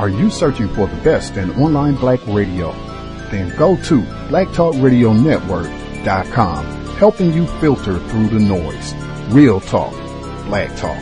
Are you searching for the best in online black radio? Then go to blacktalkradionetwork.com, helping you filter through the noise. Real talk, black talk.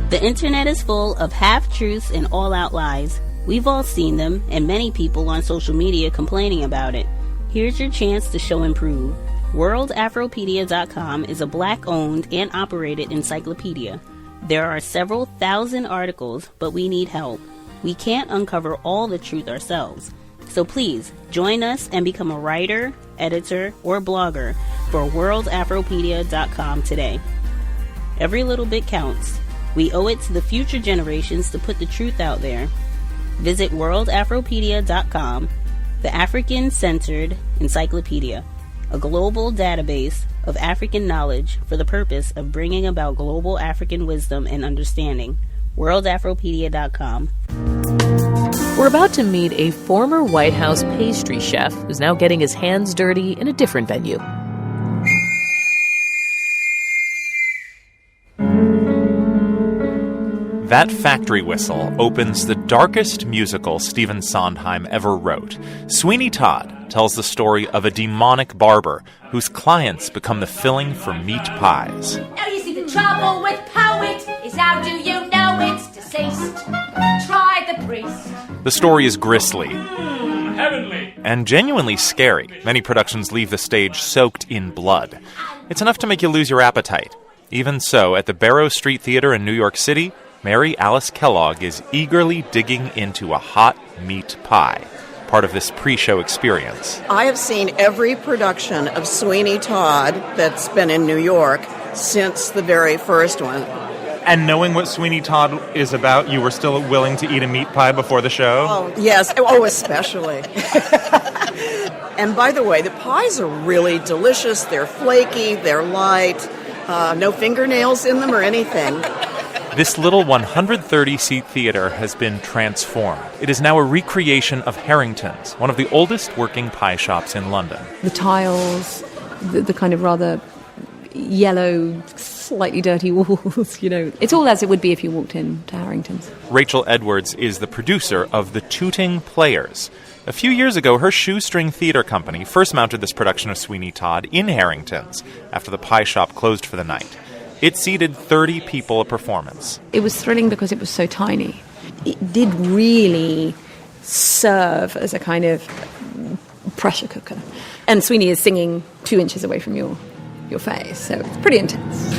The internet is full of half-truths and all-out lies. We've all seen them, and many people on social media complaining about it. Here's your chance to show and prove. WorldAfropedia.com is a black-owned and operated encyclopedia. There are several thousand articles, but we need help. We can't uncover all the truth ourselves. So please, join us and become a writer, editor, or blogger for WorldAfropedia.com today. Every little bit counts. We owe it to the future generations to put the truth out there. Visit WorldAfropedia.com, the African-centered encyclopedia, a global database of African knowledge for the purpose of bringing about global African wisdom and understanding. WorldAfropedia.com. We're about to meet a former White House pastry chef who's now getting his hands dirty in a different venue. That factory whistle opens the darkest musical Stephen Sondheim ever wrote. Sweeney Todd tells the story of a demonic barber whose clients become the filling for meat pies. Now you see the trouble with poet is how do you know it's deceased? Try the priest. The story is grisly. Heavenly. And genuinely scary. Many productions leave the stage soaked in blood. It's enough to make you lose your appetite. Even so, at the Barrow Street Theater in New York City, Mary Alice Kellogg is eagerly digging into a hot meat pie, part of this pre-show experience. I have seen every production of Sweeney Todd that's been in New York since the very first one. And knowing what Sweeney Todd is about, you were still willing to eat a meat pie before the show? Oh, yes. Oh, especially. And by the way, the pies are really delicious. They're flaky, they're light, no fingernails in them or anything. This little 130-seat theater has been transformed. It is now a recreation of Harrington's, one of the oldest working pie shops in London. The tiles, the kind of rather yellow, slightly dirty walls, It's all as it would be if you walked into Harrington's. Rachel Edwards is the producer of The Tooting Players. A few years ago, her shoestring theater company first mounted this production of Sweeney Todd in Harrington's after the pie shop closed for the night. It seated 30 people a performance. It was thrilling because it was so tiny. It did really serve as a kind of pressure cooker. And Sweeney is singing 2 inches away from your face, so it's pretty intense.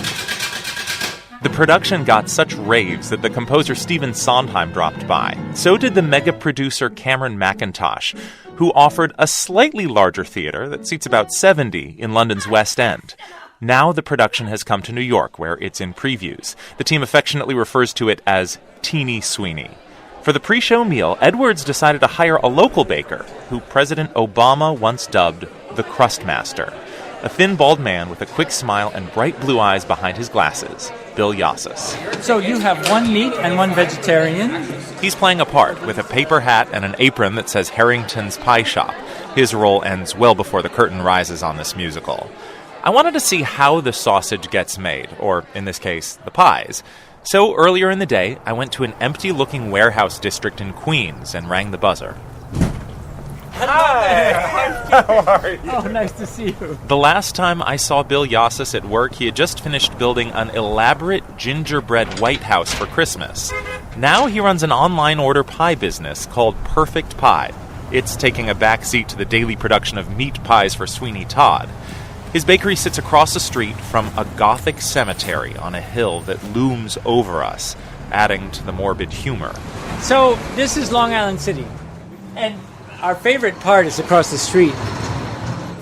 The production got such raves that the composer Stephen Sondheim dropped by. So did the mega producer Cameron McIntosh, who offered a slightly larger theater that seats about 70 in London's West End. Now the production has come to New York, where it's in previews. The team affectionately refers to it as Teeny Sweeney. For the pre-show meal, Edwards decided to hire a local baker, who President Obama once dubbed the Crust Master. A thin, bald man with a quick smile and bright blue eyes behind his glasses, Bill Yassis. So you have one meat and one vegetarian? He's playing a part with a paper hat and an apron that says Harrington's Pie Shop. His role ends well before the curtain rises on this musical. I wanted to see how the sausage gets made, or in this case, the pies. So earlier in the day, I went to an empty-looking warehouse district in Queens and rang the buzzer. Hi! How are you? Oh, nice to see you. The last time I saw Bill Yassis at work, he had just finished building an elaborate gingerbread White House for Christmas. Now he runs an online order pie business called Perfect Pie. It's taking a backseat to the daily production of meat pies for Sweeney Todd. His bakery sits across the street from a Gothic cemetery on a hill that looms over us, adding to the morbid humor. So, this is Long Island City, and our favorite part is across the street.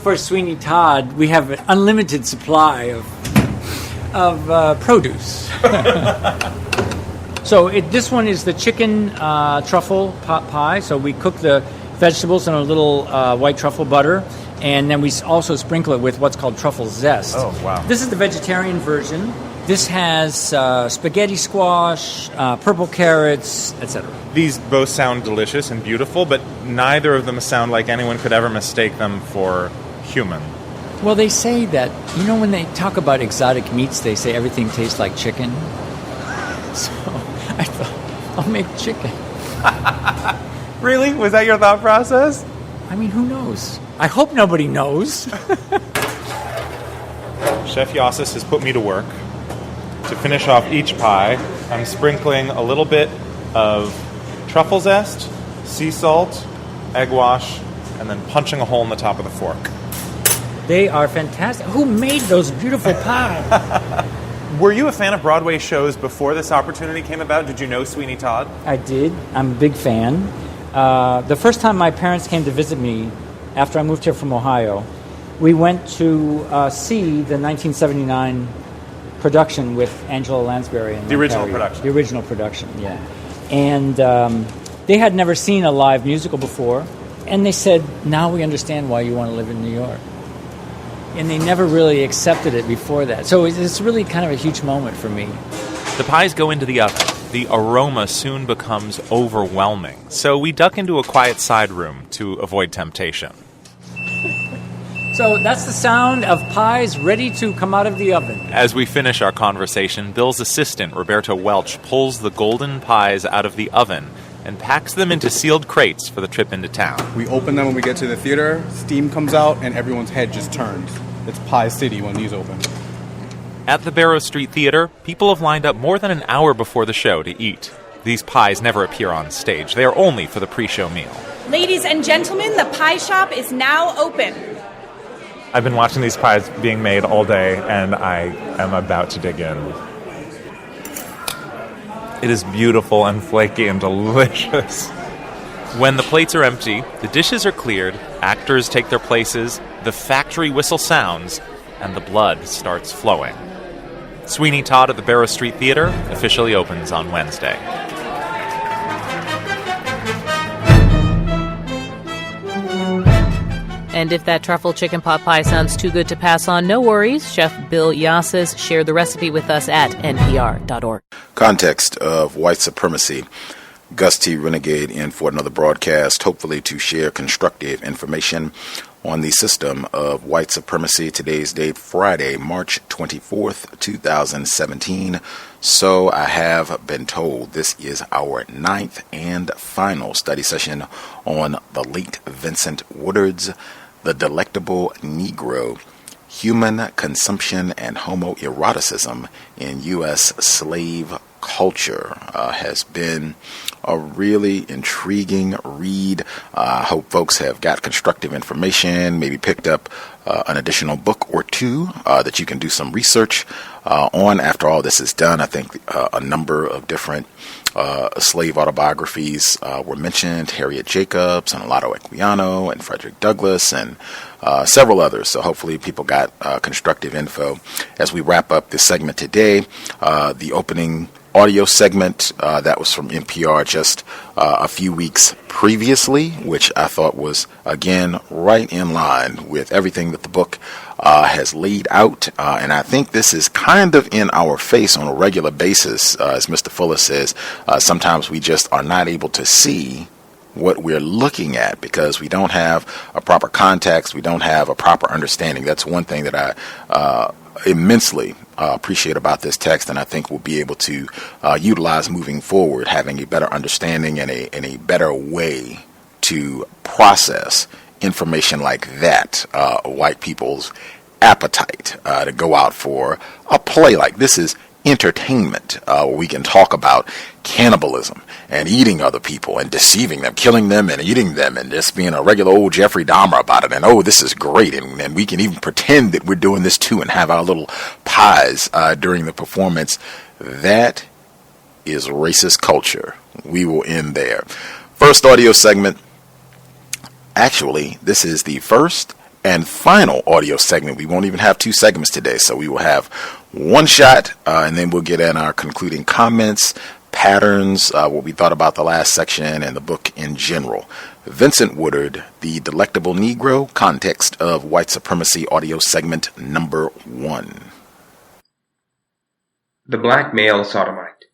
For Sweeney Todd, we have an unlimited supply of produce. So, this one is the chicken truffle pot pie. So, we cook the vegetables in a little white truffle butter. And then we also sprinkle it with what's called truffle zest. Oh, wow. This is the vegetarian version. This has spaghetti squash, purple carrots, etc. These both sound delicious and beautiful, but neither of them sound like anyone could ever mistake them for human. Well, they say that, when they talk about exotic meats, they say everything tastes like chicken. So I thought, I'll make chicken. Really? Was that your thought process? I mean, who knows? I hope nobody knows. Chef Yossis has put me to work. To finish off each pie, I'm sprinkling a little bit of truffle zest, sea salt, egg wash, and then punching a hole in the top of the fork. They are fantastic. Who made those beautiful pies? Were you a fan of Broadway shows before this opportunity came about? Did you know Sweeney Todd? I did. I'm a big fan. The first time my parents came to visit me after I moved here from Ohio, we went to see the 1979 production with Angela Lansbury. And the original production. The original production, yeah. And they had never seen a live musical before, and they said, now we understand why you want to live in New York. And they never really accepted it before that. So it's really kind of a huge moment for me. The pies go into the oven. The aroma soon becomes overwhelming, so we duck into a quiet side room to avoid temptation. So that's the sound of pies ready to come out of the oven. As we finish our conversation, Bill's assistant, Roberto Welch, pulls the golden pies out of the oven and packs them into sealed crates for the trip into town. We open them when we get to the theater, steam comes out, and everyone's head just turns. It's Pie City when these open. At the Barrow Street Theater, people have lined up more than an hour before the show to eat. These pies never appear on stage. They are only for the pre-show meal. Ladies and gentlemen, the pie shop is now open. I've been watching these pies being made all day, and I am about to dig in. It is beautiful and flaky and delicious. When the plates are empty, the dishes are cleared, actors take their places, the factory whistle sounds, and the blood starts flowing. Sweeney Todd at the Barrow Street Theater officially opens on Wednesday. And if that truffle chicken pot pie sounds too good to pass on, no worries. Chef Bill Yossis shared the recipe with us at npr.org. Context of White Supremacy. Gus T Renegade in for another broadcast, hopefully to share constructive information on the system of white supremacy. Today's date, Friday, March 24th, 2017. So I have been told this is our 9th and final study session on the late Vincent Woodard's The Delectable Negro, Human Consumption and Homoeroticism in U.S. Slave Culture. Has been a really intriguing read. I hope folks have got constructive information, maybe picked up an additional book or two that you can do some research on after all this is done. I think a number of different slave autobiographies were mentioned, Harriet Jacobs and Olaudah Equiano and Frederick Douglass and several others. So hopefully people got constructive info. As we wrap up this segment today, the opening audio segment that was from NPR just a few weeks previously, which I thought was, again, right in line with everything that the book has laid out. And I think this is kind of in our face on a regular basis. As Mr. Fuller says, sometimes we just are not able to see what we're looking at because we don't have a proper context. We don't have a proper understanding. That's one thing that I immensely appreciate about this text, and I think we'll be able to utilize moving forward, having a better understanding and a better way to process information like that. White people's appetite to go out for a play like this is entertainment, where we can talk about cannibalism and eating other people and deceiving them, killing them and eating them, and just being a regular old Jeffrey Dahmer about it. And oh, this is great, and we can even pretend that we're doing this too and have our little pies during the performance. That is racist culture. We will end there. First audio segment. Actually, this is the first and final audio segment. We won't even have two segments today, so we will have one shot, and then we'll get in our concluding comments, patterns, what we thought about the last section and the book in general. Vincent Woodard, The Delectable Negro, Context of White Supremacy, audio segment number 1. The black male sodomite.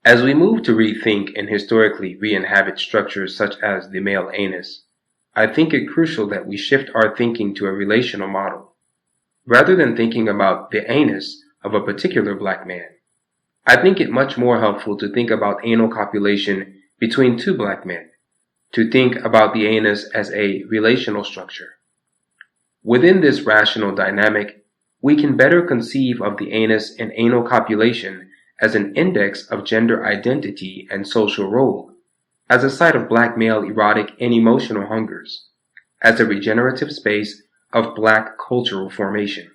As we move to rethink and historically re-inhabit structures such as the male anus, I think it crucial that we shift our thinking to a relational model. Rather than thinking about the anus of a particular black man, I think it much more helpful to think about anal copulation between two black men, to think about the anus as a relational structure. Within this rational dynamic, we can better conceive of the anus and anal copulation as an index of gender identity and social role, as a site of black male erotic and emotional hungers, as a regenerative space of black cultural formation.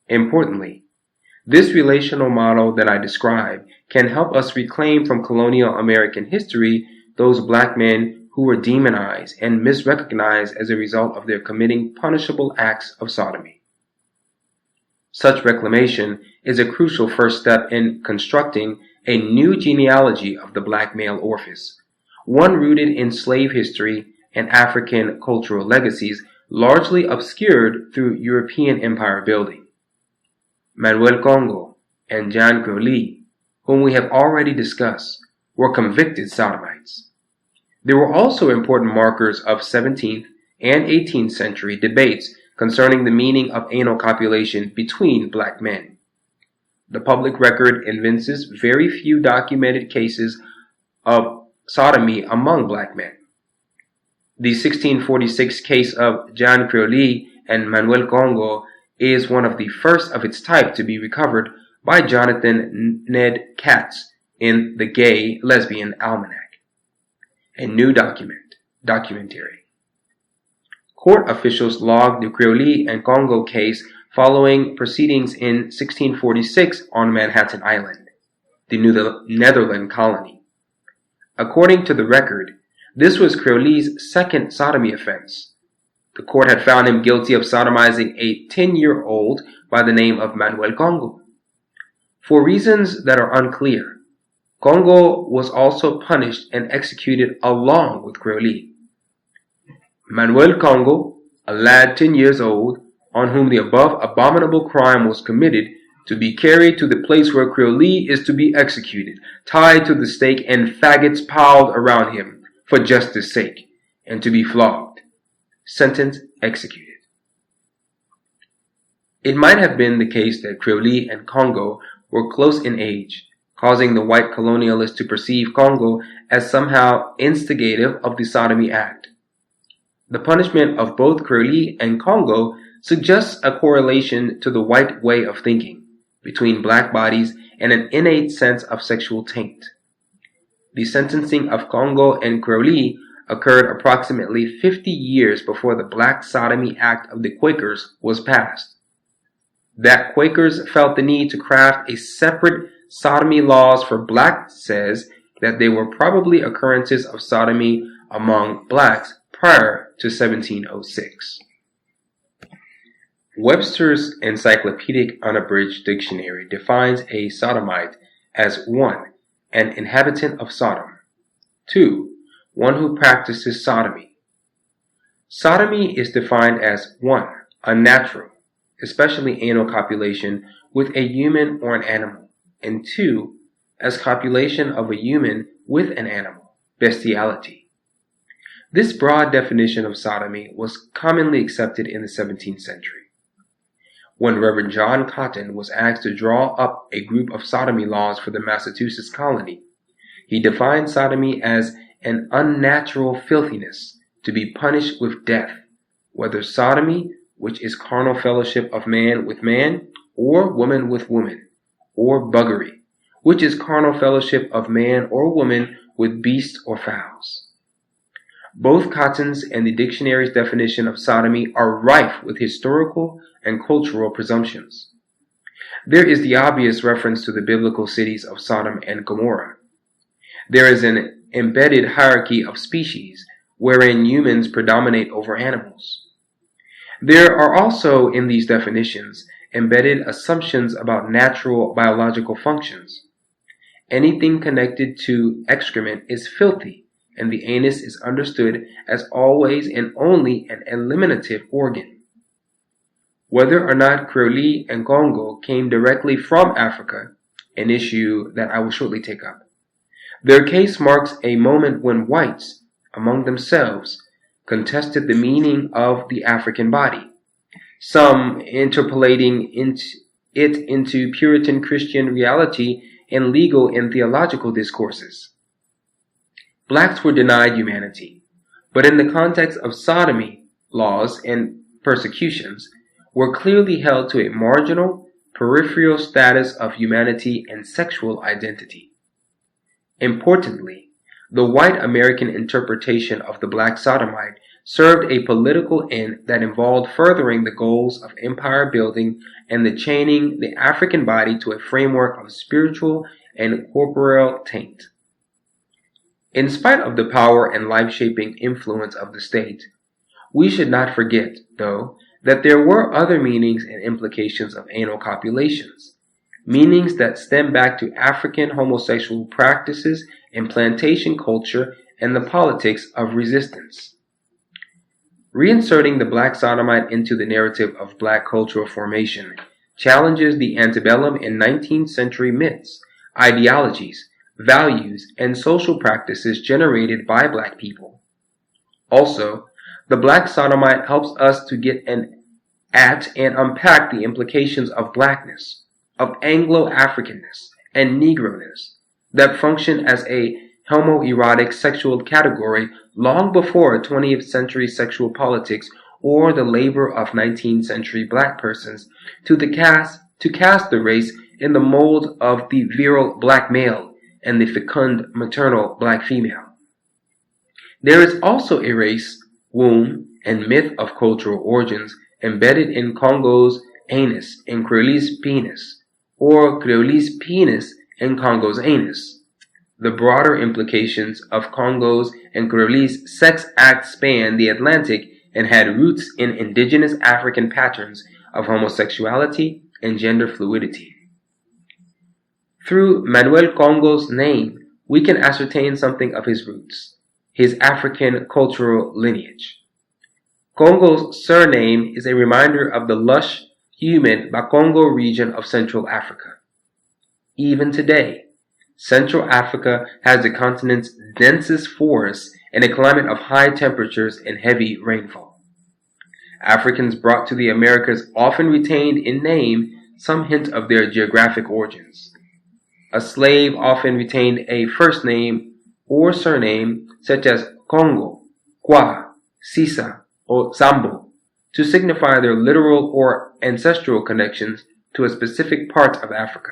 Importantly, this relational model that I describe can help us reclaim from colonial American history those black men who were demonized and misrecognized as a result of their committing punishable acts of sodomy. Such reclamation is a crucial first step in constructing a new genealogy of the black male orifice, one rooted in slave history and African cultural legacies largely obscured through European empire building. Manuel Congo and Jean Crowley, whom we have already discussed, were convicted sodomites. There were also important markers of 17th and 18th century debates concerning the meaning of anal copulation between black men. The public record evinces very few documented cases of sodomy among black men. The 1646 case of Jean Crowley and Manuel Congo is one of the first of its type to be recovered by Jonathan Ned Katz in the Gay Lesbian Almanac, a new documentary. Court officials logged the Crowley and Congo case following proceedings in 1646 on Manhattan Island, the Netherland colony. According to the record, this was Crowley's second sodomy offense. The court had found him guilty of sodomizing a 10-year-old by the name of Manuel Congo. For reasons that are unclear, Congo was also punished and executed along with Crowley. Manuel Congo, a lad 10 years old, on whom the above abominable crime was committed, to be carried to the place where Crowley is to be executed, tied to the stake and faggots piled around him, for justice' sake, and to be flogged. Sentence executed. It might have been the case that Crowley and Congo were close in age, causing the white colonialists to perceive Congo as somehow instigative of the Sodomy Act. The punishment of both Crowley and Congo suggests a correlation to the white way of thinking, between black bodies and an innate sense of sexual taint. The sentencing of Congo and Crowley occurred approximately 50 years before the Black Sodomy Act of the Quakers was passed. That Quakers felt the need to craft a separate sodomy laws for blacks says that they were probably occurrences of sodomy among blacks prior to 1706. Webster's Encyclopedic Unabridged Dictionary defines a sodomite as 1. An inhabitant of Sodom. 2. One who practices sodomy. Sodomy is defined as 1. Unnatural, especially anal copulation with a human or an animal, and 2. As copulation of a human with an animal, bestiality. This broad definition of sodomy was commonly accepted in the 17th century. When Reverend John Cotton was asked to draw up a group of sodomy laws for the Massachusetts colony, he defined sodomy as an unnatural filthiness to be punished with death, whether sodomy, which is carnal fellowship of man with man, or woman with woman, or buggery, which is carnal fellowship of man or woman with beasts or fowls. Both Cotton's and the dictionary's definition of sodomy are rife with historical and cultural presumptions. There is the obvious reference to the biblical cities of Sodom and Gomorrah. There is an embedded hierarchy of species wherein humans predominate over animals. There are also in these definitions embedded assumptions about natural biological functions. Anything connected to excrement is filthy, and the anus is understood as always and only an eliminative organ. Whether or not Creole and Congo came directly from Africa, an issue that I will shortly take up, their case marks a moment when whites, among themselves, contested the meaning of the African body, some interpolating it into Puritan Christian reality and legal and theological discourses. Blacks were denied humanity, but in the context of sodomy laws and persecutions, were clearly held to a marginal, peripheral status of humanity and sexual identity. Importantly, the white American interpretation of the black sodomite served a political end that involved furthering the goals of empire building and the chaining the African body to a framework of spiritual and corporeal taint. In spite of the power and life-shaping influence of the state, we should not forget, though, that there were other meanings and implications of anal copulations, meanings that stem back to African homosexual practices and plantation culture and the politics of resistance. Reinserting the black sodomite into the narrative of black cultural formation challenges the antebellum and 19th century myths, ideologies, values, and social practices generated by black people. Also, the black sodomite helps us to get at and unpack the implications of blackness, of Anglo-Africanness, and Negroness that function as a homoerotic sexual category long before 20th century sexual politics or the labor of 19th century black persons to cast the race in the mold of the virile black male and the fecund maternal black female. There is also a race, womb, and myth of cultural origins embedded in Congo's anus and Creole's penis, or Creole's penis and Congo's anus. The broader implications of Congo's and Creole's sex act span the Atlantic and had roots in indigenous African patterns of homosexuality and gender fluidity. Through Manuel Congo's name, we can ascertain something of his roots, his African cultural lineage. Congo's surname is a reminder of the lush, humid Bakongo region of Central Africa. Even today, Central Africa has the continent's densest forests and a climate of high temperatures and heavy rainfall. Africans brought to the Americas often retained in name some hint of their geographic origins. A slave often retained a first name or surname such as Congo, Kwa, Sisa, or Sambo to signify their literal or ancestral connections to a specific part of Africa.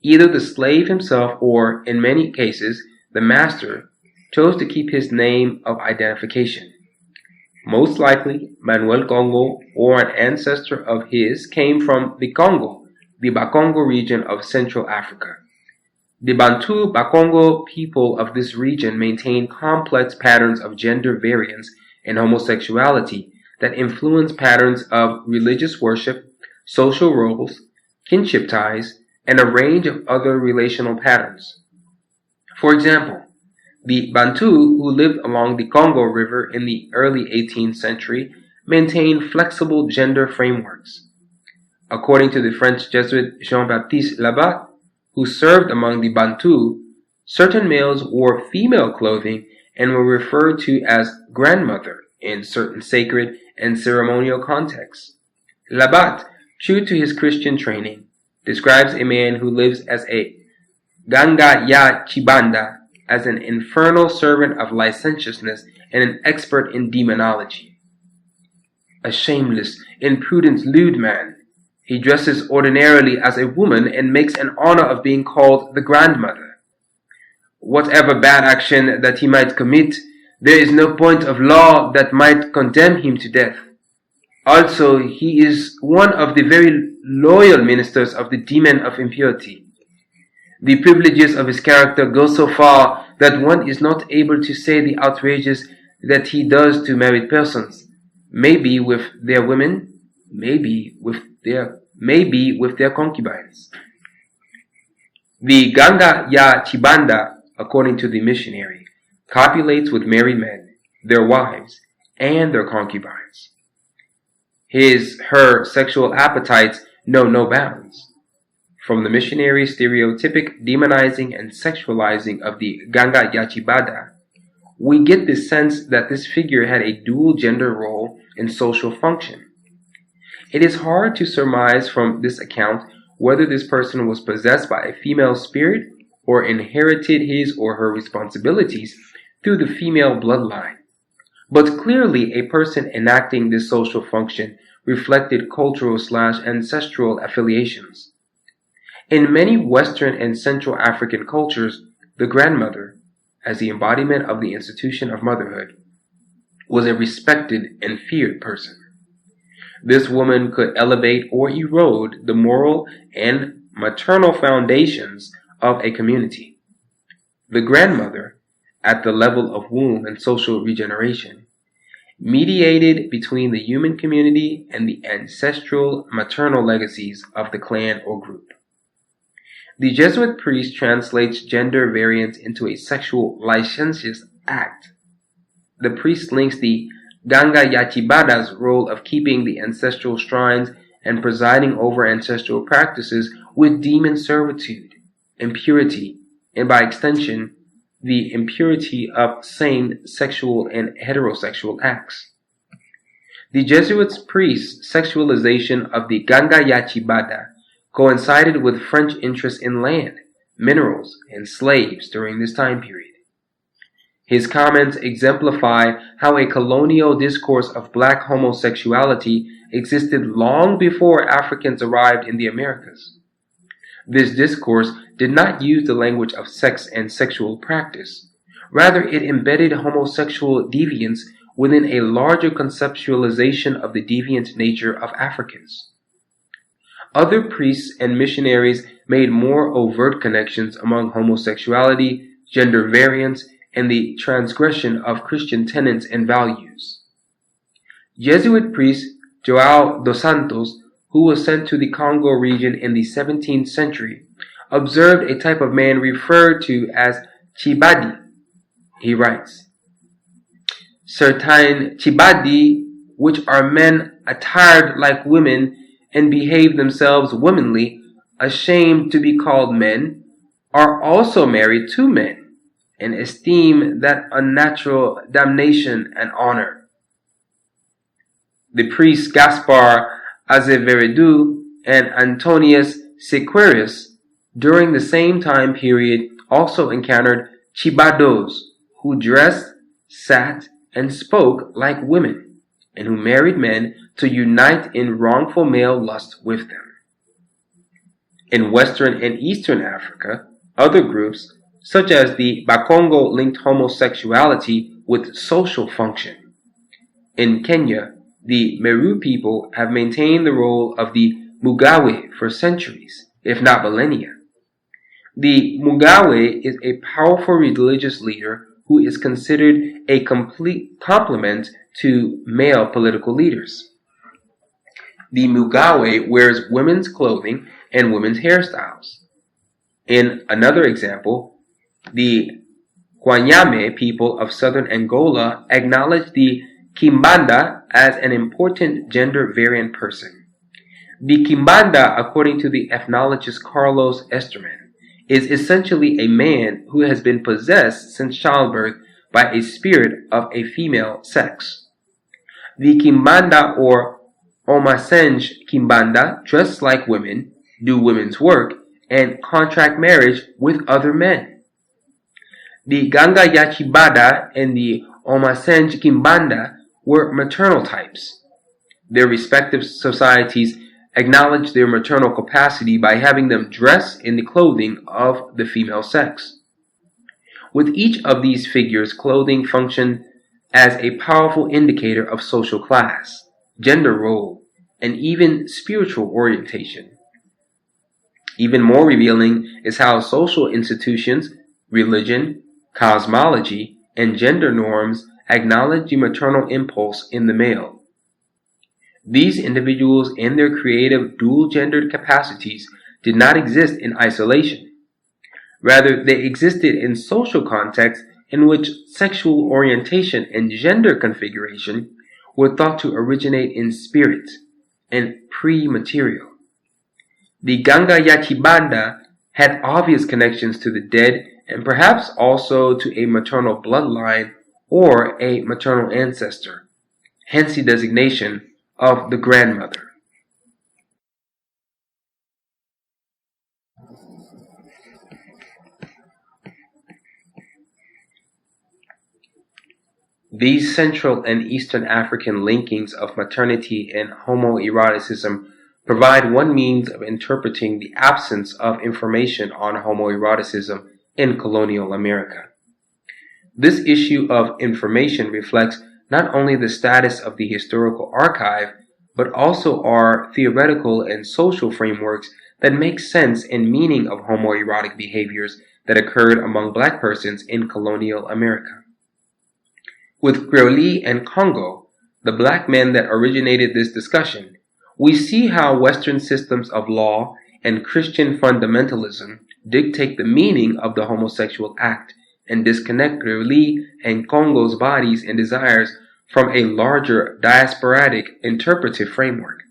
Either the slave himself or, in many cases, the master chose to keep his name of identification. Most likely, Manuel Congo or an ancestor of his came from the Congo, the Bakongo region of Central Africa. The Bantu Bakongo people of this region maintain complex patterns of gender variance and homosexuality that influence patterns of religious worship, social roles, kinship ties, and a range of other relational patterns. For example, the Bantu who lived along the Congo River in the early 18th century maintained flexible gender frameworks. According to the French Jesuit Jean-Baptiste Labat, who served among the Bantu, certain males wore female clothing and were referred to as grandmother in certain sacred and ceremonial contexts. Labat, true to his Christian training, describes a man who lives as a Ganga ya Chibanda, as an infernal servant of licentiousness and an expert in demonology. A shameless, impudent, lewd man, he dresses ordinarily as a woman and makes an honor of being called the grandmother. Whatever bad action that he might commit, there is no point of law that might condemn him to death. Also, he is one of the very loyal ministers of the demon of impurity. The privileges of his character go so far that one is not able to say the outrages that he does to married persons, maybe with their women, maybe with their concubines. The Ganga ya Chibanda, according to the missionary, copulates with married men, their wives, and their concubines. Her sexual appetites know no bounds. From the missionary stereotypic demonizing and sexualizing of the Ganga Yachibada, we get the sense that this figure had a dual gender role and social function. It is hard to surmise from this account whether this person was possessed by a female spirit or inherited his or her responsibilities through the female bloodline. But clearly a person enacting this social function reflected cultural/ancestral affiliations. In many Western and Central African cultures, the grandmother, as the embodiment of the institution of motherhood, was a respected and feared person. This woman could elevate or erode the moral and maternal foundations of a community. The grandmother, at the level of womb and social regeneration, mediated between the human community and the ancestral maternal legacies of the clan or group. The Jesuit priest translates gender variance into a sexual licentious act. The priest links the Ganga Yachibada's role of keeping the ancestral shrines and presiding over ancestral practices with demon servitude, impurity, and by extension, the impurity of same sexual and heterosexual acts. The Jesuit priest's sexualization of the Ganga Yachibada coincided with French interest in land, minerals, and slaves during this time period. His comments exemplify how a colonial discourse of black homosexuality existed long before Africans arrived in the Americas. This discourse did not use the language of sex and sexual practice. Rather, it embedded homosexual deviance within a larger conceptualization of the deviant nature of Africans. Other priests and missionaries made more overt connections among homosexuality, gender variance, and the transgression of Christian tenets and values. Jesuit priest João dos Santos, who was sent to the Congo region in the 17th century, observed a type of man referred to as Chibadi. He writes, "Certain Chibadi, which are men attired like women and behave themselves womanly, ashamed to be called men, are also married to men, and esteem that unnatural damnation and honor." The priests Gaspar Azevedo and Antonius Sequeiros during the same time period also encountered chibados who dressed, sat, and spoke like women, and who married men to unite in wrongful male lust with them. In Western and Eastern Africa, other groups, such as the Bakongo, linked homosexuality with social function. In Kenya, the Meru people have maintained the role of the Mugawe for centuries, if not millennia. The Mugawe is a powerful religious leader who is considered a complete complement to male political leaders. The Mugawe wears women's clothing and women's hairstyles. In another example, the Kwanyame people of southern Angola acknowledge the Kimbanda as an important gender variant person. The Kimbanda, according to the ethnologist Carlos Esterman, is essentially a man who has been possessed since childbirth by a spirit of a female sex. The Kimbanda or Omasenge Kimbanda dress like women, do women's work, and contract marriage with other men. The Ganga Yachibada and the Omasenge Kimbanda were maternal types. Their respective societies acknowledged their maternal capacity by having them dress in the clothing of the female sex. With each of these figures, clothing functioned as a powerful indicator of social class, gender role, and even spiritual orientation. Even more revealing is how social institutions, religion, cosmology, and gender norms acknowledge the maternal impulse in the male. These individuals and their creative dual-gendered capacities did not exist in isolation. Rather, they existed in social contexts in which sexual orientation and gender configuration were thought to originate in spirit and pre-material. The Ganga Yachibanda had obvious connections to the dead and perhaps also to a maternal bloodline or a maternal ancestor, hence the designation of the grandmother. These Central and Eastern African linkings of maternity and homoeroticism provide one means of interpreting the absence of information on homoeroticism in colonial America. This issue of information reflects not only the status of the historical archive, but also our theoretical and social frameworks that make sense and meaning of homoerotic behaviors that occurred among black persons in colonial America. With Creole and Congo, the black men that originated this discussion, we see how Western systems of law and Christian fundamentalism dictate the meaning of the homosexual act and disconnect Creole and Congo's bodies and desires from a larger diasporatic interpretive framework.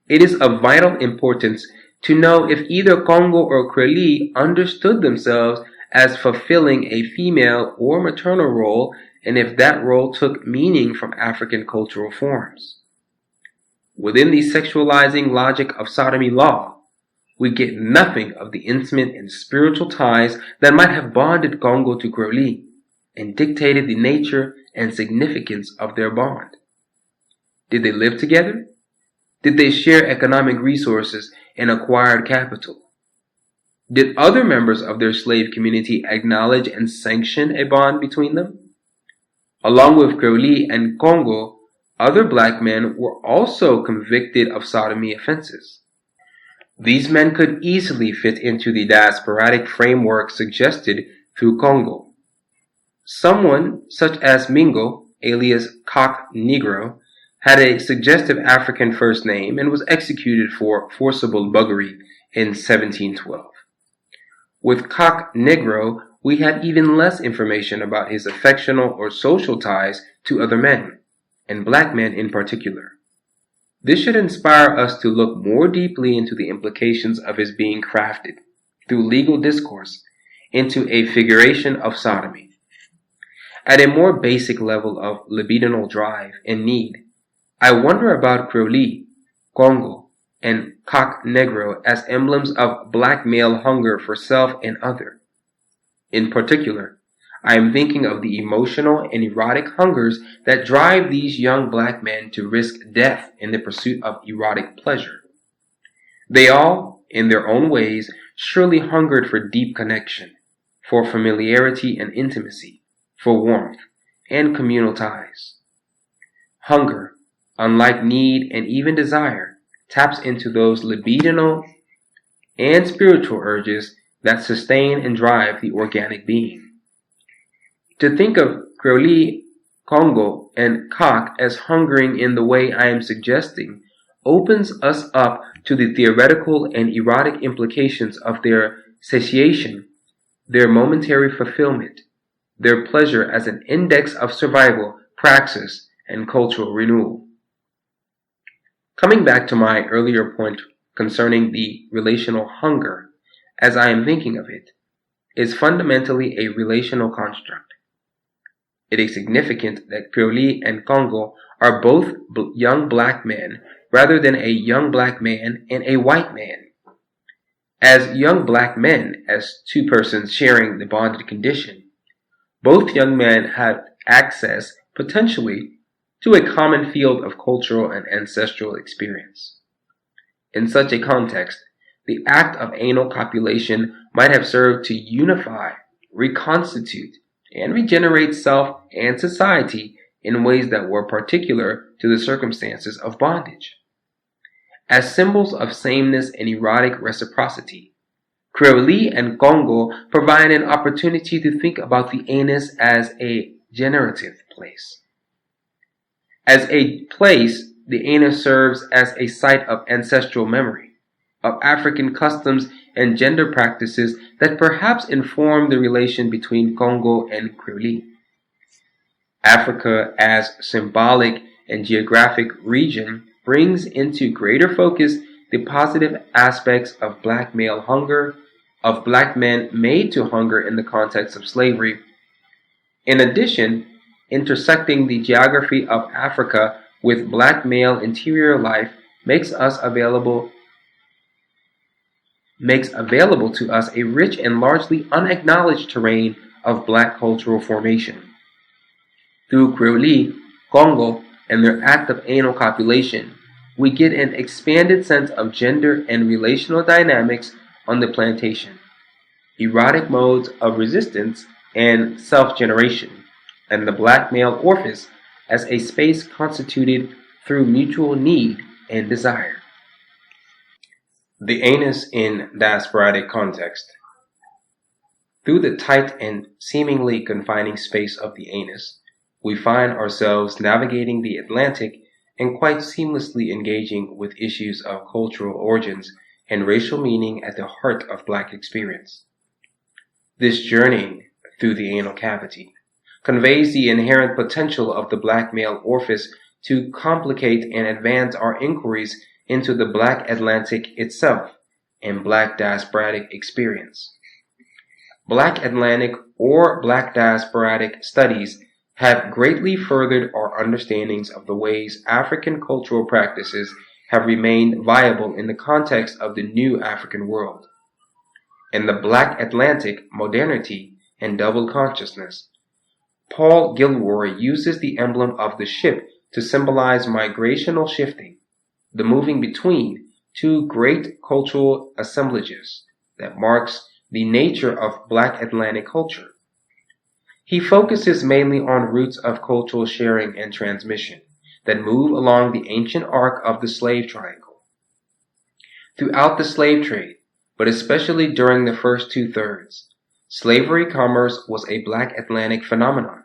It is of vital importance to know if either Congo or Creole understood themselves as fulfilling a female or maternal role, and if that role took meaning from African cultural forms. Within the sexualizing logic of sodomy law, we get nothing of the intimate and spiritual ties that might have bonded Congo to Creole and dictated the nature and significance of their bond. Did they live together? Did they share economic resources and acquired capital? Did other members of their slave community acknowledge and sanction a bond between them? Along with Creole and Congo, other black men were also convicted of sodomy offenses. These men could easily fit into the diasporatic framework suggested through Congo. Someone such as Mingo, alias Cock Negro, had a suggestive African first name and was executed for forcible buggery in 1712. With Cock Negro, we have even less information about his affectional or social ties to other men, and black men in particular. This should inspire us to look more deeply into the implications of his being crafted, through legal discourse, into a figuration of sodomy. At a more basic level of libidinal drive and need, I wonder about Creole, Congo, and Cock Negro as emblems of black male hunger for self and other. In particular, I am thinking of the emotional and erotic hungers that drive these young black men to risk death in the pursuit of erotic pleasure. They all, in their own ways, surely hungered for deep connection, for familiarity and intimacy, for warmth and communal ties. Hunger, unlike need and even desire, taps into those libidinal and spiritual urges that sustain and drive the organic being. To think of Creole, Congo, and Cock as hungering in the way I am suggesting opens us up to the theoretical and erotic implications of their satiation, their momentary fulfillment, their pleasure as an index of survival, praxis, and cultural renewal. Coming back to my earlier point concerning the relational hunger, as I am thinking of it, is fundamentally a relational construct. It is significant that Creole and Congo are both young black men rather than a young black man and a white man. As young black men, as two persons sharing the bonded condition, both young men had access, potentially, to a common field of cultural and ancestral experience. In such a context, the act of anal copulation might have served to unify, reconstitute, and regenerate self and society in ways that were particular to the circumstances of bondage. As symbols of sameness and erotic reciprocity, Creole and Congo provide an opportunity to think about the anus as a generative place. As a place, the anus serves as a site of ancestral memory, of African customs and gender practices that perhaps inform the relation between Congo and Creole. Africa as symbolic and geographic region brings into greater focus the positive aspects of black male hunger, of black men made to hunger in the context of slavery. In addition, intersecting the geography of Africa with black male interior life makes available to us a rich and largely unacknowledged terrain of black cultural formation. Through Creole, Congo, and their act of anal copulation, we get an expanded sense of gender and relational dynamics on the plantation, erotic modes of resistance and self-generation, and the black male orifice as a space constituted through mutual need and desire. The anus in diasporic context. Through the tight and seemingly confining space of the anus, we find ourselves navigating the Atlantic and quite seamlessly engaging with issues of cultural origins and racial meaning at the heart of black experience. This journeying through the anal cavity conveys the inherent potential of the black male orifice to complicate and advance our inquiries into the black Atlantic itself and black diasporic experience. Black Atlantic or black diasporic studies have greatly furthered our understandings of the ways African cultural practices have remained viable in the context of the new African world. In the Black Atlantic, modernity, and double consciousness, Paul Gilroy uses the emblem of the ship to symbolize migrational shifting, the moving between two great cultural assemblages that marks the nature of Black Atlantic culture. He focuses mainly on routes of cultural sharing and transmission that move along the ancient arc of the slave triangle. Throughout the slave trade, but especially during the first two-thirds, slavery commerce was a Black Atlantic phenomenon,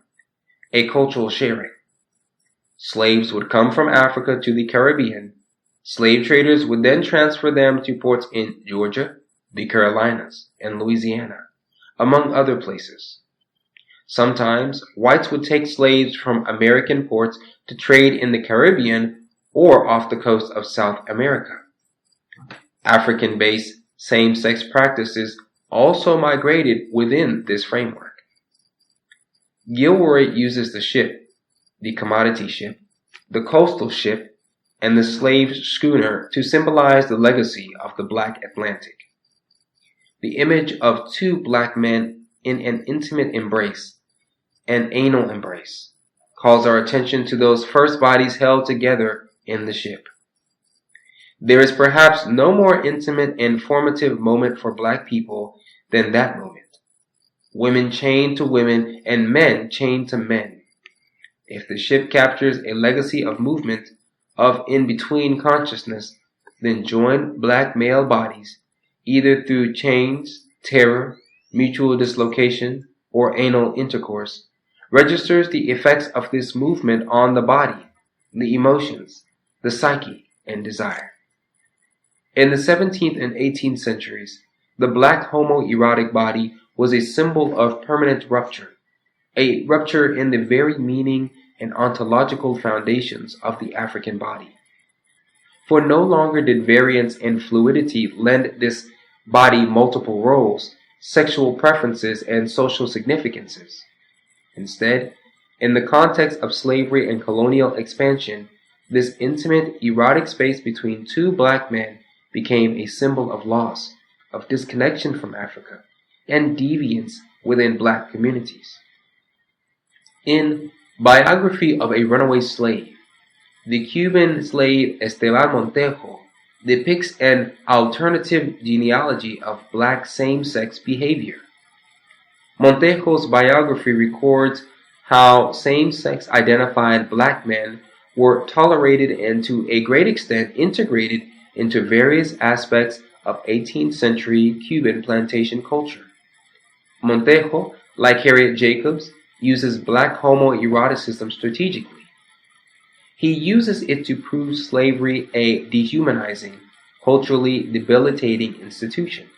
a cultural sharing. Slaves would come from Africa to the Caribbean. Slave traders would then transfer them to ports in Georgia, the Carolinas, and Louisiana, among other places. Sometimes, whites would take slaves from American ports to trade in the Caribbean or off the coast of South America. African-based same-sex practices also migrated within this framework. Gilroy uses the ship, the commodity ship, the coastal ship, and the slave schooner to symbolize the legacy of the Black Atlantic. The image of two black men in an intimate embrace, an anal embrace, calls our attention to those first bodies held together in the ship. There is perhaps no more intimate and formative moment for black people than that moment. Women chained to women and men chained to men. If the ship captures a legacy of movement, of in-between consciousness, then joined black male bodies, either through chains, terror, mutual dislocation, or anal intercourse, registers the effects of this movement on the body, the emotions, the psyche, and desire. In the 17th and 18th centuries, the black homoerotic body was a symbol of permanent rupture, a rupture in the very meaning and ontological foundations of the African body. For no longer did variance and fluidity lend this body multiple roles, sexual preferences, and social significances. Instead, in the context of slavery and colonial expansion, this intimate, erotic space between two black men became a symbol of loss, of disconnection from Africa, and deviance within black communities. In Biography of a Runaway Slave, the Cuban slave Esteban Montejo depicts an alternative genealogy of black same-sex behavior. Montejo's biography records how same-sex identified black men were tolerated and to a great extent integrated into various aspects of 18th century Cuban plantation culture. Montejo, like Harriet Jacobs, uses black homoeroticism strategically. He uses it to prove slavery a dehumanizing, culturally debilitating institution.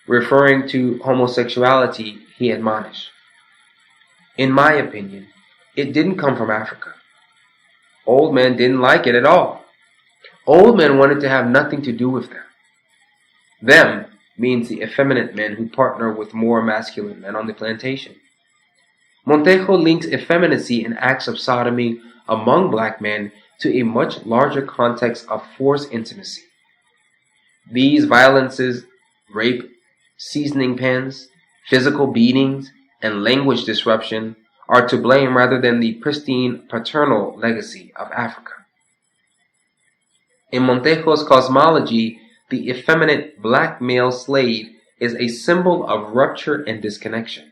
Referring to homosexuality, he admonished, "In my opinion, It didn't come from Africa. Old men didn't like it at all. Old men wanted to have nothing to do with them. Them means the effeminate men who partner with more masculine men on the plantation. Montejo links effeminacy and acts of sodomy among black men to a much larger context of forced intimacy. These violences, rape, seasoning pens, physical beatings, and language disruption are to blame rather than the pristine paternal legacy of Africa. In Montejo's cosmology, the effeminate black male slave is a symbol of rupture and disconnection.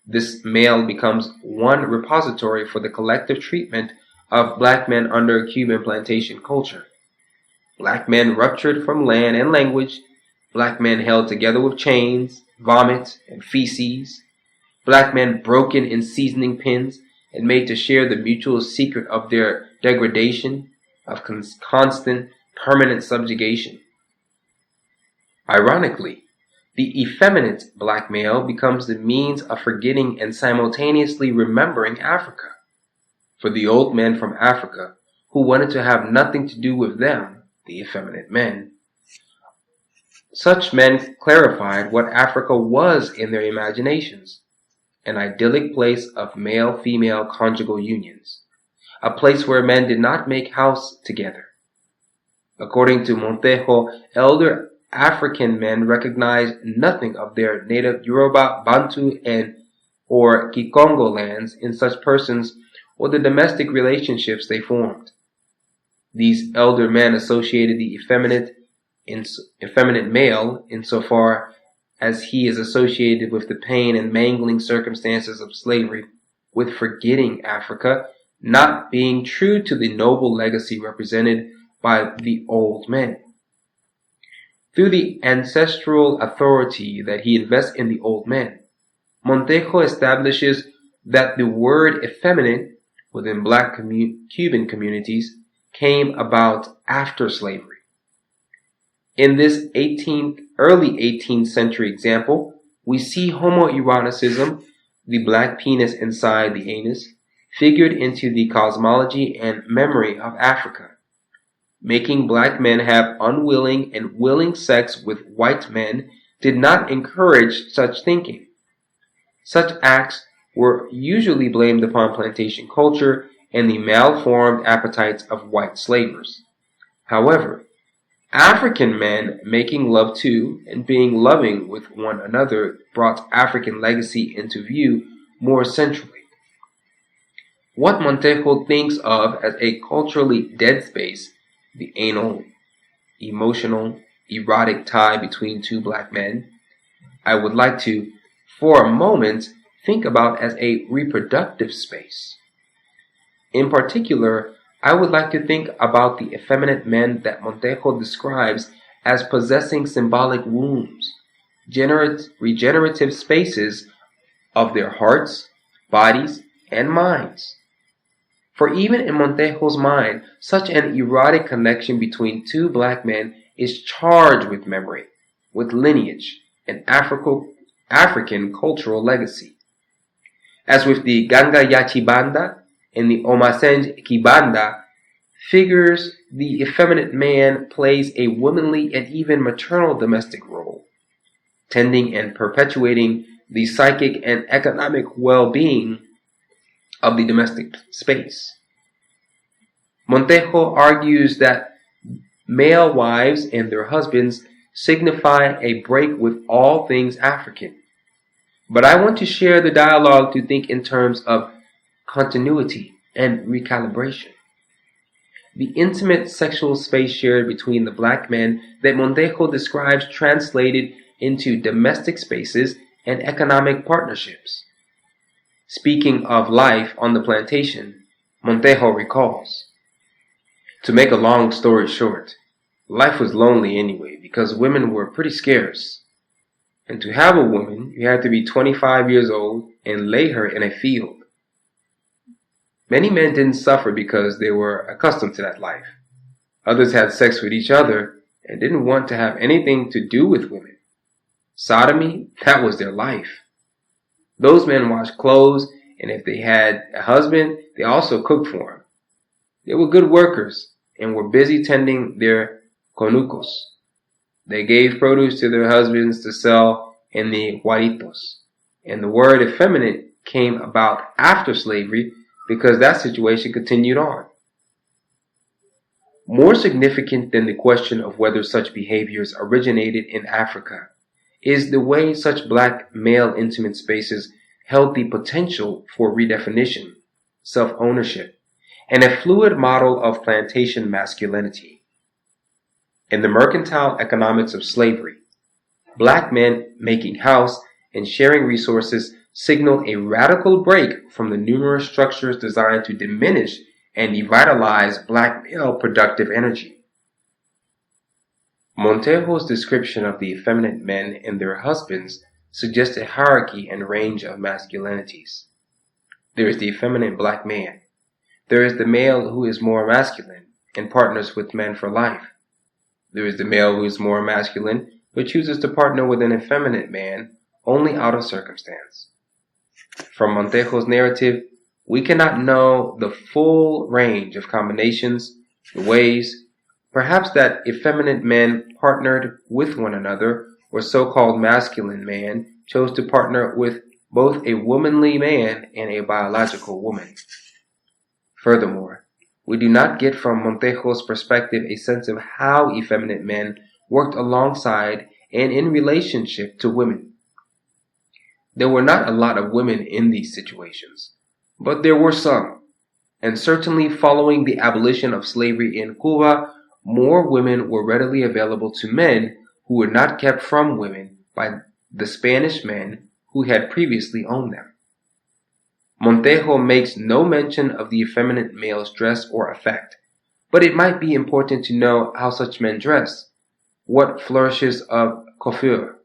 This male becomes one repository for the collective treatment of black men under Cuban plantation culture. Black men ruptured from land and language, black men held together with chains, vomit, and feces, black men broken in seasoning pens and made to share the mutual secret of their degradation, of constant, permanent subjugation. Ironically, the effeminate black male becomes the means of forgetting and simultaneously remembering Africa. For the old men from Africa, who wanted to have nothing to do with them, the effeminate men, such men clarified what Africa was in their imaginations: an idyllic place of male-female conjugal unions, a place where men did not make house together. According to Montejo, elder African men recognized nothing of their native Yoruba, Bantu, or Kikongo lands in such persons or the domestic relationships they formed. These elder men associated the effeminate male insofar as he is associated with the pain and mangling circumstances of slavery with forgetting Africa, not being true to the noble legacy represented by the old men. Through the ancestral authority that he invests in the old men, Montejo establishes that the word effeminate within black Cuban communities came about after slavery. In this early 18th century example, we see homoeroticism, the black penis inside the anus, figured into the cosmology and memory of Africa. Making black men have unwilling and willing sex with white men did not encourage such thinking. Such acts were usually blamed upon plantation culture and the malformed appetites of white slavers. However, African men making love to and being loving with one another brought African legacy into view more centrally. What Montejo thinks of as a culturally dead space, the anal, emotional, erotic tie between two black men, I would like to, for a moment, think about as a reproductive space. In particular, I would like to think about the effeminate men that Montejo describes as possessing symbolic wombs, regenerative spaces of their hearts, bodies, and minds. For even in Montejo's mind, such an erotic connection between two black men is charged with memory, with lineage, and African cultural legacy. As with the Ganga Yachi Banda and the Omasenj Kibanda, figures the effeminate man plays a womanly and even maternal domestic role, tending and perpetuating the psychic and economic well-being of the domestic space. Montejo argues that male wives and their husbands signify a break with all things African. But I want to share the dialogue to think in terms of continuity and recalibration. The intimate sexual space shared between the black men that Montejo describes translated into domestic spaces and economic partnerships. Speaking of life on the plantation, Montejo recalls, "To make a long story short, life was lonely anyway because women were pretty scarce. And to have a woman, you had to be 25 years old and lay her in a field. Many men didn't suffer because they were accustomed to that life. Others had sex with each other and didn't want to have anything to do with women. Sodomy, that was their life. Those men washed clothes and if they had a husband, they also cooked for him. They were good workers and were busy tending their conucos. They gave produce to their husbands to sell in the huaritos. And the word effeminate came about after slavery because that situation continued on. More significant than the question of whether such behaviors originated in Africa is the way such black male intimate spaces held the potential for redefinition, self-ownership, and a fluid model of plantation masculinity. In the mercantile economics of slavery, black men making house and sharing resources signaled a radical break from the numerous structures designed to diminish and devitalize black male productive energy. Montejo's description of the effeminate men and their husbands suggests a hierarchy and range of masculinities. There is the effeminate black man. There is the male who is more masculine and partners with men for life. There is the male who is more masculine but chooses to partner with an effeminate man only out of circumstance. From Montejo's narrative, we cannot know the full range of combinations, the ways, perhaps that effeminate men partnered with one another, or so-called masculine man chose to partner with both a womanly man and a biological woman. Furthermore, we do not get from Montejo's perspective a sense of how effeminate men worked alongside and in relationship to women. There were not a lot of women in these situations, but there were some, and certainly following the abolition of slavery in Cuba, more women were readily available to men who were not kept from women by the Spanish men who had previously owned them. Montejo makes no mention of the effeminate male's dress or effect, but it might be important to know how such men dress, what flourishes of coiffure,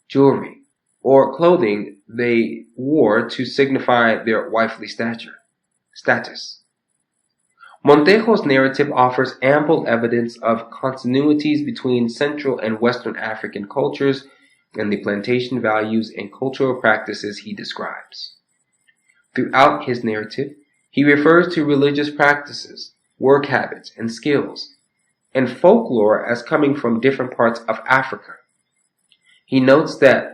jewelry, or clothing they wore to signify their wifely status. Montejo's narrative offers ample evidence of continuities between Central and Western African cultures and the plantation values and cultural practices he describes. Throughout his narrative, he refers to religious practices, work habits, and skills, and folklore as coming from different parts of Africa. He notes that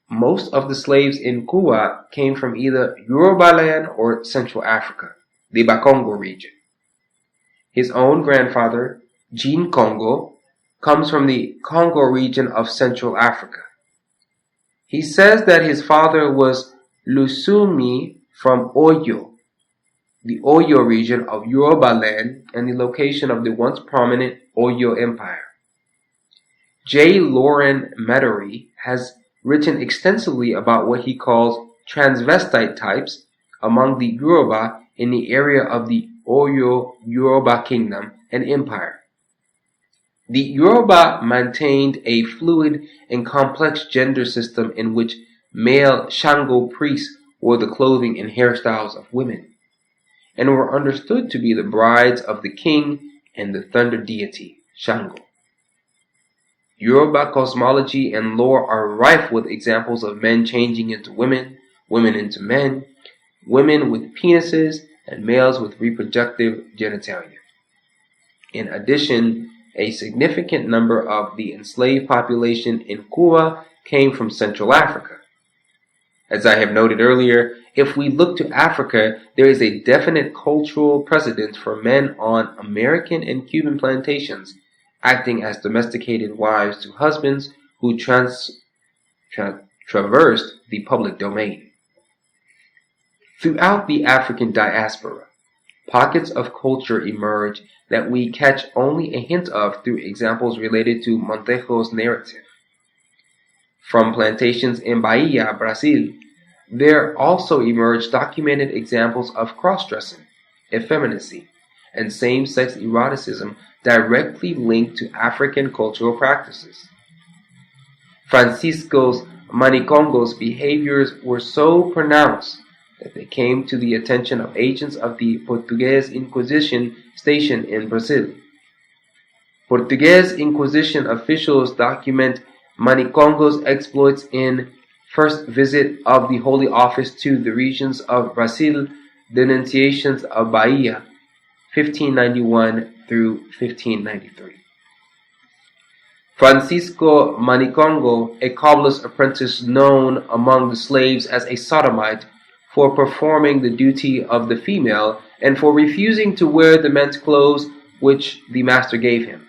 most of the slaves in Cuba came from either Yoruba land or Central Africa, the Bakongo region. His own grandfather, Jean Congo, comes from the Congo region of Central Africa. He says that his father was Lusumi from Oyo, the Oyo region of Yoruba land and the location of the once prominent Oyo Empire. J. Lauren Metairie has written extensively about what he calls transvestite types among the Yoruba in the area of the Oyo Yoruba Kingdom and Empire. The Yoruba maintained a fluid and complex gender system in which male Shango priests wore the clothing and hairstyles of women, and were understood to be the brides of the king and the thunder deity, Shango. Yoruba cosmology and lore are rife with examples of men changing into women, women into men, women with penises, and males with reproductive genitalia. In addition, a significant number of the enslaved population in Cuba came from Central Africa. As I have noted earlier, if we look to Africa, there is a definite cultural precedent for men on American and Cuban plantations acting as domesticated wives to husbands who traversed the public domain. Throughout the African diaspora, pockets of culture emerge that we catch only a hint of through examples related to Montejo's narrative. From plantations in Bahia, Brazil, there also emerged documented examples of cross-dressing, effeminacy, and same-sex eroticism directly linked to African cultural practices. Francisco Manicongo's behaviors were so pronounced that they came to the attention of agents of the Portuguese Inquisition stationed in Brazil. Portuguese Inquisition officials document Manicongo's exploits in first visit of the Holy Office to the regions of Brazil, denunciations of Bahia, 1591 through 1593. Francisco Manicongo, a cobbler's apprentice known among the slaves as a sodomite, for performing the duty of the female and for refusing to wear the men's clothes which the master gave him.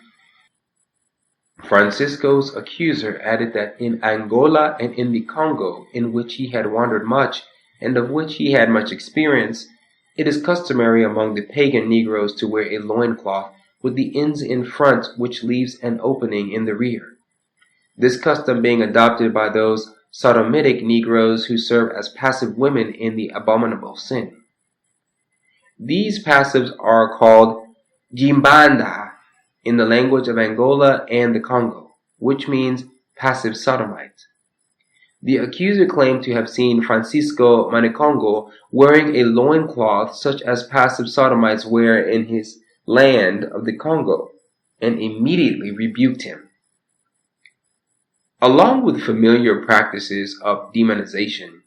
Francisco's accuser added that in Angola and in the Congo, in which he had wandered much and of which he had much experience, it is customary among the pagan Negroes to wear a loincloth with the ends in front which leaves an opening in the rear. This custom being adopted by those sodomitic Negroes who serve as passive women in the abominable sin. These passives are called Jimbanda in the language of Angola and the Congo, which means passive sodomites. The accuser claimed to have seen Francisco Manicongo wearing a loincloth such as passive sodomites wear in his land of the Congo, and immediately rebuked him. Along with familiar practices of demonization,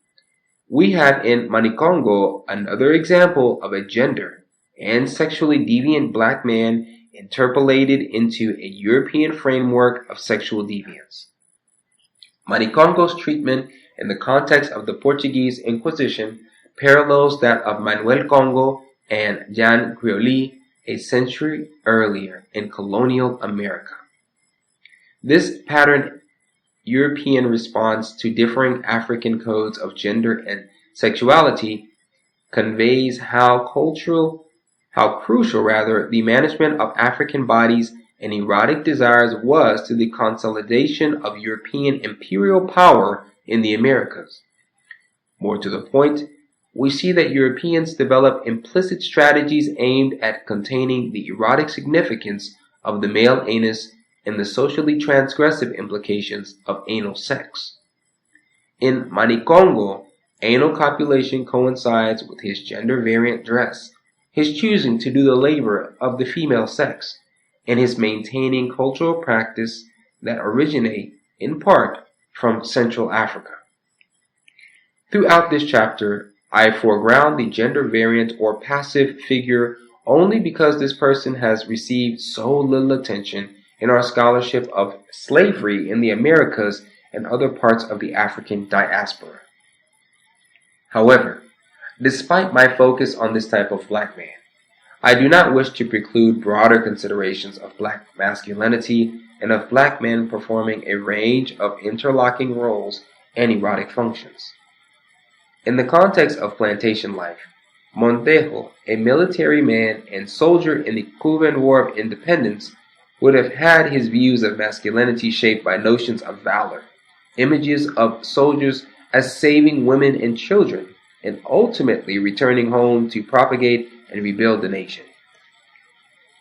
we have in Manicongo another example of a gender and sexually deviant black man interpolated into a European framework of sexual deviance. Manicongo's treatment in the context of the Portuguese Inquisition parallels that of Manuel Congo and Jean Grioli a century earlier in colonial America. This patterned European response to differing African codes of gender and sexuality conveys how crucial the management of African bodies and erotic desires was to the consolidation of European imperial power in the Americas. More to the point, we see that Europeans developed implicit strategies aimed at containing the erotic significance of the male anus and the socially transgressive implications of anal sex. In Manicongo, anal copulation coincides with his gender-variant dress, his choosing to do the labor of the female sex, and his maintaining cultural practice that originate, in part, from Central Africa. Throughout this chapter, I foreground the gender-variant or passive figure only because this person has received so little attention in our scholarship of slavery in the Americas and other parts of the African diaspora. However, despite my focus on this type of black man, I do not wish to preclude broader considerations of black masculinity and of black men performing a range of interlocking roles and erotic functions. In the context of plantation life, Montejo, a military man and soldier in the Cuban War of Independence, would have had his views of masculinity shaped by notions of valor, images of soldiers as saving women and children, and ultimately returning home to propagate and rebuild the nation.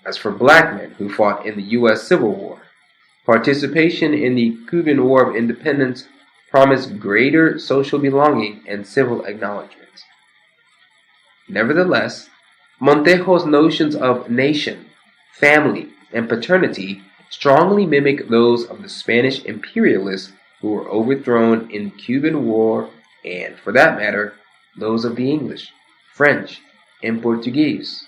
As for black men who fought in the U.S. Civil War, participation in the Cuban War of Independence promised greater social belonging and civil acknowledgement. Nevertheless, Montejo's notions of nation, family, and paternity strongly mimic those of the Spanish imperialists who were overthrown in the Cuban War and, for that matter, those of the English, French, and Portuguese.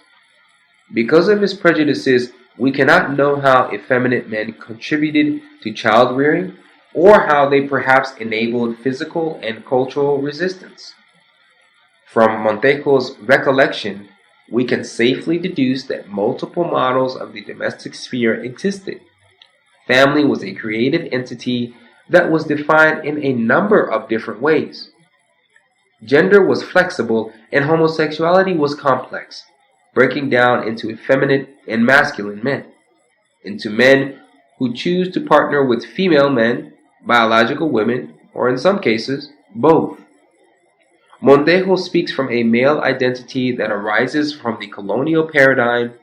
Because of his prejudices, we cannot know how effeminate men contributed to child rearing or how they perhaps enabled physical and cultural resistance. From Montejo's recollection, we can safely deduce that multiple models of the domestic sphere existed. Family was a creative entity that was defined in a number of different ways. Gender was flexible and homosexuality was complex, breaking down into effeminate and masculine men, into men who choose to partner with female men, biological women, or in some cases, both. Montejo speaks from a male identity that arises from the colonial paradigm,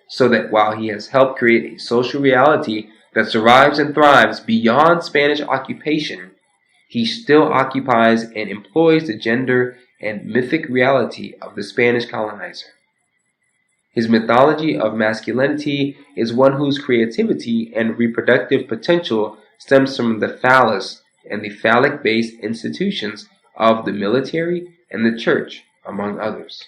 so that while he has helped create a social reality that survives and thrives beyond Spanish occupation, he still occupies and employs the gender and mythic reality of the Spanish colonizer. His mythology of masculinity is one whose creativity and reproductive potential stems from the phallus and the phallic-based institutions of the military and the church, among others.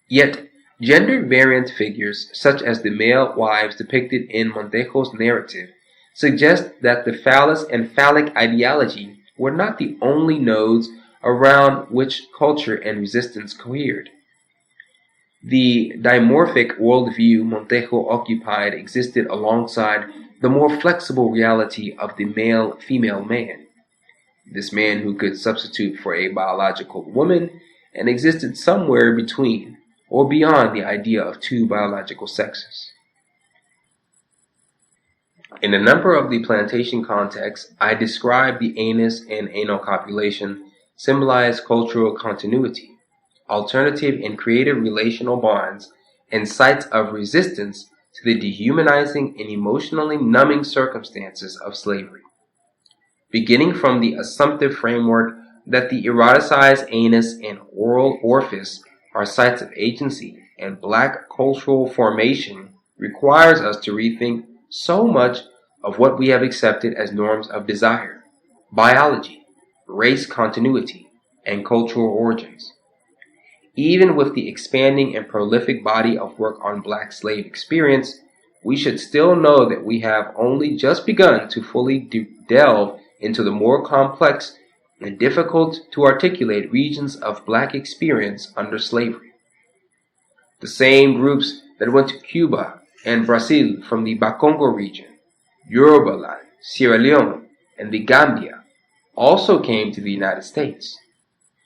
Yet, gender-variant figures, such as the male wives depicted in Montejo's narrative, suggest that the phallus and phallic ideology were not the only nodes around which culture and resistance cohered. The dimorphic worldview Montejo occupied existed alongside the more flexible reality of the male-female man. This man who could substitute for a biological woman and existed somewhere between or beyond the idea of two biological sexes. In a number of the plantation contexts, I describe the anus and anal copulation symbolize cultural continuity, alternative and creative relational bonds, and sites of resistance to the dehumanizing and emotionally numbing circumstances of slavery. Beginning from the assumptive framework that the eroticized anus and oral orifice are sites of agency and black cultural formation requires us to rethink so much of what we have accepted as norms of desire, biology, race continuity, and cultural origins. Even with the expanding and prolific body of work on black slave experience, we should still know that we have only just begun to fully delve into the more complex and difficult to articulate regions of black experience under slavery. The same groups that went to Cuba and Brazil from the Bakongo region, Yorubaland, Sierra Leone, and the Gambia also came to the United States.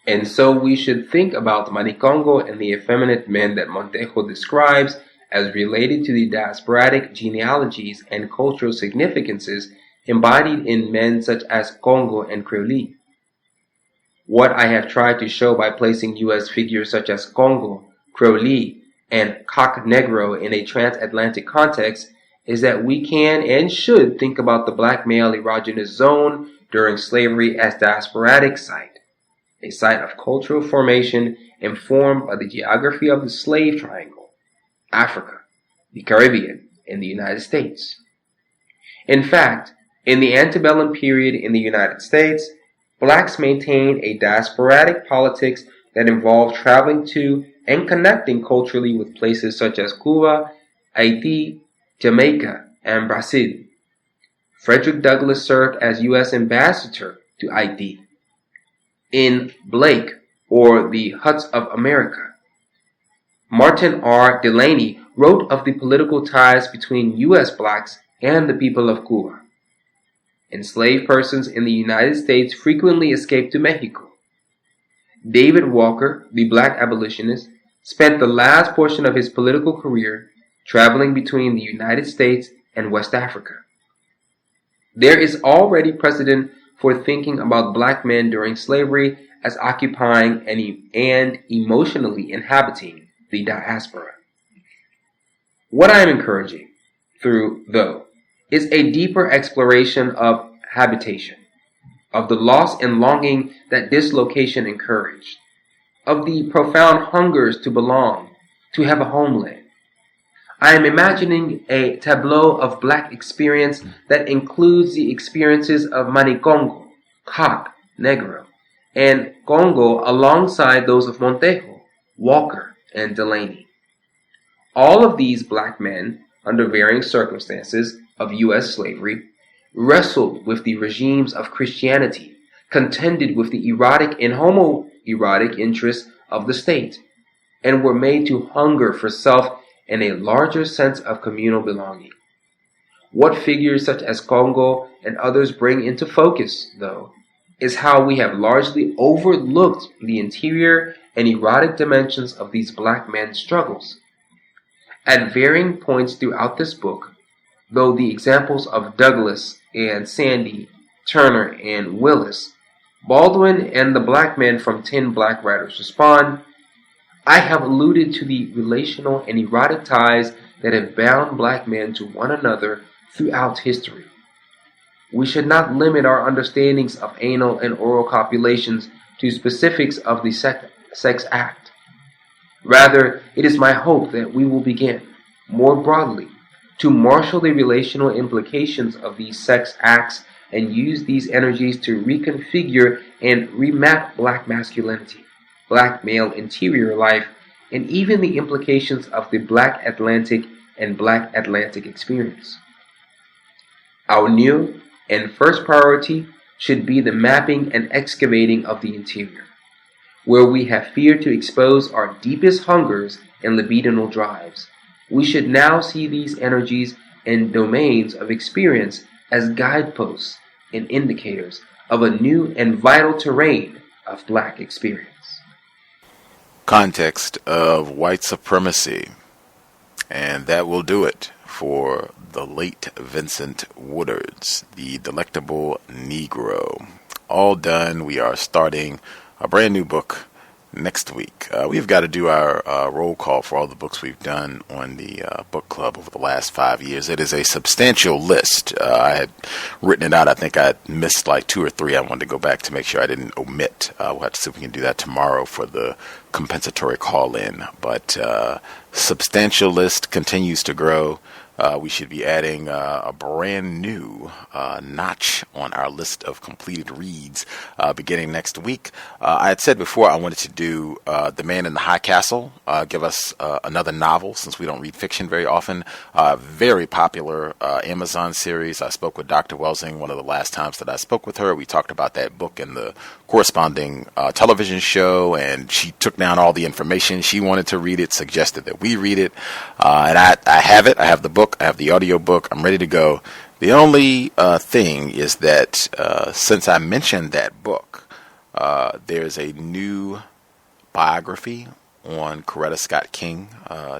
And so we should think about Manicongo and the effeminate men that Montejo describes as related to the diasporatic genealogies and cultural significances embodied in men such as Congo and Creole. What I have tried to show by placing U.S. figures such as Congo, Creole, and Haki Negro in a transatlantic context is that we can and should think about the black male erogenous zone during slavery as diasporatic site, a site of cultural formation informed by the geography of the slave triangle, Africa, the Caribbean, and the United States. In fact, in the antebellum period in the United States, blacks maintained a diasporatic politics that involved traveling to and connecting culturally with places such as Cuba, Haiti, Jamaica, and Brazil. Frederick Douglass served as U.S. ambassador to Haiti. In Blake, or The Huts of America, Martin R. Delaney wrote of the political ties between U.S. blacks and the people of Cuba. Enslaved persons in the United States frequently escaped to Mexico. David Walker, the black abolitionist, spent the last portion of his political career traveling between the United States and West Africa. There is already precedent for thinking about black men during slavery as occupying and emotionally inhabiting the diaspora. What I am encouraging through, though, is a deeper exploration of habitation, of the loss and longing that dislocation encouraged, of the profound hungers to belong, to have a homeland. I am imagining a tableau of black experience that includes the experiences of Manicongo, Haki, Negro, and Congo alongside those of Montejo, Walker, and Delaney. All of these black men, under varying circumstances of U.S. slavery, wrestled with the regimes of Christianity, contended with the erotic and homoerotic interests of the state, and were made to hunger for self and a larger sense of communal belonging. What figures such as Congo and others bring into focus, though, is how we have largely overlooked the interior and erotic dimensions of these black men's struggles. At varying points throughout this book, though the examples of Douglass and Sandy, Turner, and Willis, Baldwin, and the black men from 10 Black Writers respond, I have alluded to the relational and erotic ties that have bound black men to one another throughout history. We should not limit our understandings of anal and oral copulations to specifics of the sex act. Rather, it is my hope that we will begin, more broadly, to marshal the relational implications of these sex acts and use these energies to reconfigure and remap black masculinity, black male interior life, and even the implications of the Black Atlantic and Black Atlantic experience. Our new and first priority should be the mapping and excavating of the interior, where we have feared to expose our deepest hungers and libidinal drives. We should now see these energies and domains of experience as guideposts and indicators of a new and vital terrain of black experience. Context of White Supremacy. And that will do it for the late Vincent Woodard's The Delectable Negro. All done. We are starting a brand new book next week. We've got to do our roll call for all the books we've done on the book club over the last 5 years. It is a substantial list. I had written it out. I think I missed like 2 or 3. I wanted to go back to make sure I didn't omit. We'll have to see if we can do that tomorrow for the compensatory call-in. But substantial list continues to grow. We should be adding a brand new notch on our list of completed reads beginning next week. I had said before I wanted to do The Man in the High Castle, give us another novel since we don't read fiction very often. Very popular Amazon series. I spoke with Dr. Welsing one of the last times that I spoke with her. We talked about that book and the corresponding television show, and she took down all the information. She wanted to read it, suggested that we read it, and I have it. I have the book. I have the audio book. I'm ready to go. The only thing is that since I mentioned that book, there's a new biography on Coretta Scott King,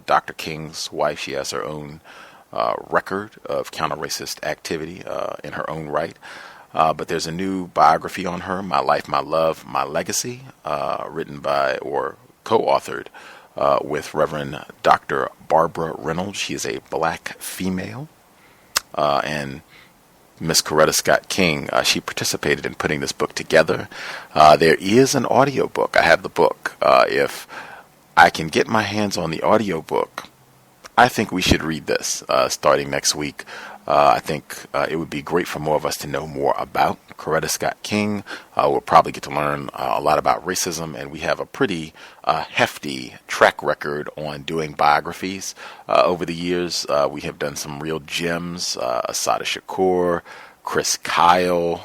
Dr. King's wife. She has her own record of counter-racist activity in her own right. But there's a new biography on her, My Life, My Love, My Legacy, written by or co-authored with Reverend Dr. Barbara Reynolds. She is a black female. And Miss Coretta Scott King, she participated in putting this book together. There is an audio book. I have the book. If I can get my hands on the audio book, I think we should read this starting next week. I think it would be great for more of us to know more about Coretta Scott King. We'll probably get to learn a lot about racism, and we have a pretty hefty track record on doing biographies over the years. We have done some real gems, Assata Shakur, Chris Kyle,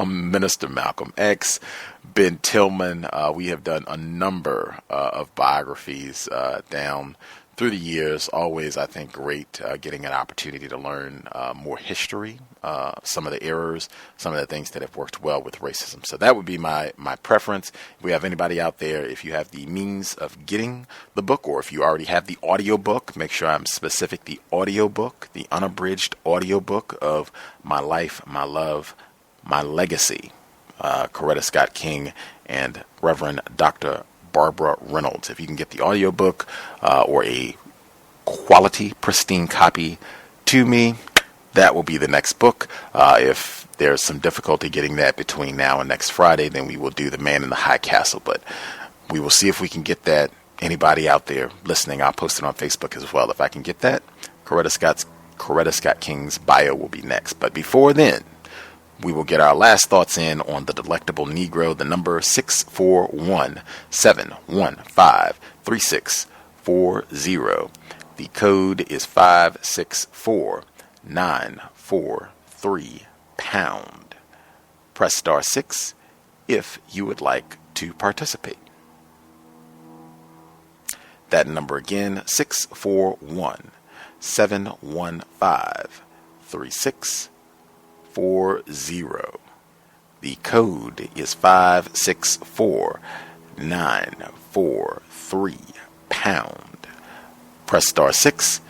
Minister Malcolm X, Ben Tillman. We have done a number of biographies down through the years. Always, I think, great getting an opportunity to learn more history, some of the errors, some of the things that have worked well with racism. So that would be my preference. If we have anybody out there, if you have the means of getting the book, or if you already have the audio book, make sure I'm specific, the audio book, the unabridged audio book of My Life, My Love, My Legacy, Coretta Scott King and Reverend Dr. Barbara Reynolds. If you can get the audiobook or a quality, pristine copy to me, that will be the next book. If there's some difficulty getting that between now and next Friday, then we will do The Man in the High Castle. But we will see if we can get that. Anybody out there listening, I'll post it on Facebook as well. If I can get that, Coretta Scott King's bio will be next. But before then, we will get our last thoughts in on The Delectable Negro. The number 641-715-3640. The code is 564943 pound. Press star 6 if you would like to participate. That number again, 641-715-3640. The code is 564943 pound. Press star 6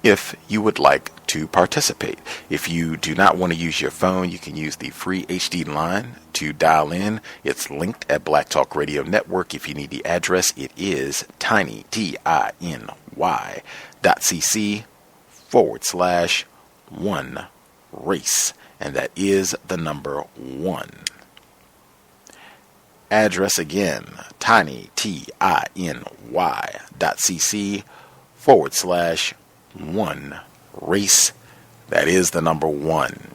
if you would like to participate. If you do not want to use your phone, you can use the free HD line to dial in. It's linked at Black Talk Radio Network. If you need the address, it is tiny, TINY.cc/1 race. And that is the number 1. Address again, tiny, TINY.cc/1 race. That is the number 1.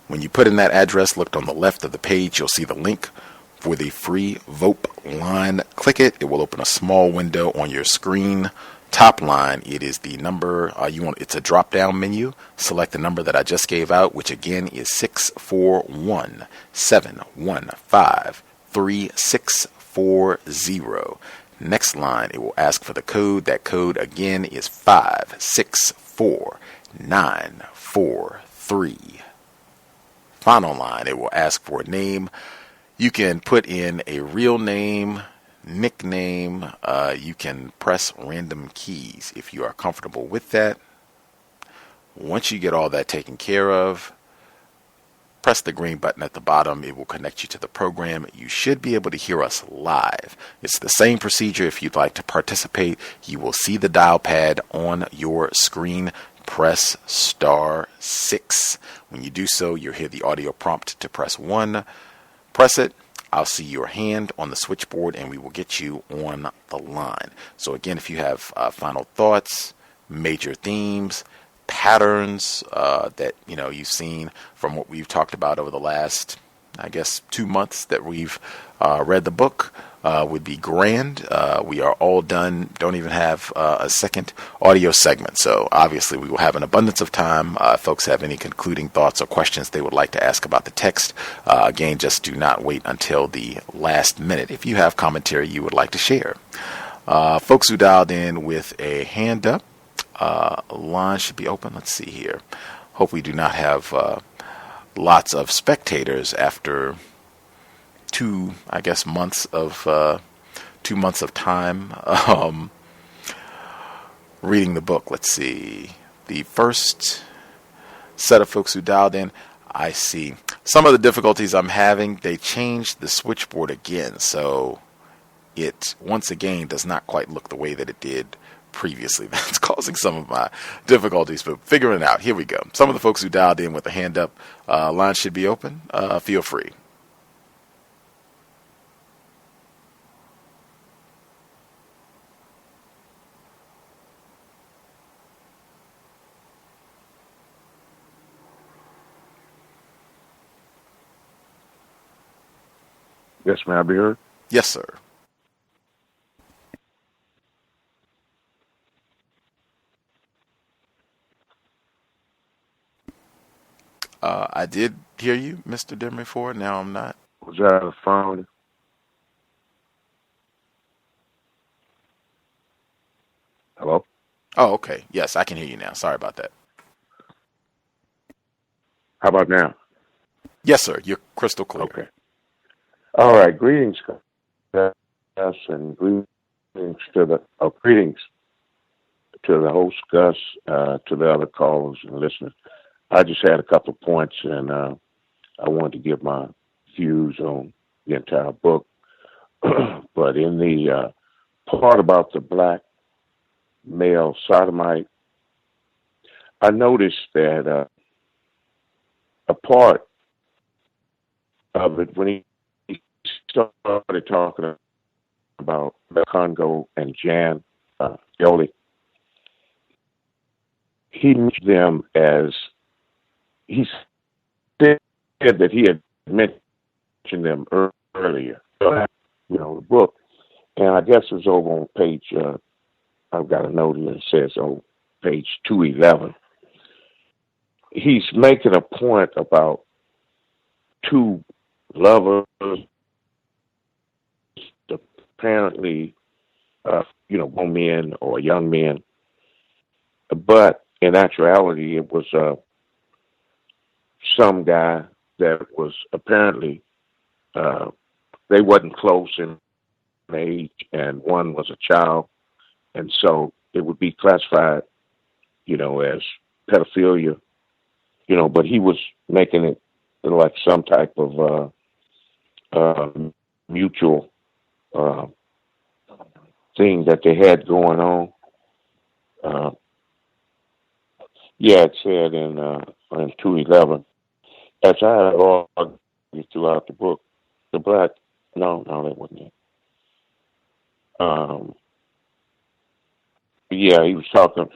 When you put in that address, look on the left of the page, you'll see the link for the free vote line. Click it. It will open a small window on your screen. Top line, it is the number it's a drop down menu. Select the number that I just gave out, which again is 641-715-3640. Next line, it will ask for the code. That code again is 564943. Final line, it will ask for a name. You can put in a real name, nickname. You can press random keys if you are comfortable with that. Once you get all that taken care of, press the green button at the bottom. It will connect you to the program. You should be able to hear us live. It's the same procedure if you'd like to participate. You will see the dial pad on your screen. Press *6. When you do so, you'll hear the audio prompt to press 1. Press it. I'll see your hand on the switchboard and we will get you on the line. So again, if you have final thoughts, major themes, patterns that you've seen from what we've talked about over the last, 2 months that we've read the book, would be grand. We are all done. Don't even have a second audio segment. So obviously we will have an abundance of time. If folks have any concluding thoughts or questions they would like to ask about the text, again, just do not wait until the last minute. If you have commentary you would like to share. Folks who dialed in with a hand up, line should be open. Let's see here. Hope we do not have lots of spectators after 2 months of 2 months of time reading the book. Let's see. The first set of folks who dialed in, I see some of the difficulties I'm having. They changed the switchboard again, so it once again does not quite look the way that it did previously. That's causing some of my difficulties, but figuring it out. Here we go. Some of the folks who dialed in with a hand up, line should be open. Feel free. Yes, may I be heard? Yes, sir. I did hear you, Mr. Demerford. Now I'm not. Was that a phone? Hello? Oh, okay. Yes, I can hear you now. Sorry about that. How about now? Yes, sir. You're crystal clear. Okay. All right. Greetings, Gus, and greetings to the host, Gus, to the other callers and listeners. I just had a couple of points, and I wanted to give my views on the entire book. But in the part about the black male sodomite, I noticed that a part of it, when he started talking about the Congo and Jan Yoli, he mentioned them as, he said that he had mentioned them earlier, the book. And I guess it was over on page, I've got a note that says on page 211. He's making a point about two lovers, apparently, grown men or young men. But in actuality, it was some guy that was apparently, they wasn't close in age, and one was a child. And so it would be classified, as pedophilia, but he was making it like some type of mutual thing that they had going on. It said in 211, as I had argued throughout the book, the black, no, that wasn't it. He was talking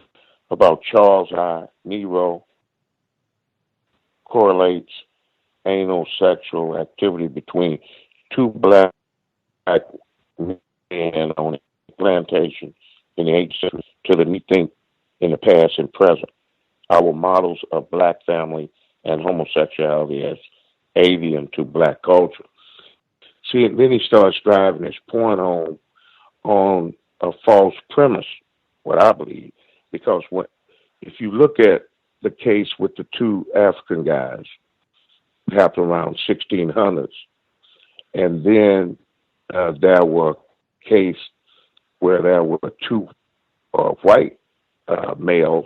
about Charles I. Nero correlates anal sexual activity between two black men on a plantation in the 18th century to the we think in the past and present. Our models of black family and homosexuality as alien to black culture. See, and then he starts driving his point on a false premise, what I believe, because if you look at the case with the two African guys, it happened around 1600s, and then there were case where there were two white males.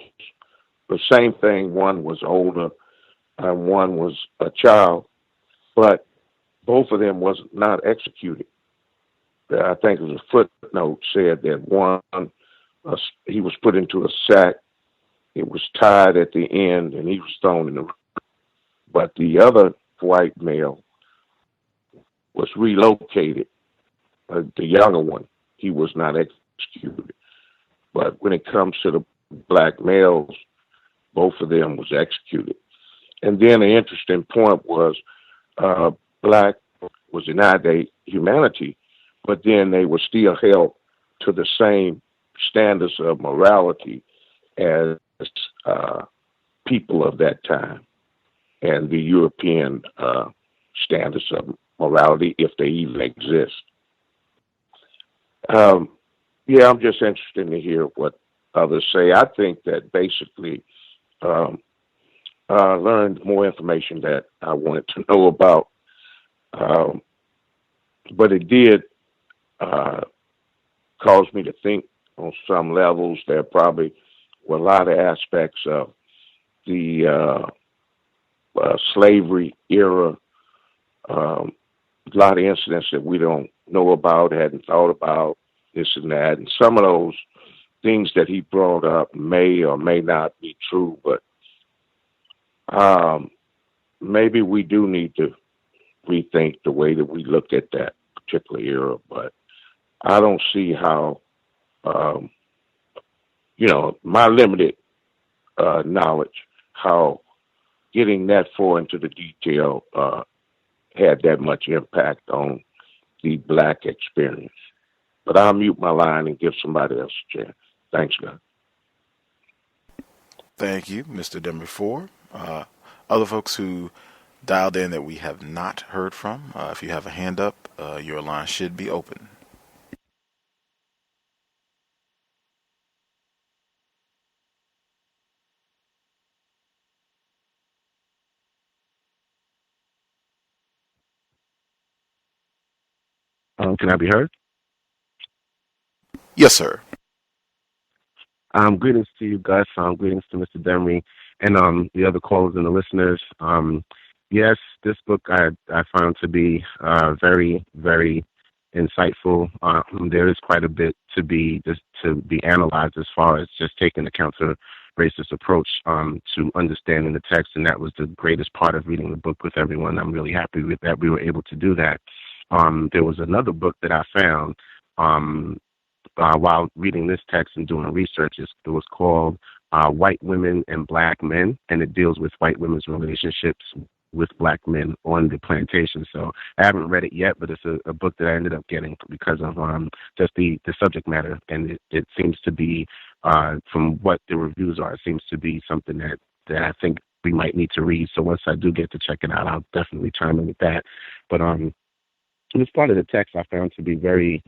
The same thing, one was older and one was a child, but both of them was not executed. I think it was a footnote said that one, he was put into a sack, it was tied at the end, and he was thrown in the river. But the other white male was relocated, the younger one, he was not executed. But when it comes to the black males, both of them was executed. And then an interesting point was black was denied their humanity, but then they were still held to the same standards of morality as people of that time and the European standards of morality, if they even exist. Yeah, I'm just interested to hear what others say. I think that basically I learned more information that I wanted to know about, but it did cause me to think on some levels. There probably were a lot of aspects of the slavery era, a lot of incidents that we don't know about, hadn't thought about, this and that. And some of those things that he brought up may or may not be true, but maybe we do need to rethink the way that we look at that particular era. But I don't see how, my limited knowledge, how getting that far into the detail had that much impact on the black experience. But I'll mute my line and give somebody else a chance. Thanks, guys. Thank you, Mr. Denver. Other folks who dialed in that we have not heard from, if you have a hand up, your line should be open. Can I be heard? Yes, sir. Greetings to you, Gus. Greetings to Mr. Demery and the other callers and the listeners. Yes, this book I found to be very, very insightful. There is quite a bit to be analyzed as far as just taking the counter-racist approach to understanding the text, and that was the greatest part of reading the book with everyone. I'm really happy with that we were able to do that. There was another book that I found while reading this text and doing research. It was called White Women and Black Men, and it deals with white women's relationships with black men on the plantation. So I haven't read it yet, but it's a book that I ended up getting because of just the subject matter, and it seems to be, from what the reviews are, it seems to be something that I think we might need to read. So once I do get to check it out, I'll definitely chime in with that. But this part of the text I found to be very,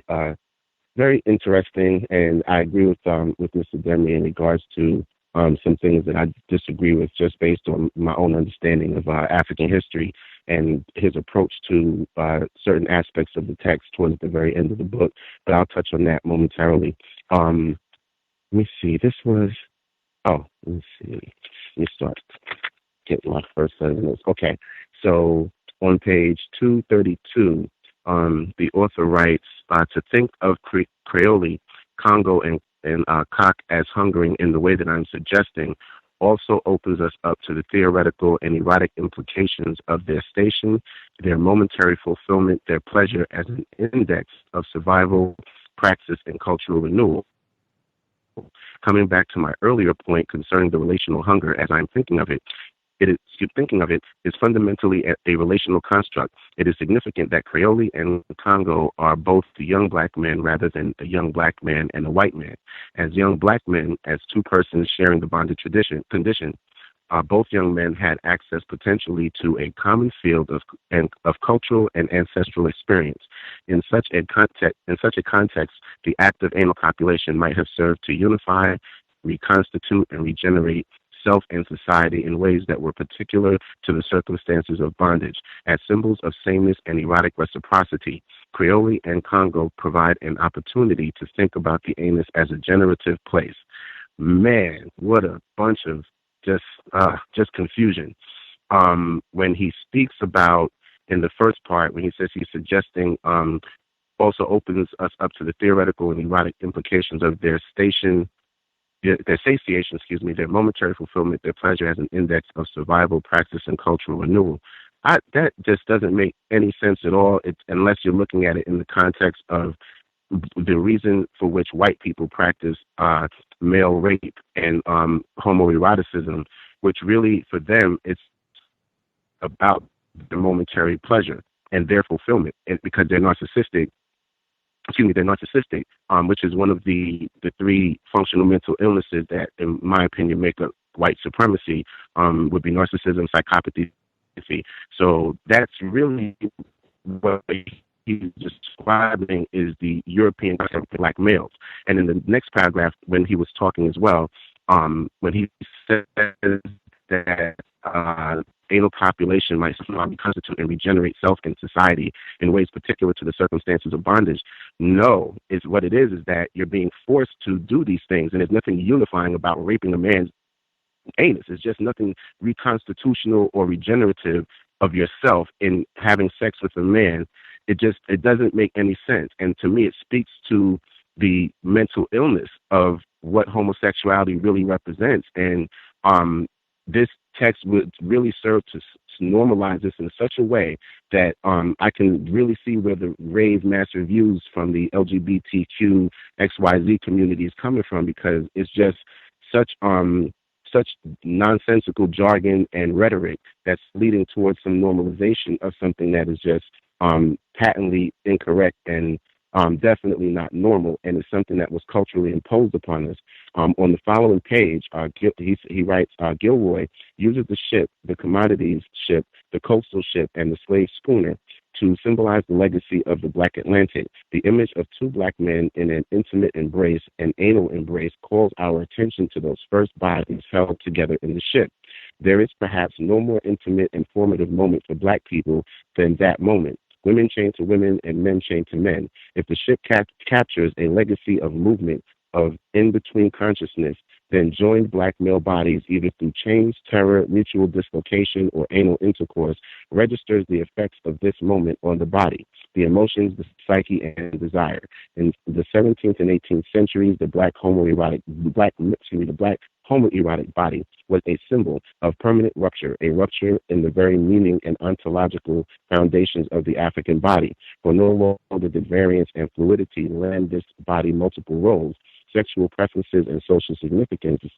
very interesting, and I agree with Mr. Demery in regards to some things that I disagree with, just based on my own understanding of African history and his approach to certain aspects of the text towards the very end of the book. But I'll touch on that momentarily. Let me see. Let me start getting my first set of notes. Okay, so on page 232, the author writes, to think of Creole, Congo, and Cock as hungering in the way that I'm suggesting also opens us up to the theoretical and erotic implications of their station, their momentary fulfillment, their pleasure as an index of survival, praxis, and cultural renewal. Coming back to my earlier point concerning the relational hunger, as I'm thinking of it, thinking of it, is fundamentally a relational construct. It is significant that Creole and Congo are both young black men rather than a young black man and a white man. As young black men, as two persons sharing the bonded condition, both young men had access potentially to a common field of cultural and ancestral experience. In such a context, the act of anal copulation might have served to unify, reconstitute, and regenerate self and society in ways that were particular to the circumstances of bondage. As symbols of sameness and erotic reciprocity, Creole and Congo provide an opportunity to think about the anus as a generative place. Man, what a bunch of just confusion. When he speaks about, in the first part, when he says he's suggesting, also opens us up to the theoretical and erotic implications of their satiation, their momentary fulfillment, their pleasure as an index of survival, practice, and cultural renewal. That just doesn't make any sense at all, unless you're looking at it in the context of the reason for which white people practice male rape and homoeroticism, which really, for them, it's about the momentary pleasure and their fulfillment, and because they're narcissistic, which is one of the three functional mental illnesses that, in my opinion, make up white supremacy, would be narcissism, psychopathy. So that's really what he's describing is the European concept of black males. And in the next paragraph, when he was talking as well, when he says that anal copulation might somehow reconstitute and regenerate self and society in ways particular to the circumstances of bondage. No, what it is that you're being forced to do these things, and there's nothing unifying about raping a man's anus. It's just nothing reconstitutional or regenerative of yourself in having sex with a man. It doesn't make any sense. And to me, it speaks to the mental illness of what homosexuality really represents. And this text would really serve to normalize this in such a way that I can really see where the rave mass reviews from the LGBTQ XYZ community is coming from, because it's just such nonsensical jargon and rhetoric that's leading towards some normalization of something that is just patently incorrect and definitely not normal, and it's something that was culturally imposed upon us. On the following page, he writes, Gilroy uses the ship, the commodities ship, the coastal ship, and the slave schooner to symbolize the legacy of the Black Atlantic. The image of two black men in an intimate embrace, an anal embrace, calls our attention to those first bodies held together in the ship. There is perhaps no more intimate and formative moment for black people than that moment. Women chained to women and men chained to men. If the ship captures a legacy of movement, of in-between consciousness, then joined black male bodies, either through chains, terror, mutual dislocation, or anal intercourse, registers the effects of this moment on the body, the emotions, the psyche, and desire. In the 17th and 18th centuries, the black homoerotic body was a symbol of permanent rupture, a rupture in the very meaning and ontological foundations of the African body. For no longer did variance and fluidity lend this body multiple roles, sexual preferences, and social significances.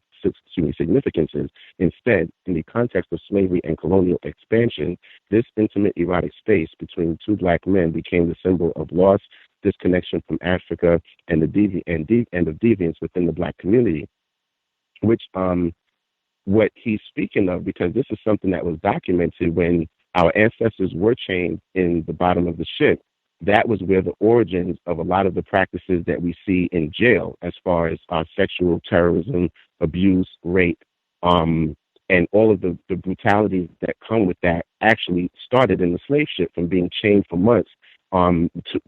Instead, in the context of slavery and colonial expansion, this intimate erotic space between two black men became the symbol of loss, disconnection from Africa, and of deviance within the black community. Which, what he's speaking of, because this is something that was documented when our ancestors were chained in the bottom of the ship. That was where the origins of a lot of the practices that we see in jail, as far as sexual terrorism, abuse, rape, and all of the brutalities that come with that, actually started in the slave ship, from being chained for months, to,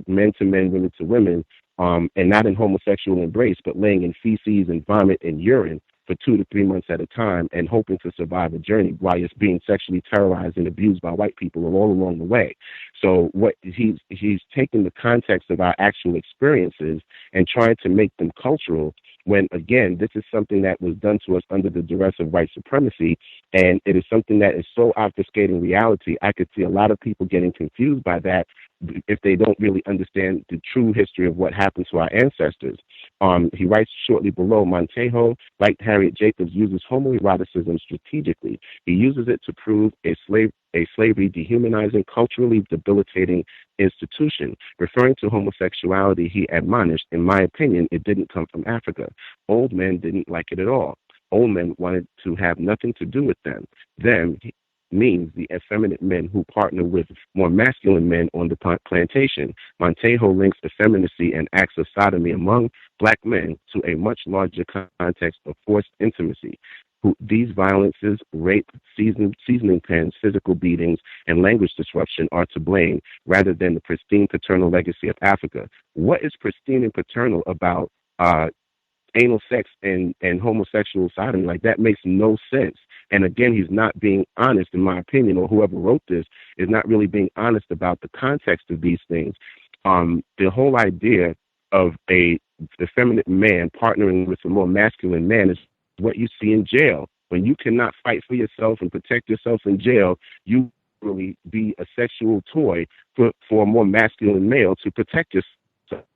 men to men, women to women, and not in homosexual embrace, but laying in feces and vomit and urine for 2 to 3 months at a time, and hoping to survive a journey while it's being sexually terrorized and abused by white people all along the way. So what he's taking the context of our actual experiences and trying to make them cultural, when again, this is something that was done to us under the duress of white supremacy, and it is something that is so obfuscating reality. I could see a lot of people getting confused by that if they don't really understand the true history of what happened to our ancestors. He writes shortly below, Montejo, like Harriet Jacobs, uses homoeroticism strategically. He uses it to prove a slavery dehumanizing, culturally debilitating institution. Referring to homosexuality, he admonished, in my opinion, it didn't come from Africa. Old men didn't like it at all. Old men wanted to have nothing to do with them. Them means the effeminate men who partner with more masculine men on the plantation. Montejo links effeminacy and acts of sodomy among black men to a much larger context of forced intimacy. These violences, rape, seasoning pens, physical beatings, and language disruption are to blame, rather than the pristine paternal legacy of Africa. What is pristine and paternal about anal sex and homosexual sodomy? Like, that makes no sense. And again, he's not being honest, in my opinion, or whoever wrote this is not really being honest about the context of these things. The whole idea of a effeminate man partnering with a more masculine man is what you see in jail. When you cannot fight for yourself and protect yourself in jail, you really be a sexual toy for a more masculine male to protect yourself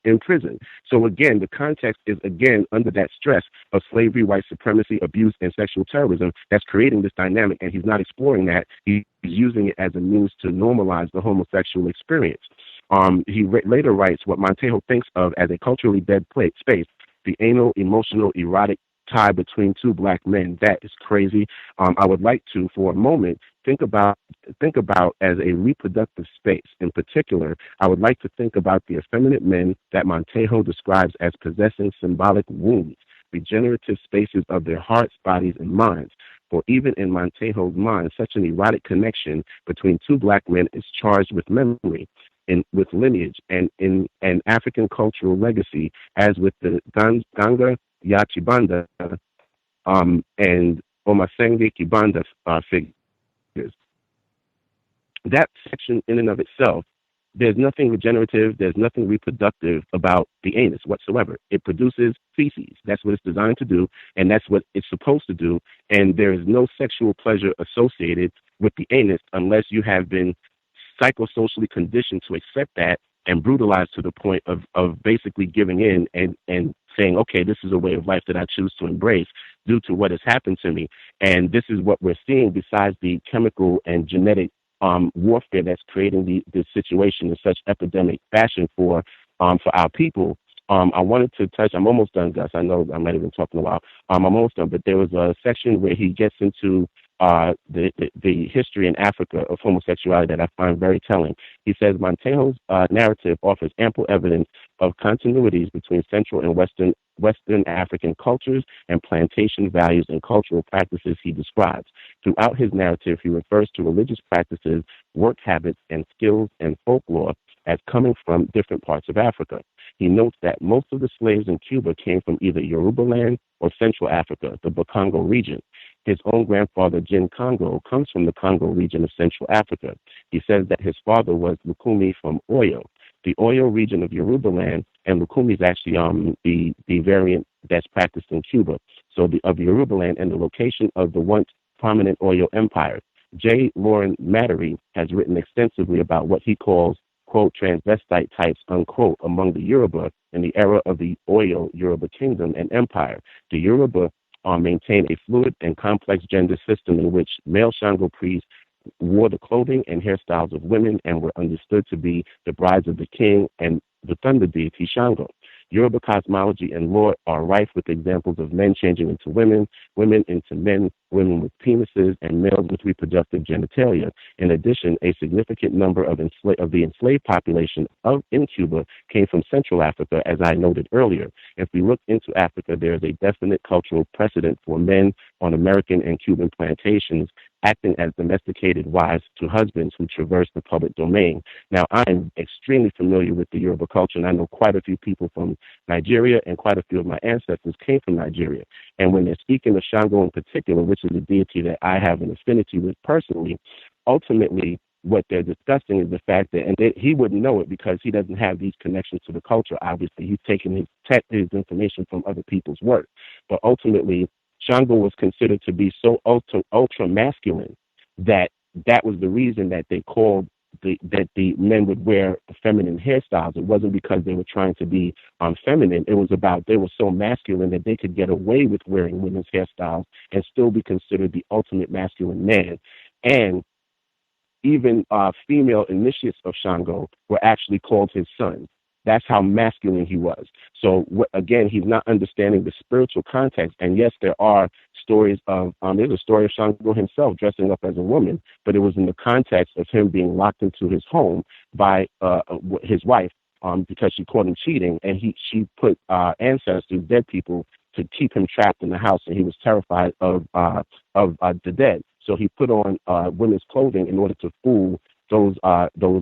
in prison. So again, the context is again under that stress of slavery, white supremacy, abuse, and sexual terrorism that's creating this dynamic, and he's not exploring that. He's using it as a means to normalize the homosexual experience. He later writes what Montejo thinks of as a culturally dead space, the anal, emotional, erotic tie between two black men. That is crazy. I would like to, for a moment, think about as a reproductive space. In particular, I would like to think about the effeminate men that Montejo describes as possessing symbolic wombs, regenerative spaces of their hearts, bodies, and minds. For even in Montejo's mind, such an erotic connection between two black men is charged with memory, with lineage, and in an African cultural legacy, as with the Ganga ya Chibanda and Omasenge Kibanda figures. That section in and of itself, there's nothing regenerative, there's nothing reproductive about the anus whatsoever. It produces feces. That's what it's designed to do, and that's what it's supposed to do. And there is no sexual pleasure associated with the anus unless you have been psychosocially conditioned to accept that and brutalized to the point of basically giving in and saying, okay, this is a way of life that I choose to embrace due to what has happened to me. And this is what we're seeing, besides the chemical and genetic warfare that's creating this situation in such epidemic fashion for our people. I wanted to touch, I'm almost done, Gus. I know I might have been talking a while. I'm almost done, but there was a section where he gets into the history in Africa of homosexuality that I find very telling. He says Montejo's narrative offers ample evidence of continuities between Central and Western African cultures and plantation values and cultural practices he describes. Throughout his narrative, he refers to religious practices, work habits, and skills and folklore as coming from different parts of Africa. He notes that most of the slaves in Cuba came from either Yoruba land or Central Africa, the Bakongo region. His own grandfather, Jin Congo, comes from the Congo region of Central Africa. He says that his father was Lukumi from Oyo, the Oyo region of Yoruba land, and Lukumi is actually the variant that's practiced in Cuba. So of Yoruba land and the location of the once prominent Oyo Empire. J. Lauren Mattery has written extensively about what he calls, quote, transvestite types, unquote, among the Yoruba in the era of the Oyo Yoruba kingdom and empire. The Yoruba maintain a fluid and complex gender system in which male Shango priests wore the clothing and hairstyles of women and were understood to be the brides of the king and the thunder deity Shango. Yoruba cosmology and lore are rife with examples of men changing into women, women into men, women with penises, and males with reproductive genitalia. In addition, a significant number of the enslaved population in Cuba came from Central Africa, as I noted earlier. If we look into Africa, there is a definite cultural precedent for men on American and Cuban plantations acting as domesticated wives to husbands who traverse the public domain. Now, I'm extremely familiar with the Yoruba culture, and I know quite a few people from Nigeria, and quite a few of my ancestors came from Nigeria. And when they're speaking of Shango in particular, which is a deity that I have an affinity with personally, ultimately what they're discussing is the fact that, and he wouldn't know it because he doesn't have these connections to the culture, obviously. He's taking his information from other people's work. But ultimately, Shango was considered to be so ultra masculine that was the reason that they called the men would wear feminine hairstyles. It wasn't because they were trying to be feminine. It was about they were so masculine that they could get away with wearing women's hairstyles and still be considered the ultimate masculine man. And even female initiates of Shango were actually called his sons. That's how masculine he was. So again, he's not understanding the spiritual context. And yes, there are stories of, there's a story of Shango himself dressing up as a woman, but it was in the context of him being locked into his home by his wife because she caught him cheating, and she put ancestors, dead people, to keep him trapped in the house, and he was terrified of the dead. So he put on women's clothing in order to fool those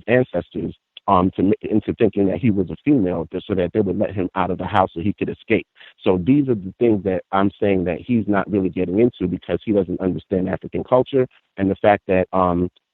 ancestors into thinking that he was a female, so that they would let him out of the house so he could escape. So these are the things that I'm saying that he's not really getting into because he doesn't understand African culture, and the fact that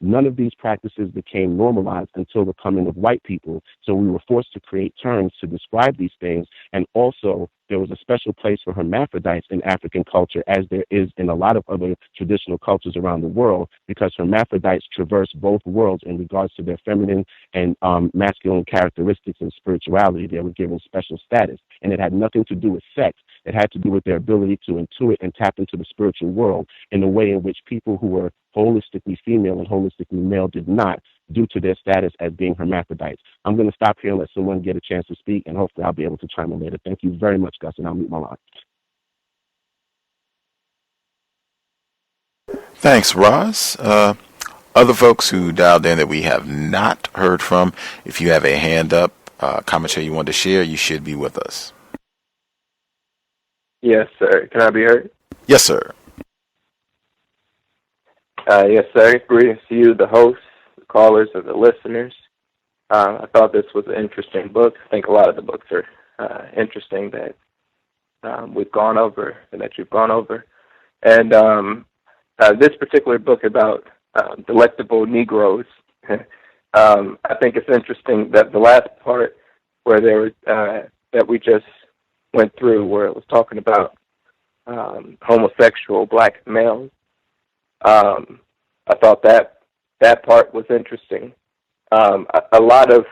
none of these practices became normalized until the coming of white people. So we were forced to create terms to describe these things, and also there was a special place for hermaphrodites in African culture, as there is in a lot of other traditional cultures around the world, because hermaphrodites traverse both worlds in regards to their feminine and masculine characteristics and spirituality. They were given special status, and it had nothing to do with sex. It had to do with their ability to intuit and tap into the spiritual world in a way in which people who were holistically female and holistically male did not, due to their status as being hermaphrodites. I'm going to stop here and let someone get a chance to speak, and hopefully I'll be able to chime in later. Thank you very much, Gus, and I'll mute my line. Thanks, Roz. Other folks who dialed in that we have not heard from, if you have a hand up, commentary you want to share, you should be with us. Yes, sir. Can I be heard? Yes, sir. Yes, sir. Greetings to you, the hosts, the callers, and the listeners. I thought this was an interesting book. I think a lot of the books are interesting that we've gone over and that you've gone over. And this particular book about Delectable Negroes, I think it's interesting that the last part where there was, that we just went through, where it was talking about homosexual black males. I thought that part was interesting. A lot of,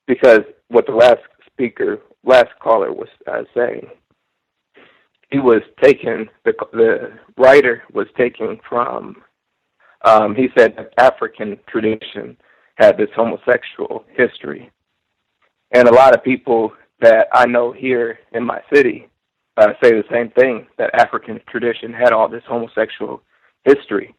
because what the last caller was saying, he was taking, the writer was taking from, he said that African tradition had this homosexual history. And a lot of people that I know here in my city say the same thing, that African tradition had all this homosexual history,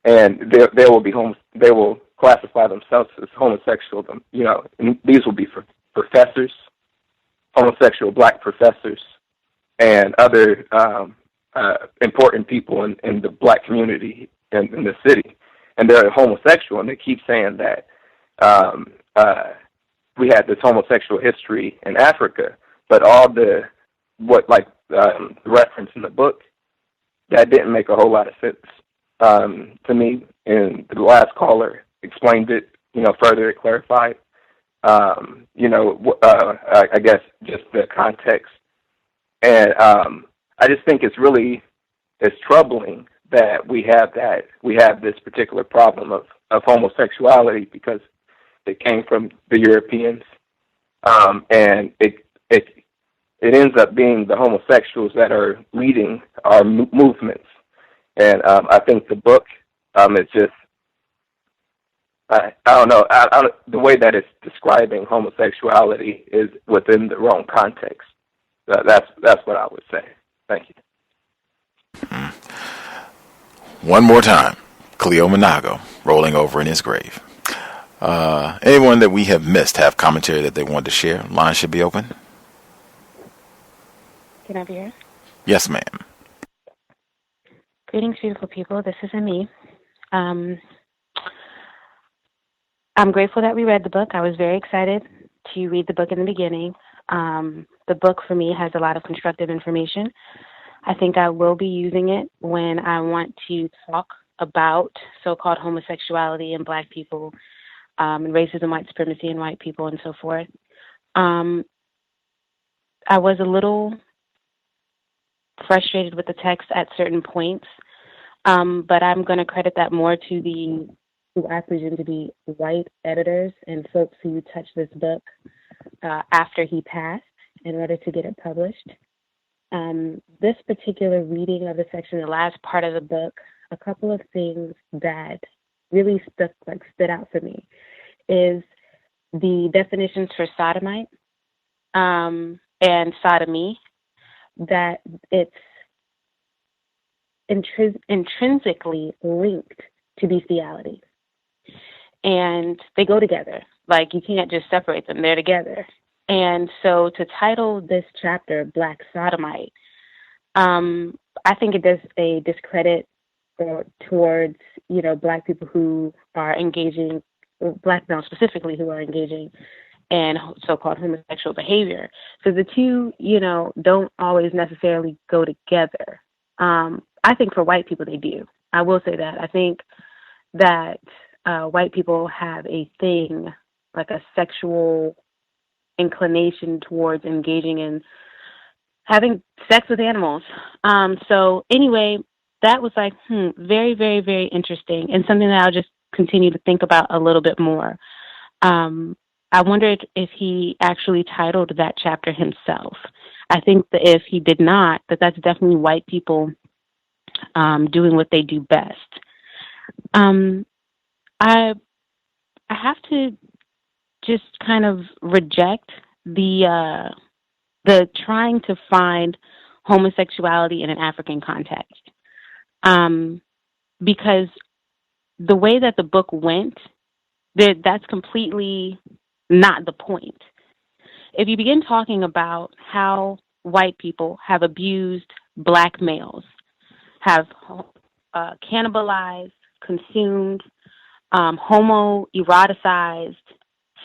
and they will classify themselves as homosexual. You know, and these will be for professors, homosexual black professors, and other important people in the black community in the city, and they're homosexual, and they keep saying that we had this homosexual history in Africa, but all the reference in the book, that didn't make a whole lot of sense to me. And the last caller explained it, further, it clarified, I guess just the context. And I just think it's troubling that we have this particular problem of homosexuality, because it came from the Europeans, and it ends up being the homosexuals that are leading our movements. And I think the book is just, I don't know, the way that it's describing homosexuality is within the wrong context. That's what I would say. Thank you. One more time, Cleo Monago rolling over in his grave. Anyone that we have missed have commentary that they want to share? Line should be open. Can I be here? Yes, ma'am. Greetings, beautiful people. This is Amy. I'm grateful that we read the book. I was very excited to read the book in the beginning. The book, for me, has a lot of constructive information. I think I will be using it when I want to talk about so-called homosexuality and black people, and racism, white supremacy, and white people, and so forth. I was a little frustrated with the text at certain points, but I'm going to credit that more to the who I presume to be white editors and folks who touched this book after he passed in order to get it published. This particular reading of the section, the last part of the book, a couple of things that really stood out for me is the definitions for sodomite and sodomy, that it's intrinsically linked to bestiality. And they go together. Like, you can't just separate them. They're together. And so to title this chapter Black Sodomite, I think it does a discredit towards, Black people who are engaging, Black males specifically, who are engaging in so-called homosexual behavior. So the two, don't always necessarily go together. I think for white people they do. I will say that. I think that white people have a thing, like a sexual inclination towards engaging in having sex with animals. So anyway, that was like, very, very, very interesting, and something that I'll just continue to think about a little bit more. I wondered if he actually titled that chapter himself. I think that if he did not, that's definitely white people doing what they do best. I have to just kind of reject the trying to find homosexuality in an African context, because the way that the book went, that's completely not the point. If you begin talking about how white people have abused Black males, have cannibalized, consumed, homoeroticized,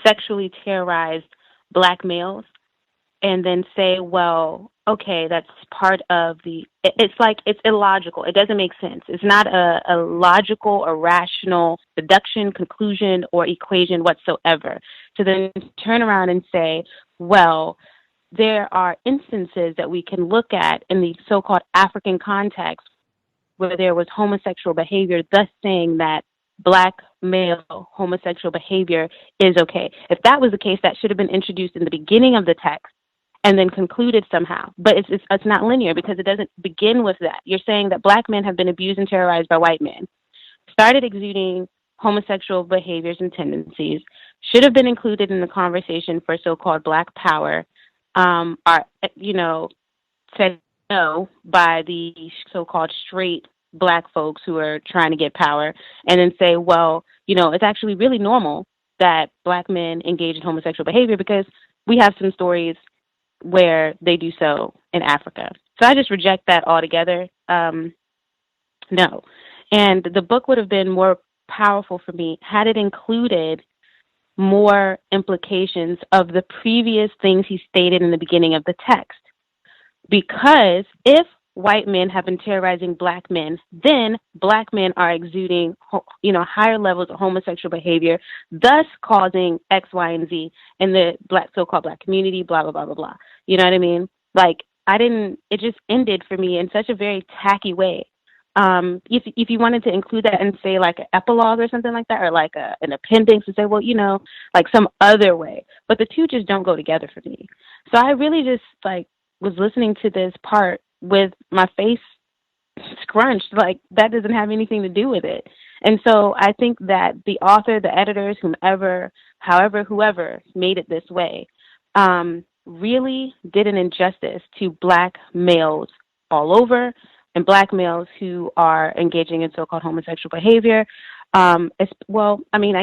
sexually terrorized Black males, and then say, well, okay, that's part of it's illogical. It doesn't make sense. It's not a logical or rational deduction, conclusion, or equation whatsoever. To then turn around and say, well, there are instances that we can look at in the so-called African context where there was homosexual behavior, thus saying that Black male homosexual behavior is okay. If that was the case, that should have been introduced in the beginning of the text and then concluded somehow. But it's not linear, because it doesn't begin with that. You're saying that Black men have been abused and terrorized by white men, started exuding homosexual behaviors and tendencies, should have been included in the conversation for so-called Black power, are, said no by the so-called straight Black folks who are trying to get power, and then say, well, it's actually really normal that Black men engage in homosexual behavior because we have some stories where they do so in Africa. So I just reject that altogether. No. And the book would have been more powerful for me had it included more implications of the previous things he stated in the beginning of the text. Because if white men have been terrorizing Black men, then Black men are exuding, higher levels of homosexual behavior, thus causing X, Y, and Z in the so-called Black community, blah, blah, blah, blah, blah. You know what I mean? Like, it just ended for me in such a very tacky way. If you wanted to include that and say like an epilogue or something like that, or like an appendix, and say, well, like some other way, but the two just don't go together for me. So I really just was listening to this part with my face scrunched, like that doesn't have anything to do with it. And so I think that the author, the editors, whoever made it this way, really did an injustice to Black males all over, and Black males who are engaging in so-called homosexual behavior. I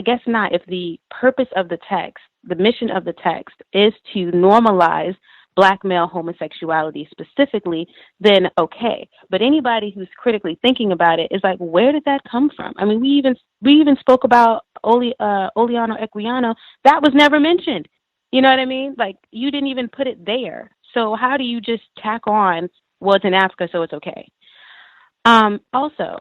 guess not. If the purpose of the text, the mission of the text is to normalize Black male homosexuality specifically, then okay. But anybody who's critically thinking about it is like, where did that come from? I mean, we even spoke about Oliano Equiano. That was never mentioned. You know what I mean? Like, you didn't even put it there. So how do you just tack on, well, it's in Africa, so it's okay? Also,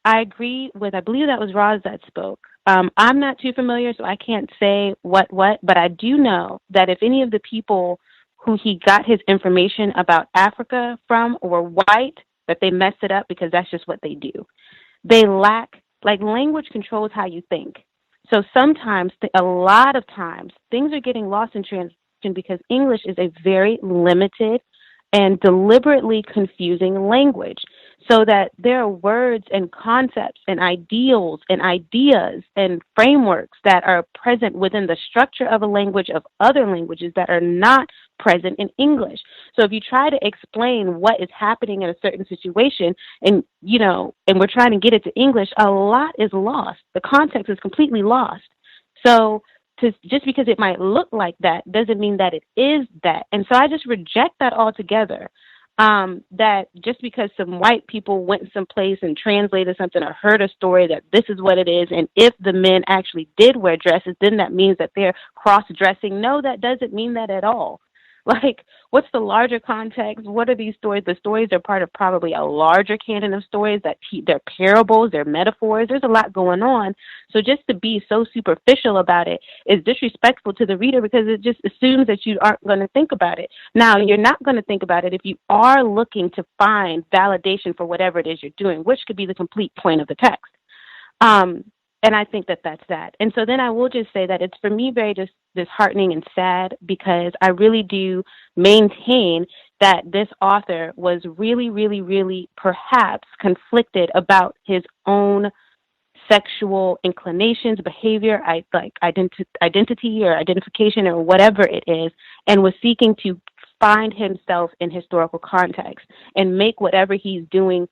I agree with, I believe that was Roz that spoke. I'm not too familiar, so I can't say what, but I do know that if any of the people who he got his information about Africa from were white, that they messed it up, because that's just what they do. They lack Like, language controls how you think. So sometimes, a lot of times, things are getting lost in translation because English is a very limited and deliberately confusing language, so that there are words and concepts and ideals and ideas and frameworks that are present within the structure of a language of other languages that are not present in English. So if you try to explain what is happening in a certain situation and we're trying to get it to English, a lot is lost. The context is completely lost. So just because it might look like that doesn't mean that it is that. And so I just reject that altogether. That just because some white people went someplace and translated something or heard a story that this is what it is, and if the men actually did wear dresses, then that means that they're cross-dressing. No, that doesn't mean that at all. Like, what's the larger context? What are these stories? The stories are part of probably a larger canon of stories that they're parables, they're metaphors. There's a lot going on. So just to be so superficial about it is disrespectful to the reader, because it just assumes that you aren't going to think about it. Now, you're not going to think about it if you are looking to find validation for whatever it is you're doing, which could be the complete point of the text. And I think that that's that. And so then I will just say that it's, for me, very disheartening and sad, because I really do maintain that this author was really, really, really perhaps conflicted about his own sexual inclinations, behavior, identity or identification or whatever it is, and was seeking to find himself in historical context and make whatever he's doing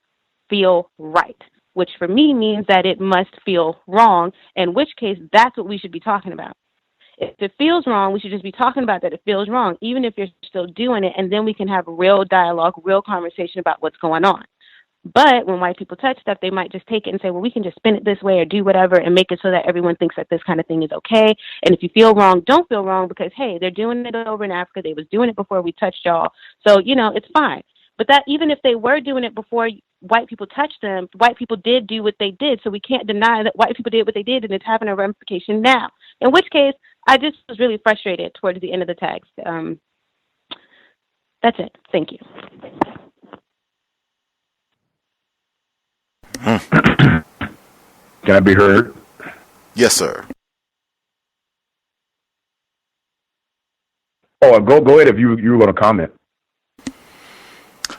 feel right, which for me means that it must feel wrong, in which case that's what we should be talking about. If it feels wrong, we should just be talking about that it feels wrong, even if you're still doing it, and then we can have real dialogue, real conversation about what's going on. But when white people touch stuff, they might just take it and say, well, we can just spin it this way or do whatever and make it so that everyone thinks that this kind of thing is okay. And if you feel wrong, don't feel wrong, because, hey, they're doing it over in Africa. They was doing it before we touched y'all. So, it's fine. But that, even if they were doing it before white people touched them, white people did do what they did. So we can't deny that white people did what they did, and it's having a ramification now. In which case, I just was really frustrated towards the end of the text. That's it. Thank you. Can I be heard? Yes, sir. Oh, go ahead if you were going to comment.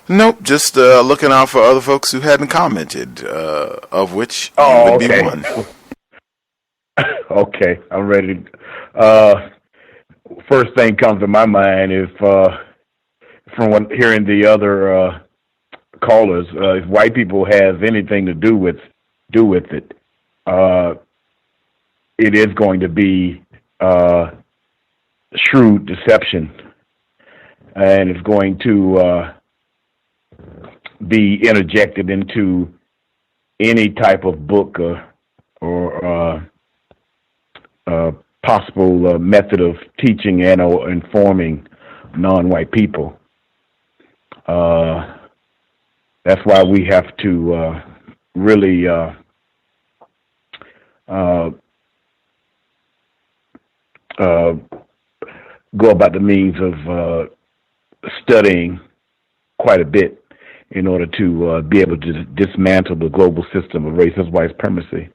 Nope, just looking out for other folks who hadn't commented, of which you would be one. Okay, I'm ready. First thing comes to my mind is from hearing the other callers, if white people has anything to do with it, it is going to be shrewd deception, and it's going to be interjected into any type of book or possible method of teaching and or informing non-white people. That's why we have to really go about the means of studying quite a bit in order to be able to dismantle the global system of racist white supremacy.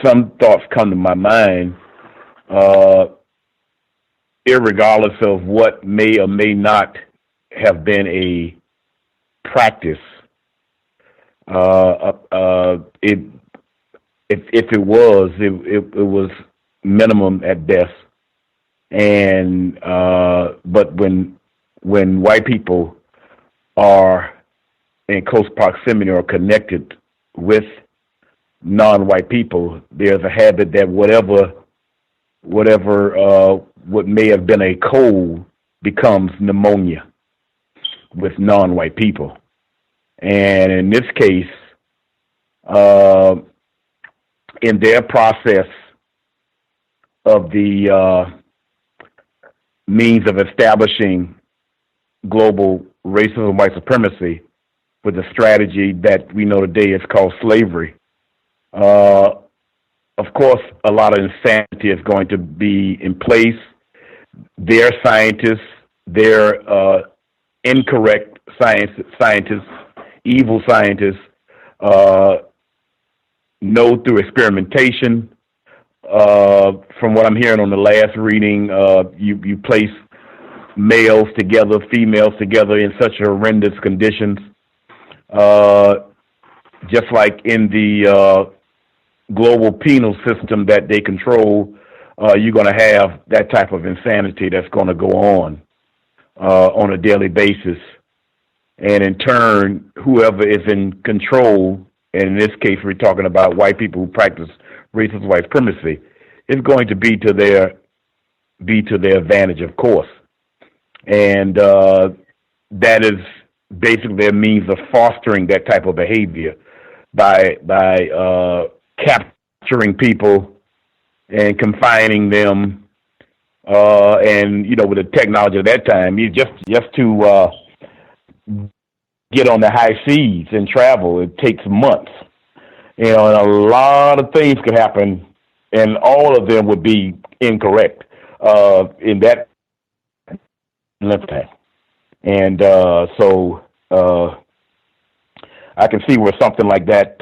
Some thoughts come to my mind, irregardless of what may or may not have been a practice. If it was minimum at best, and but when white people are in close proximity or connected with non-white people, there's a habit that whatever what may have been a cold becomes pneumonia with non-white people. And in this case, in their process of the means of establishing global racism and white supremacy with a strategy that we know today is called slavery, of course, a lot of insanity is going to be in place. Their scientists, their incorrect scientists, evil scientists, know through experimentation. From what I'm hearing on the last reading, you place males together, females together in such horrendous conditions. Just like in the global penal system that they control, you're going to have that type of insanity that's going to go on a daily basis. And in turn, whoever is in control, and in this case we're talking about white people who practice racist white supremacy, is going to be to their advantage, of course. And that is basically their means of fostering that type of behavior by capturing people and confining them, and with the technology of that time, you just to get on the high seas and travel, it takes months. And a lot of things could happen, and all of them would be incorrect in that lifetime. And so I can see where something like that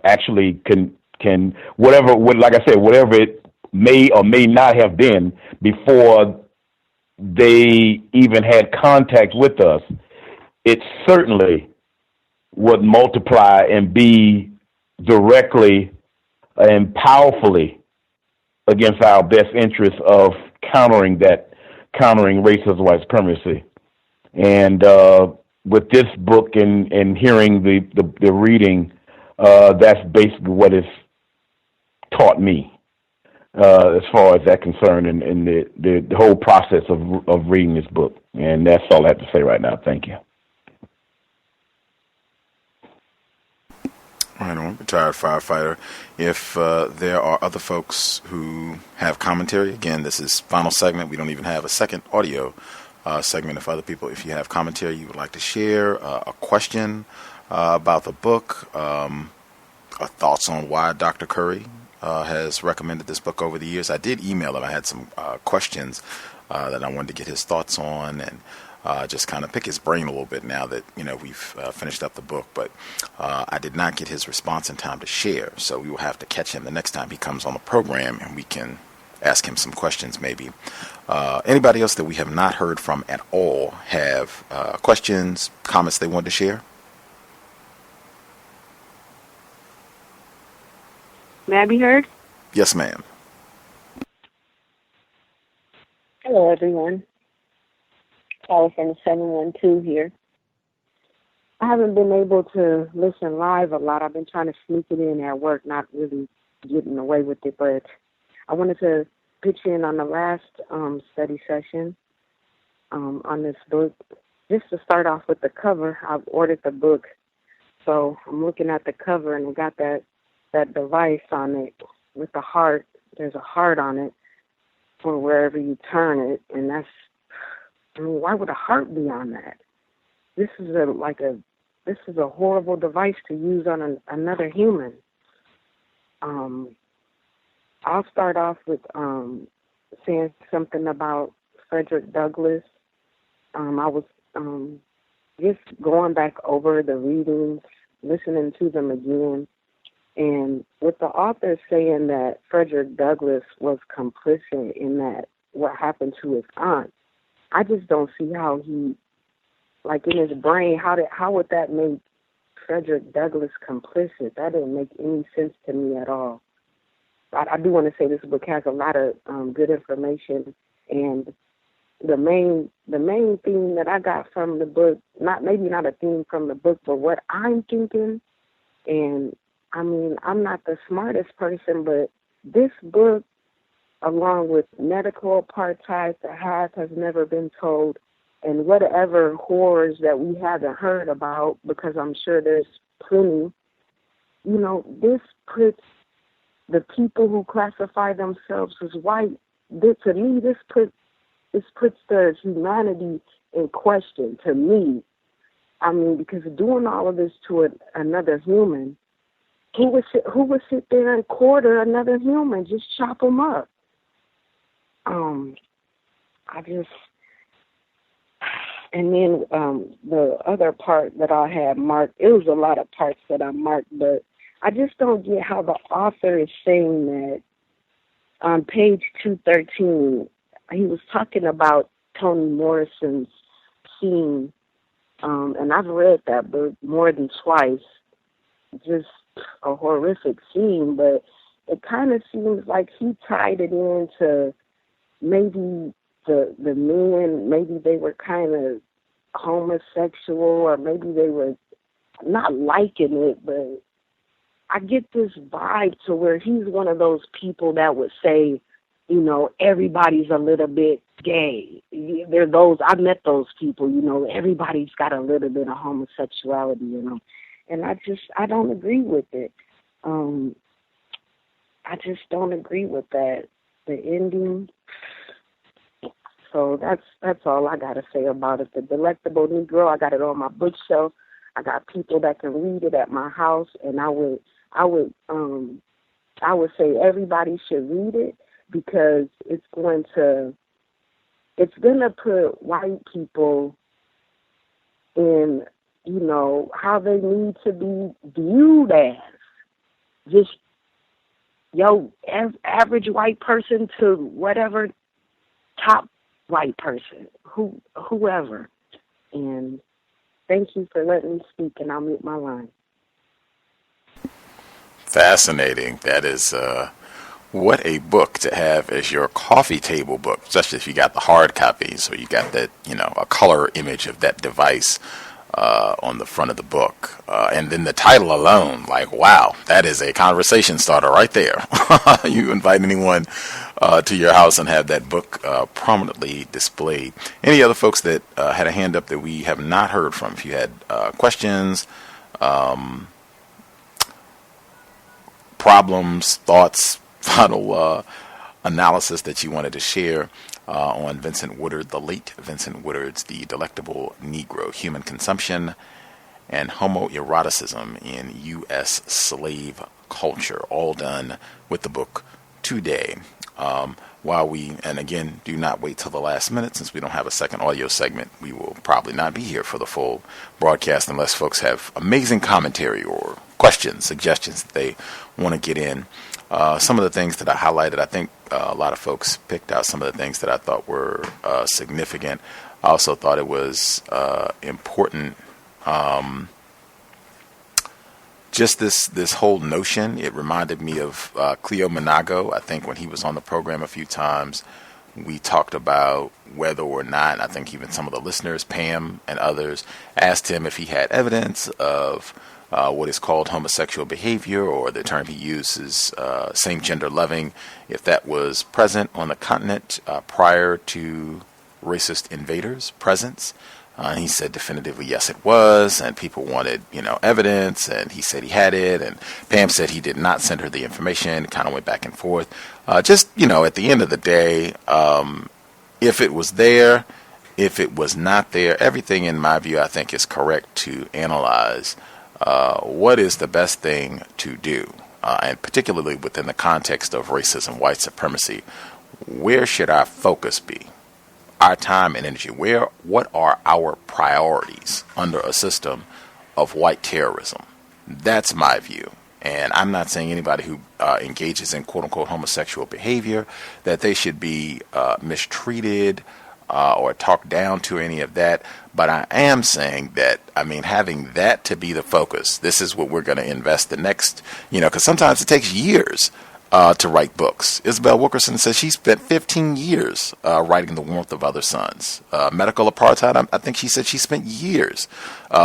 actually can like I said, whatever it may or may not have been before they even had contact with us, it certainly would multiply and be directly and powerfully against our best interest of countering racist white supremacy. And with this book and hearing the reading, that's basically what it's taught me as far as that concerned, and the whole process of reading this book. And that's all I have to say right now. Thank you. Right on, retired firefighter. If there are other folks who have commentary, again, this is final segment. We don't even have a second audio segment. If you have commentary you would like to share, a question about the book, thoughts on why Dr. Curry has recommended this book over the years. I did email him. I had some questions that I wanted to get his thoughts on, and just kind of pick his brain a little bit now that we've finished up the book, but I did not get his response in time to share, so we will have to catch him the next time he comes on the program, and we can ask him some questions maybe. Anybody else that we have not heard from at all have questions, comments they want to share? May I be heard? Yes, ma'am. Hello, everyone. Caller from 712 here. I haven't been able to listen live a lot. I've been trying to sneak it in at work, not really getting away with it, but I wanted to pitch in on the last study session on this book. Just to start off with the cover, I've ordered the book, so I'm looking at the cover, and it got that device on it with the heart. There's a heart on it for wherever you turn it, and that's, why would a heart be on that? This is a horrible device to use on another human. I'll start off with saying something about Frederick Douglass. I was just going back over the readings, listening to them again, and with the author saying that Frederick Douglass was complicit in that, what happened to his aunt, I just don't see how he, like in his brain, how would that make Frederick Douglass complicit? That didn't make any sense to me at all. I do want to say this book has a lot of good information, and the main theme that I got from the book, maybe not a theme from the book, but what I'm thinking, and I'm not the smartest person, but this book, along with medical apartheid, the half has never been told, and whatever horrors that we haven't heard about, because I'm sure there's plenty, this puts the people who classify themselves as white, to me, this puts their humanity in question, to me. Because doing all of this to another human, who would sit there and quarter another human, just chop them up? And then the other part that I had marked, it was a lot of parts that I marked, but I just don't get how the author is saying that on page 213, he was talking about Toni Morrison's scene, and I've read that book more than twice, just a horrific scene, but it kind of seems like he tied it into maybe the men, maybe they were kind of homosexual, or maybe they were not liking it, but I get this vibe to where he's one of those people that would say, you know, everybody's a little bit gay. There are those, I met those people, you know, everybody's got a little bit of homosexuality, you know, and I don't agree with it. I just don't agree with that. The ending. So that's all I got to say about it. The Delectable Negro, I got it on my bookshelf. I got people that can read it at my house, and I would say everybody should read it, because it's going to put white people in, you know, how they need to be viewed as just average white person to whatever top white person, whoever. And thank you for letting me speak, and I'll mute my line. Fascinating. That is, what a book to have as your coffee table book, especially if you got the hard copies, or you got that, you know, a color image of that device on the front of the book. And then the title alone, like, wow, that is a conversation starter right there. You invite anyone to your house and have that book prominently displayed. Any other folks that had a hand up that we have not heard from? If you had questions, problems, thoughts, final analysis that you wanted to share on Vincent Woodard, the late Vincent Woodard's The Delectable Negro, Human Consumption and Homoeroticism in U.S. Slave Culture, all done with the book today. While we, and again, do not wait till the last minute, since we don't have a second audio segment, we will probably not be here for the full broadcast unless folks have amazing commentary or questions, suggestions that they want to get in. Some of the things that I highlighted, I think a lot of folks picked out some of the things that I thought were significant. I also thought it was important, just this whole notion. It reminded me of Cleo Manago. I think when he was on the program a few times, we talked about whether or not, I think even some of the listeners, Pam and others, asked him if he had evidence of what is called homosexual behavior, or the term he uses, same-gender loving, if that was present on the continent prior to racist invaders' presence. And he said definitively, yes, it was, and people wanted, evidence, and he said he had it, and Pam said he did not send her the information. It kind of went back and forth. At the end of the day, if it was there, if it was not there, everything in my view, I think, is correct to analyze what is the best thing to do, and particularly within the context of racism, white supremacy. Where should our focus be? Our time and energy. What are our priorities under a system of white terrorism? That's my view. And I'm not saying anybody who engages in quote-unquote homosexual behavior that they should be mistreated or talked down to, any of that. But I am saying that, having that to be the focus, this is what we're going to invest the next, because sometimes it takes years to write books. Isabel Wilkerson says she spent 15 years writing The Warmth of Other Suns. Medical Apartheid, I think she said she spent years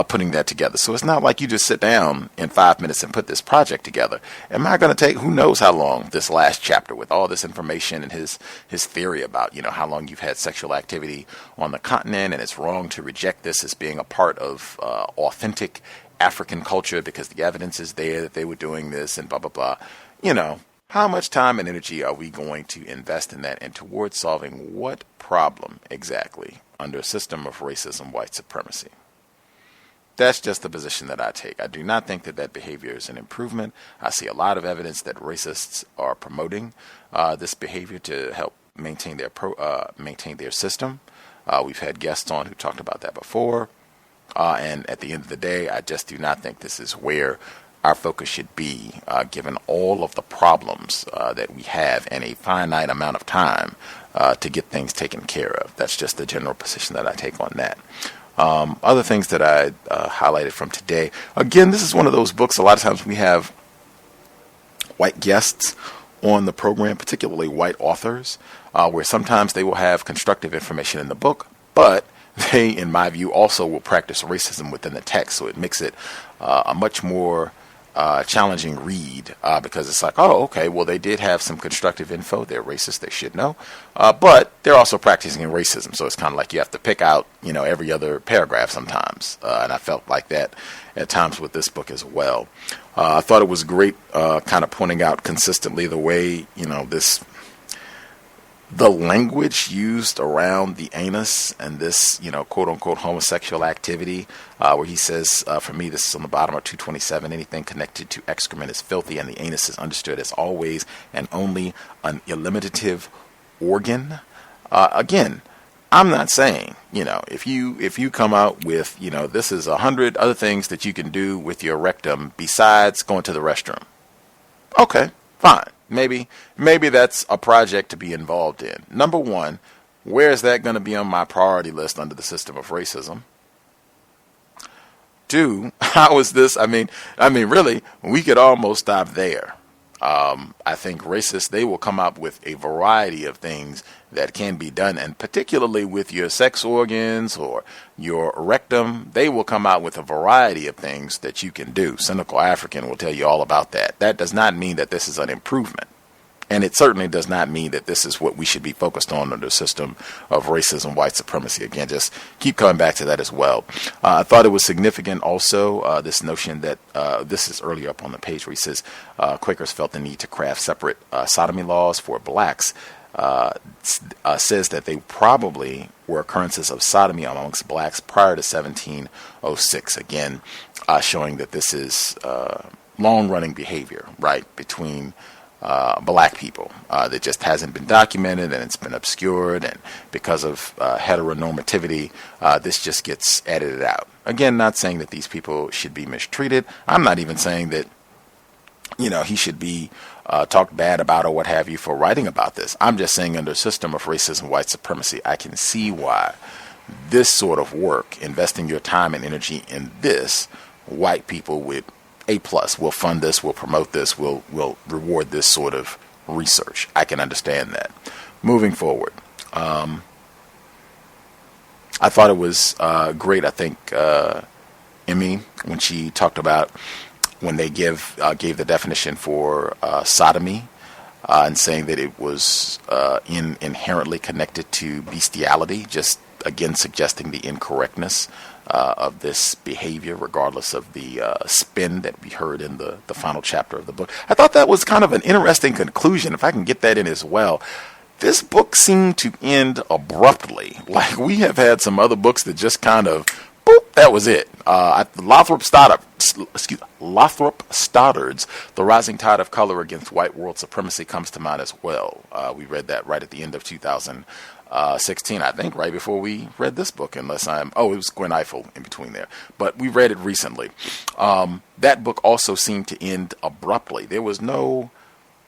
putting that together. So it's not like you just sit down in 5 minutes and put this project together. Am I going to take, who knows how long, this last chapter with all this information and his theory about, how long you've had sexual activity on the continent, and it's wrong to reject this as being a part of authentic African culture because the evidence is there that they were doing this and blah, blah, blah. How much time and energy are we going to invest in that, and towards solving what problem exactly under a system of racism, white supremacy? That's just the position that I take. I do not think that behavior is an improvement. I see a lot of evidence that racists are promoting this behavior to help maintain their system. We've had guests on who talked about that before. And at the end of the day, I just do not think this is where our focus should be, given all of the problems that we have and a finite amount of time to get things taken care of. That's just the general position that I take on that. Other things that I highlighted from today. Again, this is one of those books, a lot of times we have white guests on the program, particularly white authors, where sometimes they will have constructive information in the book, but they, in my view, also will practice racism within the text. So it makes it a much more challenging read because it's like, oh, okay, well, they did have some constructive info. They're racist. They should know. But they're also practicing racism. So it's kind of like you have to pick out, every other paragraph sometimes. And I felt like that at times with this book as well. I thought it was great kind of pointing out consistently the way, the language used around the anus and this, quote unquote homosexual activity, where he says, for me, this is on the bottom of 227, anything connected to excrement is filthy and the anus is understood as always and only an eliminative organ. Again, I'm not saying, if you come out with, this is 100 other things that you can do with your rectum besides going to the restroom. Okay, fine. Maybe that's a project to be involved in. Number one, where is that going to be on my priority list under the system of racism? Two, how is this? I mean, really, we could almost stop there. I think racists, they will come up with a variety of things that can be done, and particularly with your sex organs or your rectum, they will come out with a variety of things that you can do. Cynical African will tell you all about that. That does not mean that this is an improvement. And it certainly does not mean that this is what we should be focused on under the system of racism, white supremacy. Again, just keep coming back to that as well. I thought it was significant also, this notion that, this is earlier up on the page where he says, Quakers felt the need to craft separate sodomy laws for blacks. Says that they probably were occurrences of sodomy amongst blacks prior to 1706. Again, showing that this is long-running behavior, right, between black people that just hasn't been documented and it's been obscured, and because of heteronormativity, this just gets edited out. Again, not saying that these people should be mistreated. I'm not even saying that he should be talked bad about or what have you for writing about this. I'm just saying under a system of racism, white supremacy, I can see why this sort of work, investing your time and energy in this, white people with A+ will fund this, will promote this, will reward this sort of research. I can understand that. Moving forward, I thought it was great. I think Emmy, when she talked about when they gave the definition for sodomy and saying that it was inherently connected to bestiality, just again suggesting the incorrectness of this behavior, regardless of the spin that we heard in the final chapter of the book. I thought that was kind of an interesting conclusion, if I can get that in as well. This book seemed to end abruptly. Like we have had some other books that just kind of, boop, that was it. Lathrop Stoddard's The Rising Tide of Color Against White World Supremacy comes to mind as well. We read that right at the end of 2016, I think, right before we read this book, it was Gwen Ifill in between there. But we read it recently. That book also seemed to end abruptly. There was no,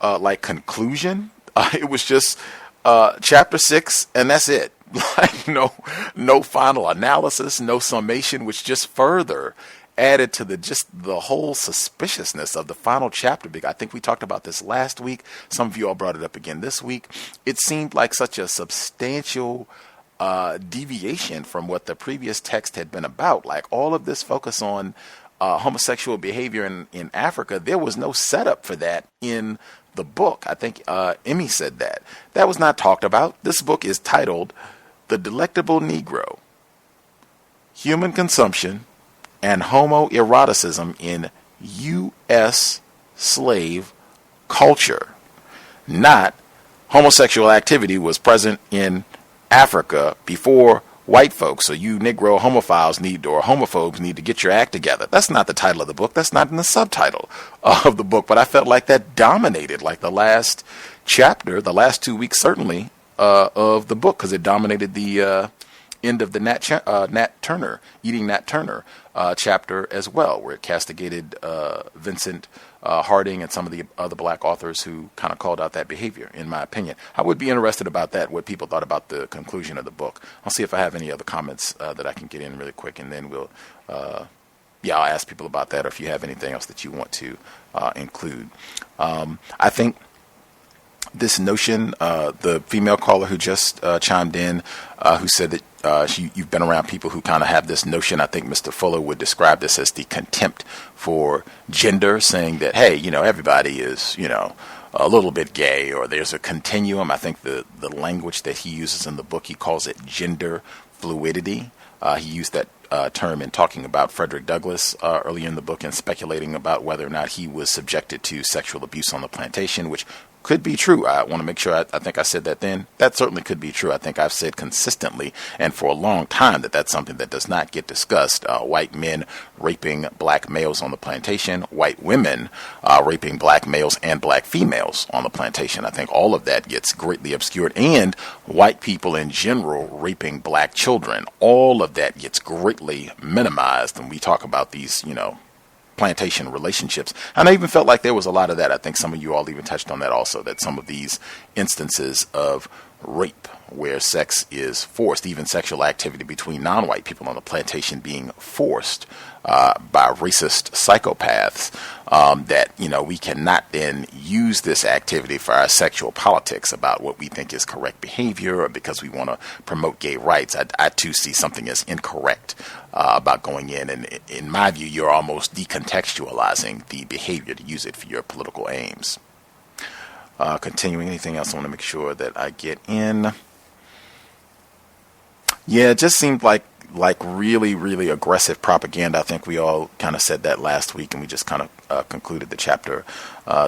conclusion. It was just chapter 6, and that's it. Like no final analysis, no summation, which just further added to the whole suspiciousness of the final chapter. I think we talked about this last week. Some of you all brought it up again this week. It seemed like such a substantial deviation from what the previous text had been about. Like all of this focus on homosexual behavior in Africa, there was no setup for that in the book. I think Emmy said that. That was not talked about. This book is titled The Delectable Negro, Human Consumption and Homoeroticism in U.S. Slave Culture. Not homosexual activity was present in Africa before white folks, so you Negro homophobes need to get your act together. That's not the title of the book. That's not in the subtitle of the book, but I felt like that dominated like the last chapter, the last 2 weeks certainly, of the book, because it dominated the end of the eating Nat Turner chapter as well, where it castigated Vincent Harding and some of the other black authors who kind of called out that behavior, in my opinion. I would be interested about that, what people thought about the conclusion of the book. I'll see if I have any other comments that I can get in really quick, and then I'll ask people about that, or if you have anything else that you want to include. I think this notion, the female caller who just chimed in, who said that you've been around people who kind of have this notion. I think Mr. Fuller would describe this as the contempt for gender, saying that, hey, everybody is, a little bit gay, or there's a continuum. I think the language that he uses in the book, he calls it gender fluidity. He used that term in talking about Frederick Douglass earlier in the book, and speculating about whether or not he was subjected to sexual abuse on the plantation, which could be true. I want to make sure, I think I said that then. That certainly could be true. I think I've said consistently and for a long time that that's something that does not get discussed. White men raping black males on the plantation, white women raping black males and black females on the plantation. I think all of that gets greatly obscured, and white people in general raping black children. All of that gets greatly minimized when we talk about these, plantation relationships. And I even felt like there was a lot of that. I think some of you all even touched on that also, that some of these instances of rape where sex is forced, even sexual activity between non-white people on the plantation being forced by racist psychopaths, that, we cannot then use this activity for our sexual politics about what we think is correct behavior, or because we want to promote gay rights. I too see something as incorrect about going in, and in my view, you're almost decontextualizing the behavior to use it for your political aims. Continuing, anything else I want to make sure that I get in? Yeah, it just seemed like really, really aggressive propaganda. I think we all kind of said that last week, and we just kind of concluded the chapter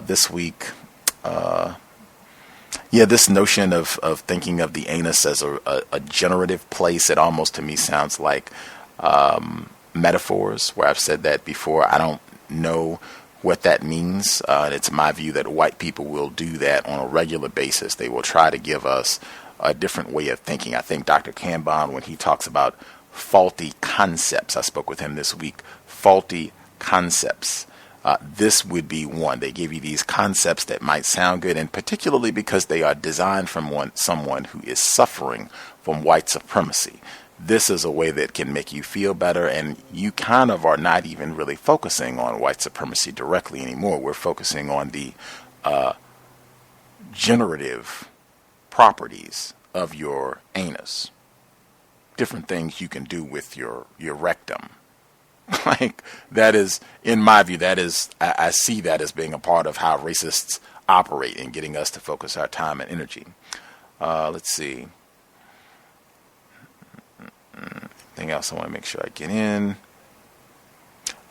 this week. This notion of thinking of the anus as a generative place, it almost to me sounds like metaphors, where I've said that before. I don't know what that means. It's my view that white people will do that on a regular basis. They will try to give us a different way of thinking. I think Dr. Kanban, when he talks about faulty concepts, I spoke with him this week, faulty concepts. This would be one. They give you these concepts that might sound good, and particularly because they are designed from someone who is suffering from white supremacy. This is a way that can make you feel better, and you kind of are not even really focusing on white supremacy directly anymore. We're focusing on the generative properties of your anus. Different things you can do with your rectum. Like, that is, in my view, I see that as being a part of how racists operate in getting us to focus our time and energy. Let's see. Anything else I want to make sure I get in?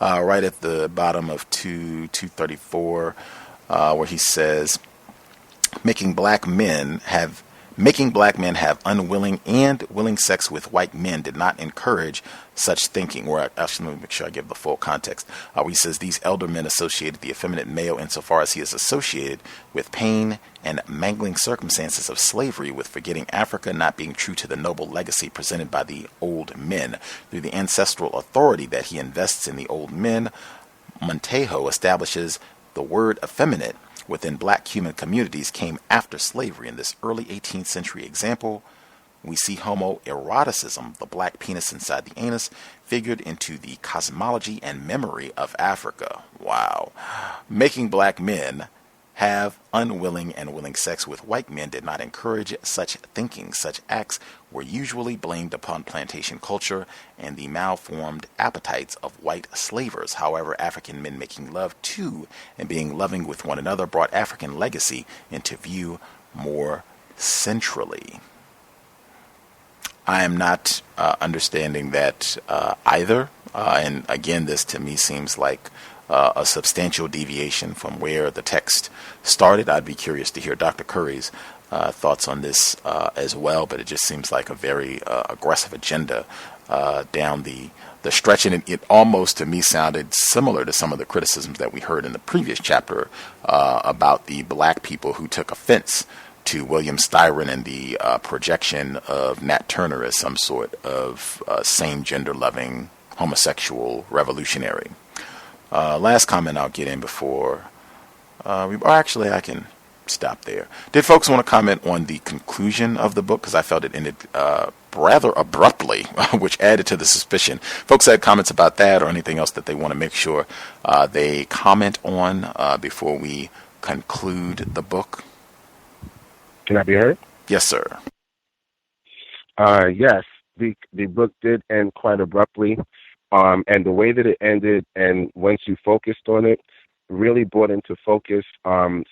Right at the bottom of 234, where he says, making black men have unwilling and willing sex with white men did not encourage such thinking. Or actually, let me make sure I give the full context. Where he says these elder men associated the effeminate male insofar as he is associated with pain and mangling circumstances of slavery, with forgetting Africa, not being true to the noble legacy presented by the old men. Through the ancestral authority that he invests in the old men, Montejo establishes the word effeminate within black human communities came after slavery. In this early 18th century example, we see homoeroticism, the black penis inside the anus, figured into the cosmology and memory of Africa. Wow. Making black men have unwilling and willing sex with white men did not encourage such thinking. Such acts were usually blamed upon plantation culture and the malformed appetites of white slavers. However, African men making love to and being loving with one another brought African legacy into view more centrally. I am not understanding that either. And again, this to me seems like a substantial deviation from where the text started. I'd be curious to hear Dr. Curry's thoughts on this as well, but it just seems like a very aggressive agenda down the stretch, and it almost to me sounded similar to some of the criticisms that we heard in the previous chapter about the black people who took offense to William Styron and the projection of Nat Turner as some sort of same gender loving homosexual revolutionary. Last comment I'll get in before actually I can stop there. Did folks want to comment on the conclusion of the book? Because I felt it ended rather abruptly, which added to the suspicion. Folks had comments about that or anything else that they want to make sure they comment on before we conclude the book? Can I be heard? Yes, sir. Yes, the book did end quite abruptly, and the way that it ended, and once you focused on it, really brought into focus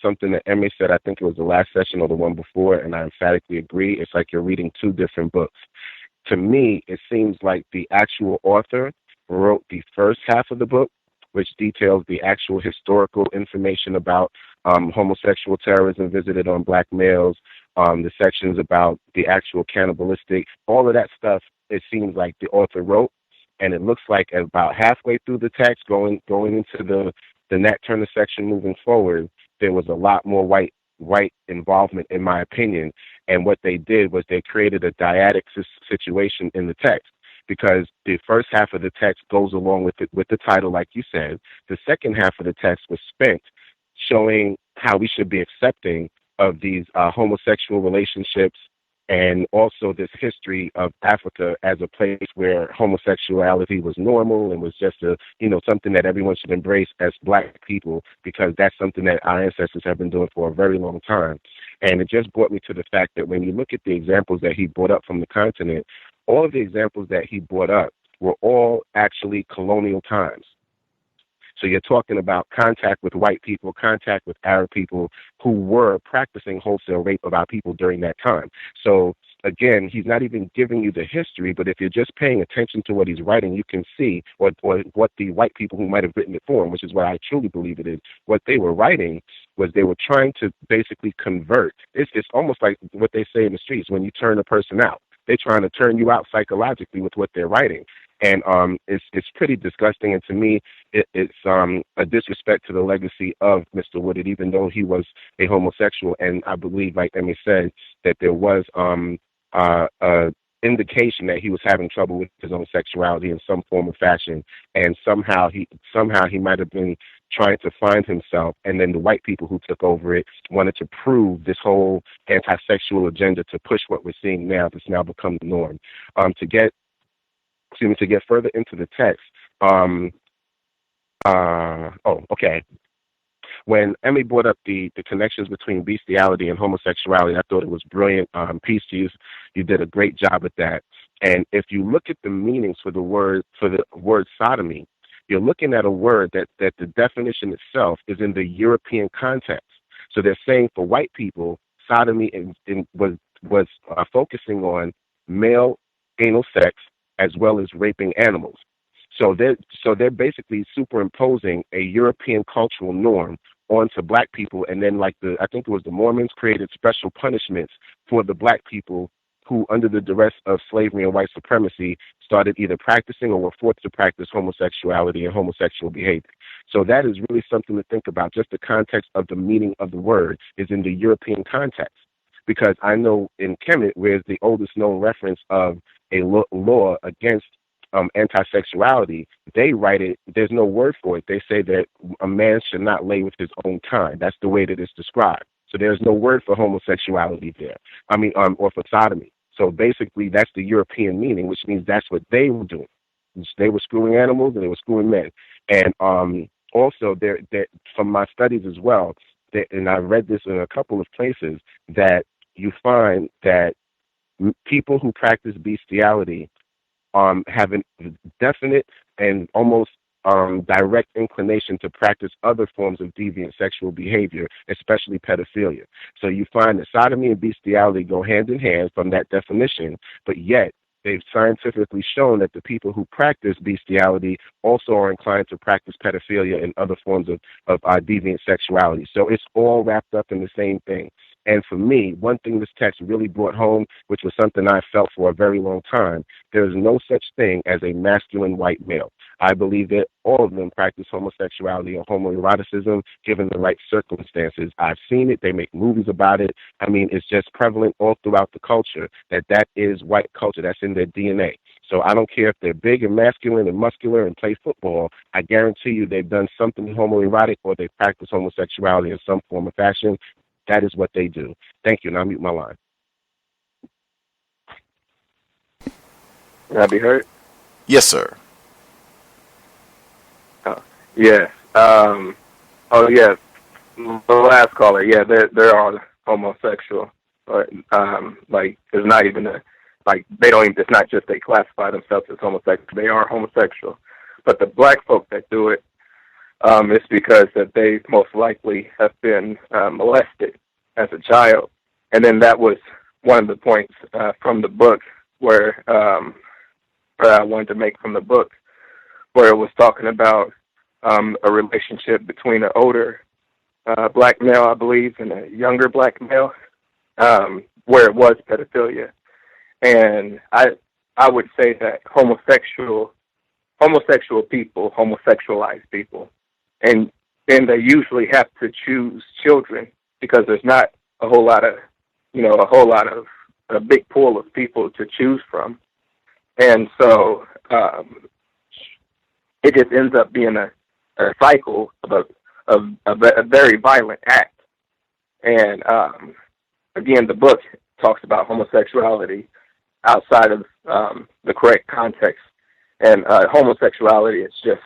something that Emmy said. I think it was the last session or the one before, and I emphatically agree. It's like you're reading two different books. To me, it seems like the actual author wrote the first half of the book, which details the actual historical information about homosexual terrorism visited on black males, the sections about the actual cannibalistic, all of that stuff, it seems like the author wrote. And it looks like about halfway through the text, going into the Nat Turner section moving forward, there was a lot more white involvement, in my opinion. And what they did was they created a dyadic situation in the text, because the first half of the text goes along with the title, like you said. The second half of the text was spent showing how we should be accepting of these homosexual relationships, and also this history of Africa as a place where homosexuality was normal and was just something that everyone should embrace as black people, because that's something that our ancestors have been doing for a very long time. And it just brought me to the fact that when you look at the examples that he brought up from the continent, all of the examples that he brought up were all actually colonial times. So you're talking about contact with white people, contact with Arab people who were practicing wholesale rape of our people during that time. So again, he's not even giving you the history, but if you're just paying attention to what he's writing, you can see or what the white people who might have written it for him, which is what I truly believe it is, what they were writing was they were trying to basically convert. It's almost like what they say in the streets, when you turn a person out. They're trying to turn you out psychologically with what they're writing. And it's pretty disgusting. And to me, it's a disrespect to the legacy of Mr. Woodard, even though he was a homosexual. And I believe, like Emmy said, that there was indication that he was having trouble with his own sexuality in some form or fashion. And somehow he might have been trying to find himself. And then the white people who took over it wanted to prove this whole anti-sexual agenda to push what we're seeing now. That's now become the norm. To get further into the text, when Emmy brought up the connections between bestiality and homosexuality, I thought it was brilliant. Peace to you. You did a great job at that. And if you look at the meanings for the word sodomy, you're looking at a word that the definition itself is in the European context. So they're saying for white people, sodomy was focusing on male anal sex as well as raping animals. So they're basically superimposing a European cultural norm onto black people, and then I think it was the Mormons created special punishments for the black people who, under the duress of slavery and white supremacy, started either practicing or were forced to practice homosexuality and homosexual behavior. So that is really something to think about. Just the context of the meaning of the word is in the European context. Because I know in Kemet, where's the oldest known reference of a law against anti-sexuality, they write it, there's no word for it. They say that a man should not lay with his own kind. That's the way that it's described. So there's no word for homosexuality there. Or for sodomy. So basically that's the European meaning, which means that's what they were doing. They were screwing animals and they were screwing men. And also, from my studies as well, and I read this in a couple of places, that you find that people who practice bestiality have a definite and almost direct inclination to practice other forms of deviant sexual behavior, especially pedophilia. So you find that sodomy and bestiality go hand in hand from that definition, but yet they've scientifically shown that the people who practice bestiality also are inclined to practice pedophilia and other forms of deviant sexuality. So it's all wrapped up in the same thing. And for me, one thing this text really brought home, which was something I felt for a very long time, there is no such thing as a masculine white male. I believe that all of them practice homosexuality or homoeroticism given the right circumstances. I've seen it. They make movies about it. I mean, it's just prevalent all throughout the culture that is white culture. That's in their DNA. So I don't care if they're big and masculine and muscular and play football. I guarantee you they've done something homoerotic or they practice homosexuality in some form or fashion. That is what they do. Thank you. Now I'll mute my line. Can I be heard? Yes, sir. Yeah. Oh, yeah. The last caller, yeah, they're all homosexual. But, like, it's not even they don't even, it's not just they classify themselves as homosexual. They are homosexual. But the black folk that do it, it's because that they most likely have been molested as a child. And then that was one of the points from the book where I wanted to make from the book, where it was talking about a relationship between an older black male, I believe, and a younger black male, where it was pedophilia. And I would say that homosexual people homosexualize people, and then they usually have to choose children because there's not a big pool of people to choose from. And so it just ends up being a cycle of a very violent act. And again, the book talks about homosexuality outside of the correct context. And homosexuality is just,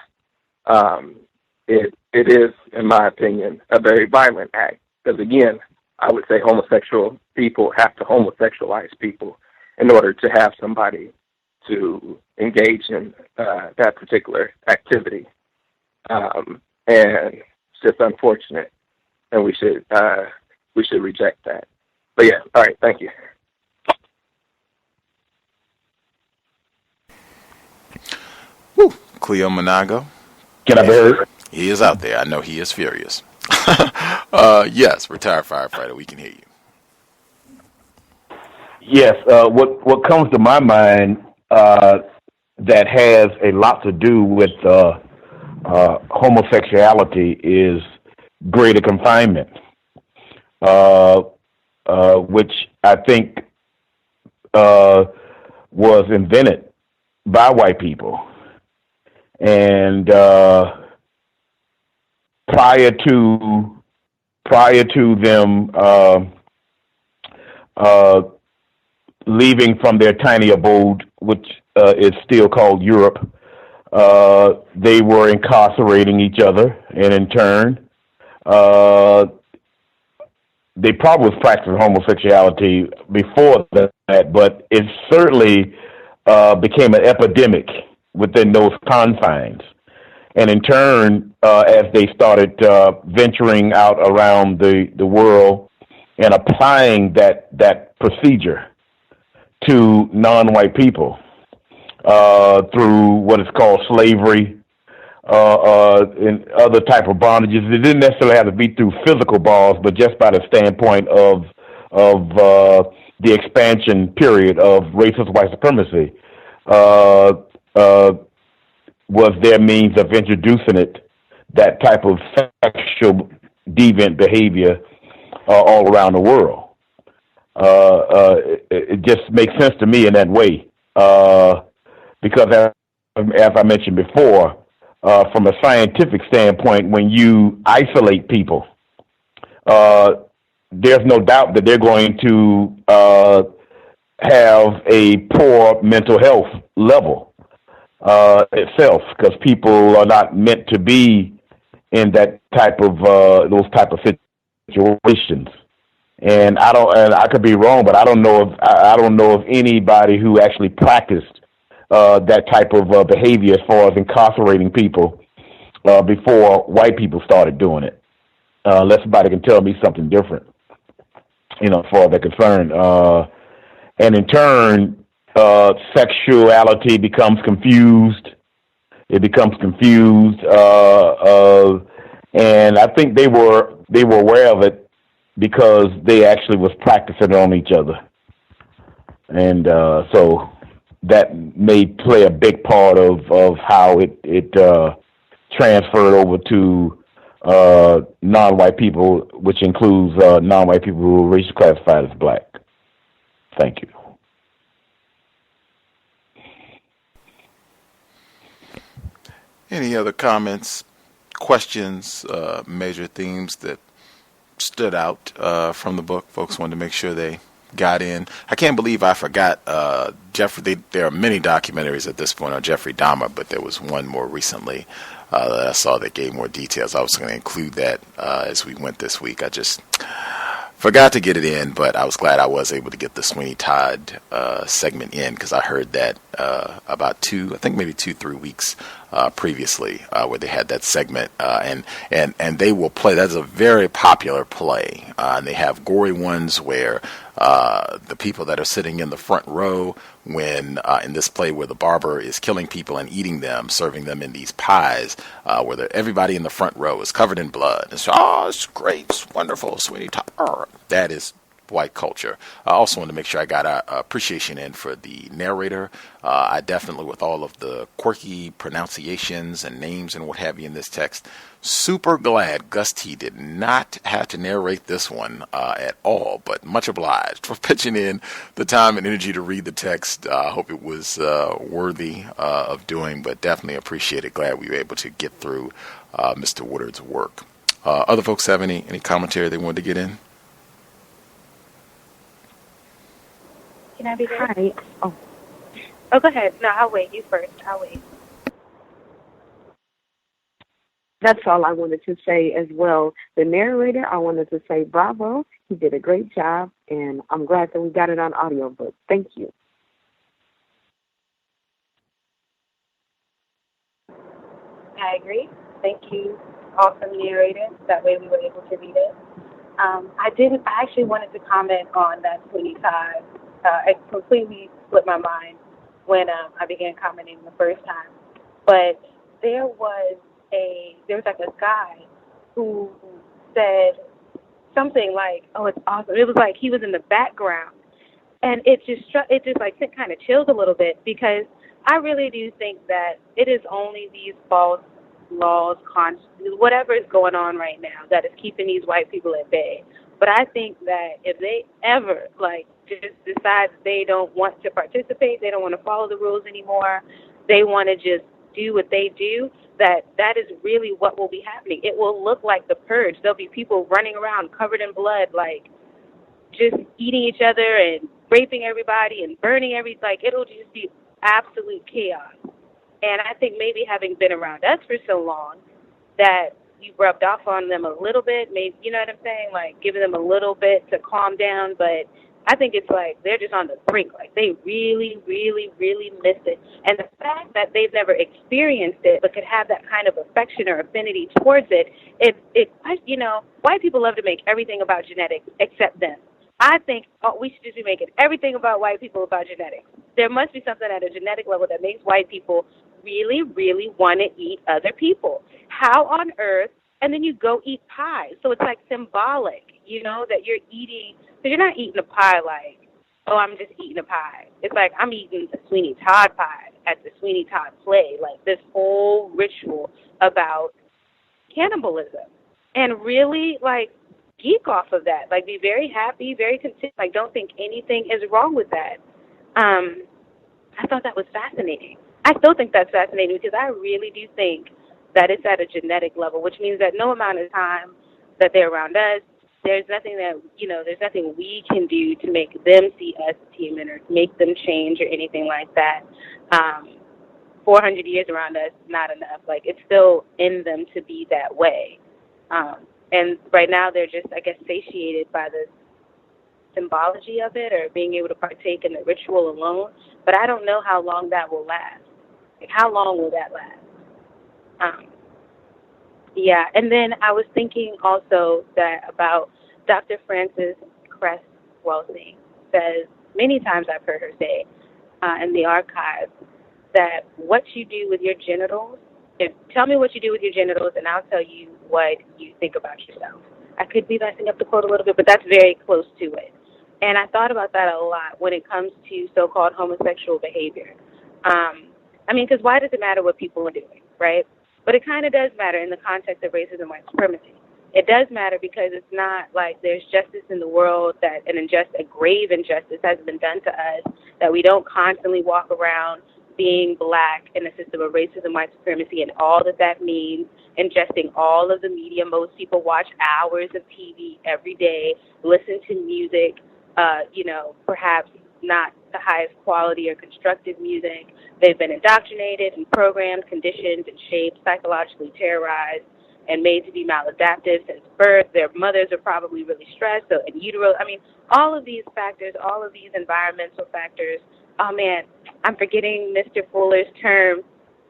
it is, in my opinion, a very violent act. Because again, I would say homosexual people have to homosexualize people in order to have somebody to engage in that particular activity. And it's just unfortunate, and we should reject that. But yeah, all right, thank you. Woo. Cleo Monago. Can I be heard? He is out there. I know he is furious. Yes, retired firefighter, we can hear you. Yes, what comes to my mind that has a lot to do with homosexuality is greater confinement, which I think was invented by white people. And prior to them leaving from their tiny abode, which is still called Europe, they were incarcerating each other, and in turn, they probably was practicing homosexuality before that, but it certainly became an epidemic within those confines. And in turn, as they started venturing out around the world and applying that procedure to non-white people through what is called slavery and other type of bondages. It didn't necessarily have to be through physical bars, but just by the standpoint of the expansion period of racist white supremacy was their means of introducing that type of sexual deviant behavior all around the world. It just makes sense to me in that way, because as I mentioned before, from a scientific standpoint, when you isolate people, there's no doubt that they're going to have a poor mental health level itself, because people are not meant to be in that type of those type of situations. And I could be wrong, but I don't know of anybody who actually practiced that type of behavior as far as incarcerating people before white people started doing it. Unless somebody can tell me something different, as far as they're concerned. And in turn, sexuality becomes confused. It becomes confused, and I think they were aware of it because they actually was practicing it on each other. And so that may play a big part of how it transferred over to non-white people, which includes non-white people who are racially classified as black. Thank you. Any other comments, questions, major themes that stood out from the book? Folks wanted to make sure they got in. I can't believe I forgot Jeffrey. There are many documentaries at this point on Jeffrey Dahmer, but there was one more recently that I saw that gave more details. I was going to include that as we went this week. I just forgot to get it in, but I was glad I was able to get the Sweeney Todd segment in, because I heard that about 2-3 weeks previously, where they had that segment, and they will play. That's a very popular play, and they have gory ones where the people that are sitting in the front row, when in this play where the barber is killing people and eating them, serving them in these pies, where everybody in the front row is covered in blood. It's great, it's wonderful, Sweeney Todd. That is white culture. I also wanted to make sure I got appreciation in for the narrator. I definitely, with all of the quirky pronunciations and names and what have you in this text, super glad Gus T did not have to narrate this one at all, but much obliged for pitching in the time and energy to read the text. I hope it was worthy of doing, but definitely appreciate it. Glad we were able to get through Mr. Woodard's work. Other folks have any commentary they wanted to get in? Can I be heard? Hi. Oh, go ahead. No, I'll wait. You first. I'll wait. That's all I wanted to say as well. The narrator, I wanted to say bravo. He did a great job, and I'm glad that we got it on audiobook. Thank you. I agree. Thank you, awesome narrator. That way we were able to read it. I actually wanted to comment on that Sweeney Todd. It completely slipped my mind when I began commenting the first time. But there was like a guy who said something like, "Oh, it's awesome." It was like he was in the background, and it just like kind of chilled a little bit, because I really do think that it is only these false laws, whatever is going on right now, that is keeping these white people at bay. But I think that if they ever just decide they don't want to participate, they don't want to follow the rules anymore, they want to just do what they do, that is really what will be happening. It will look like the purge. There'll be people running around covered in blood, just eating each other and raping everybody and burning it'll just be absolute chaos. And I think maybe having been around us for so long, that you rubbed off on them a little bit, maybe, you know what I'm saying? Giving them a little bit to calm down, but I think it's they're just on the brink. They really, really, really miss it. And the fact that they've never experienced it but could have that kind of affection or affinity towards it, white people love to make everything about genetics except them. I think we should just be making everything about white people about genetics. There must be something at a genetic level that makes white people really, really want to eat other people. How on earth? And then you go eat pie. So it's symbolic, that you're eating. So you're not eating a pie I'm just eating a pie. It's I'm eating a Sweeney Todd pie at the Sweeney Todd play. This whole ritual about cannibalism. And really, geek off of that. Be very happy, very content. Don't think anything is wrong with that. I thought that was fascinating. I still think that's fascinating, because I really do think that it's at a genetic level, which means that no amount of time that they're around us, there's nothing there's nothing we can do to make them see us as human or make them change or anything like that. 400 years around us, not enough. It's still in them to be that way. And right now they're just, I guess, satiated by the symbology of it, or being able to partake in the ritual alone. But I don't know how long that will last. How long will that last? And then I was thinking also that about Dr. Frances Cress Welsing says, many times I've heard her say in the archives, that what you do with your genitals, tell me what you do with your genitals and I'll tell you what you think about yourself. I could be messing up the quote a little bit, but that's very close to it. And I thought about that a lot when it comes to so-called homosexual behavior. Because why does it matter what people are doing, right? But it kind of does matter in the context of racism and white supremacy. It does matter because it's not like there's justice in the world, that a grave injustice has been done to us, that we don't constantly walk around being black in a system of racism, white supremacy, and all that means, ingesting all of the media. Most people watch hours of TV every day, listen to music, perhaps not the highest quality or constructive music. They've been indoctrinated and programmed, conditioned, and shaped, psychologically terrorized, and made to be maladaptive since birth. Their mothers are probably really stressed, so in utero. All of these factors, all of these environmental factors. Oh, man, I'm forgetting Mr. Fuller's term.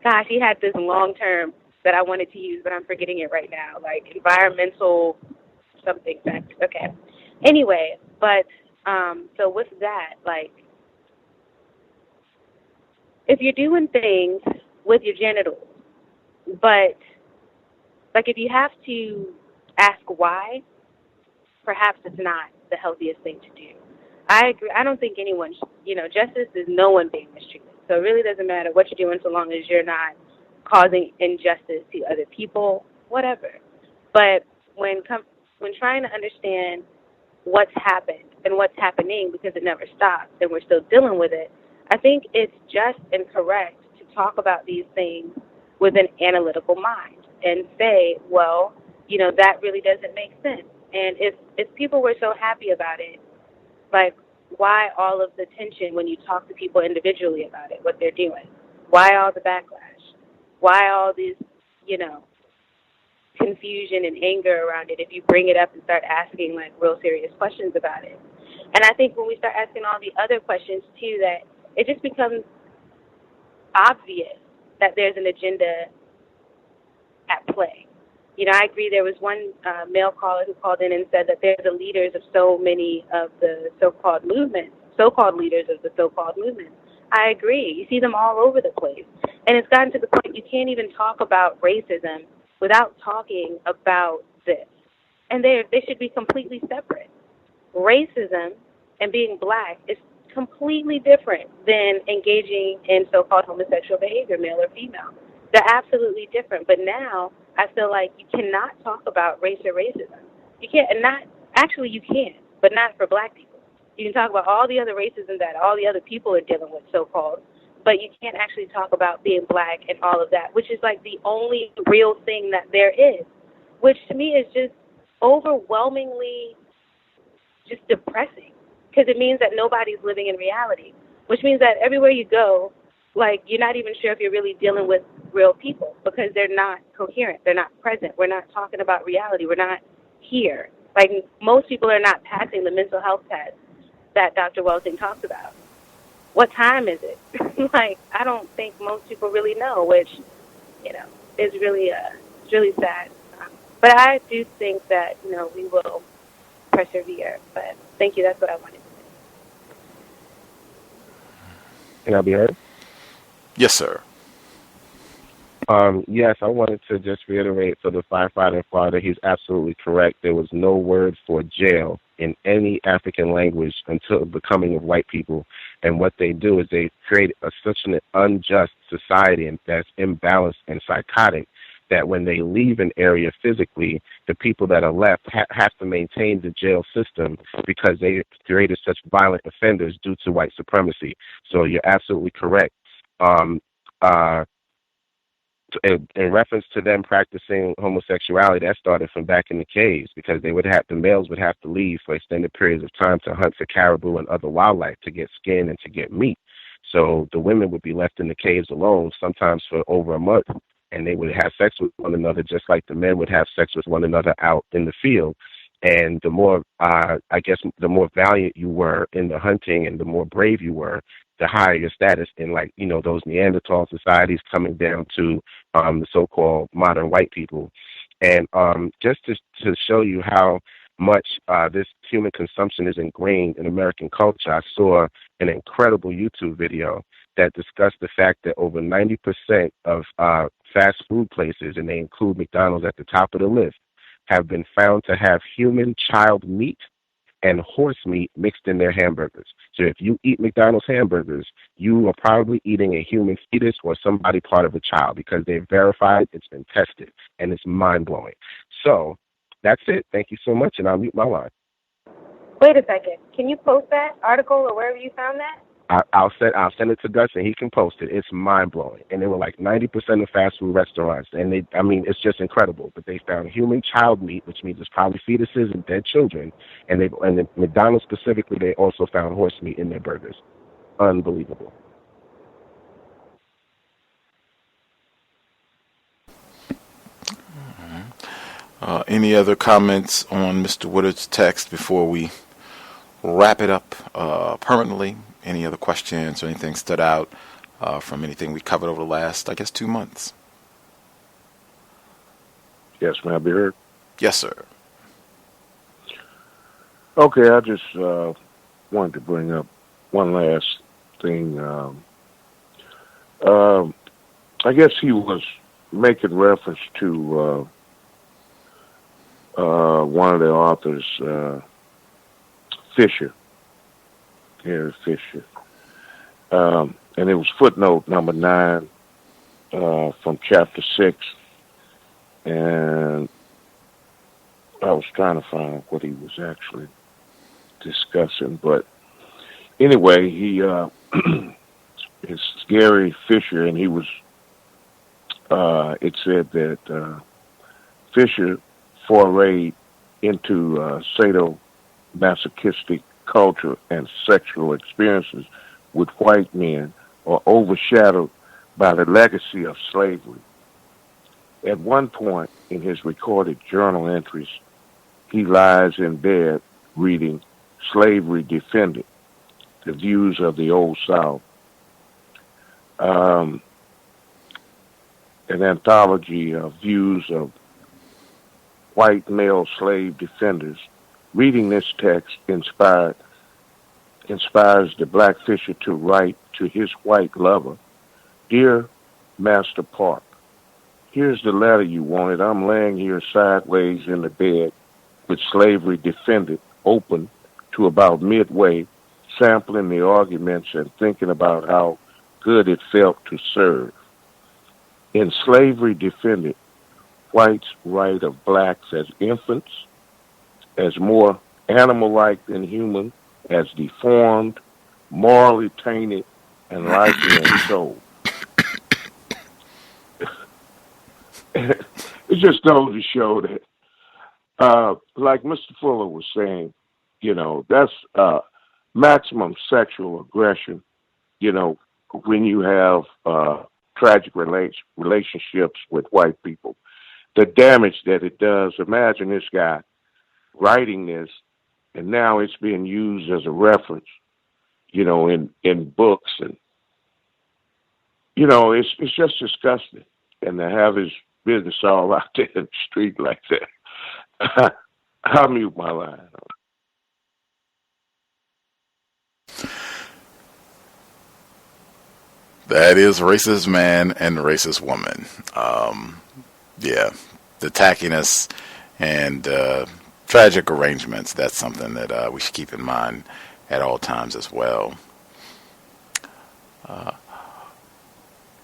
Gosh, he had this long term that I wanted to use, but I'm forgetting it right now, like environmental something factor. Okay. Anyway, but so with that, like, if you're doing things with your genitals, but, like, if you have to ask why, perhaps it's not the healthiest thing to do. I agree. I don't think anyone, justice is no one being mistreated. So it really doesn't matter what you're doing so long as you're not causing injustice to other people, whatever. But when trying to understand what's happened and what's happening, because it never stops and we're still dealing with it, I think it's just and correct to talk about these things with an analytical mind and say, well, that really doesn't make sense. And if people were so happy about it, like, why all of the tension when you talk to people individually about it, what they're doing? Why all the backlash? Why all this, confusion and anger around it if you bring it up and start asking, like, real serious questions about it? And I think when we start asking all the other questions, too, that it just becomes obvious that there's an agenda at play. I agree. There was one male caller who called in and said that they're the leaders of so many of the so-called movements, so-called leaders of the so-called movements. I agree. You see them all over the place. And it's gotten to the point you can't even talk about racism without talking about this. And they should be completely separate. Racism and being black is completely different than engaging in so-called homosexual behavior, male or female. They're absolutely different. But now I feel like you cannot talk about race or racism. You can't, and not, actually you can, but not for black people. You can talk about all the other racism that all the other people are dealing with, so-called, but you can't actually talk about being black and all of that, which is like the only real thing that there is, which to me is just overwhelmingly just depressing, because it means that nobody's living in reality, which means that everywhere you go, like, you're not even sure if you're really dealing with real people because they're not coherent. They're not present. We're not talking about reality. We're not here. Like, most people are not passing the mental health test that Dr. Welsing talks about. What time is it? Like, I don't think most people really know, which, is really sad. But I do think that, we will persevere. But thank you. That's what I wanted to say. Can I be heard? Yes, sir. Yes, I wanted to just reiterate for the firefighter in Florida, he's absolutely correct. There was no word for jail in any African language until the becoming of white people. And what they do is they create such an unjust society that's imbalanced and psychotic that when they leave an area physically, the people that are left have to maintain the jail system because they created such violent offenders due to white supremacy. So you're absolutely correct. In reference to them practicing homosexuality, that started from back in the caves because the males would have to leave for extended periods of time to hunt for caribou and other wildlife to get skin and to get meat. So the women would be left in the caves alone, sometimes for over a month, and they would have sex with one another just like the men would have sex with one another out in the field. And the more, the more valiant you were in the hunting and the more brave you were, the higher your status in, like, those Neanderthal societies coming down to the so-called modern white people. And just to show you how much this human consumption is ingrained in American culture, I saw an incredible YouTube video that discussed the fact that over 90% of fast food places, and they include McDonald's at the top of the list, have been found to have human child meat and horse meat mixed in their hamburgers. So if you eat McDonald's hamburgers, you are probably eating a human fetus or somebody part of a child, because they've verified, it's been tested, and it's mind-blowing. So that's it. Thank you so much, and I'll mute my line. Wait a second. Can you post that article or wherever you found that? I'll send it to Gus, and he can post it. It's mind-blowing. And they were like 90% of fast food restaurants. And it's just incredible. But they found human child meat, which means it's probably fetuses and dead children. And then McDonald's specifically, they also found horse meat in their burgers. Unbelievable. Any other comments on Mr. Woodard's text before we wrap it up permanently? Any other questions or anything stood out from anything we covered over the last, 2 months? Yes, may I be heard? Yes, sir. Okay, I just wanted to bring up one last thing. I guess he was making reference to one of the authors, Fisher. Harry Fisher. And it was footnote number 9 from chapter 6. And I was trying to find what he was actually discussing. But anyway, he it's Gary Fisher, and he was, it said that Fisher forayed into sadomasochistic culture and sexual experiences with white men are overshadowed by the legacy of slavery. At one point in his recorded journal entries, he lies in bed reading Slavery Defended, the views of the Old South, an anthology of views of white male slave defenders. Reading this text inspires the black Fisher to write to his white lover, "Dear Master Park, here's the letter you wanted. I'm laying here sideways in the bed with Slavery Defended open to about midway, sampling the arguments and thinking about how good it felt to serve. In Slavery Defended, whites write of blacks as infants, as more animal-like than human, as deformed, morally tainted, and lacking in soul." It just goes to show that, like Mr. Fuller was saying, that's maximum sexual aggression, when you have tragic relationships with white people. The damage that it does. Imagine this guy writing this, and now it's being used as a reference, in books, and it's just disgusting. And to have his business all out there in the street like that, I'll mute my line. That is racist man and racist woman. The tackiness and tragic arrangements, that's something that we should keep in mind at all times as well.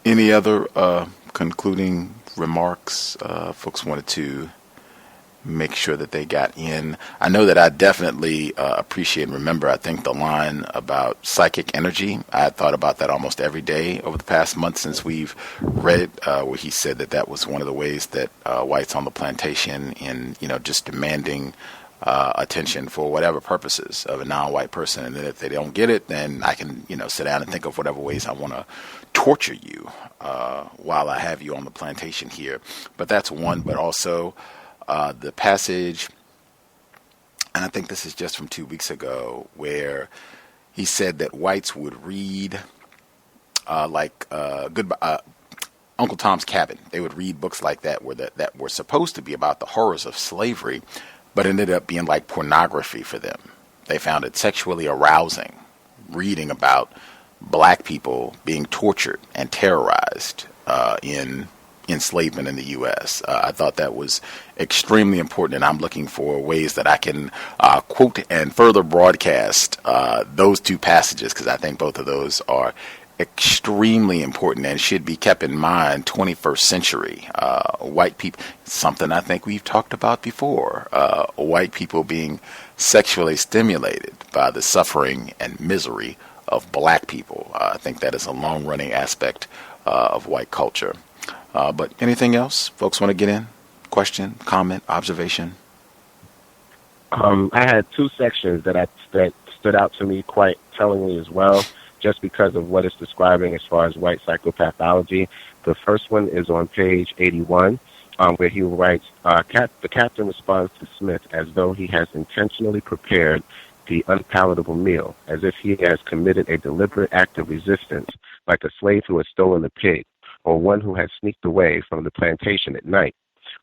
Any other concluding remarks folks wanted to make sure that they got in? I know that I definitely appreciate and remember, I think, the line about psychic energy. I had thought about that almost every day over the past month since we've read it, where he said that was one of the ways that whites on the plantation in, just demanding attention for whatever purposes of a non-white person. And then if they don't get it, then I can, sit down and think of whatever ways I want to torture you while I have you on the plantation here. But that's one, but also the passage, and I think this is just from 2 weeks ago, where he said that whites would read Uncle Tom's Cabin. They would read books like that that were supposed to be about the horrors of slavery, but ended up being like pornography for them. They found it sexually arousing, reading about black people being tortured and terrorized in enslavement in the U.S. I thought that was extremely important, and I'm looking for ways that I can quote and further broadcast those two passages, because I think both of those are extremely important and should be kept in mind. 21st century white people, something I think we've talked about before, white people being sexually stimulated by the suffering and misery of black people. I think that is a long-running aspect of white culture. But anything else folks want to get in? Question, comment, observation? I had two sections that stood out to me quite tellingly as well, just because of what it's describing as far as white psychopathology. The first one is on page 81, where he writes, the captain responds to Smith as though he has intentionally prepared the unpalatable meal, as if he has committed a deliberate act of resistance, like a slave who has stolen a pig, or one who has sneaked away from the plantation at night.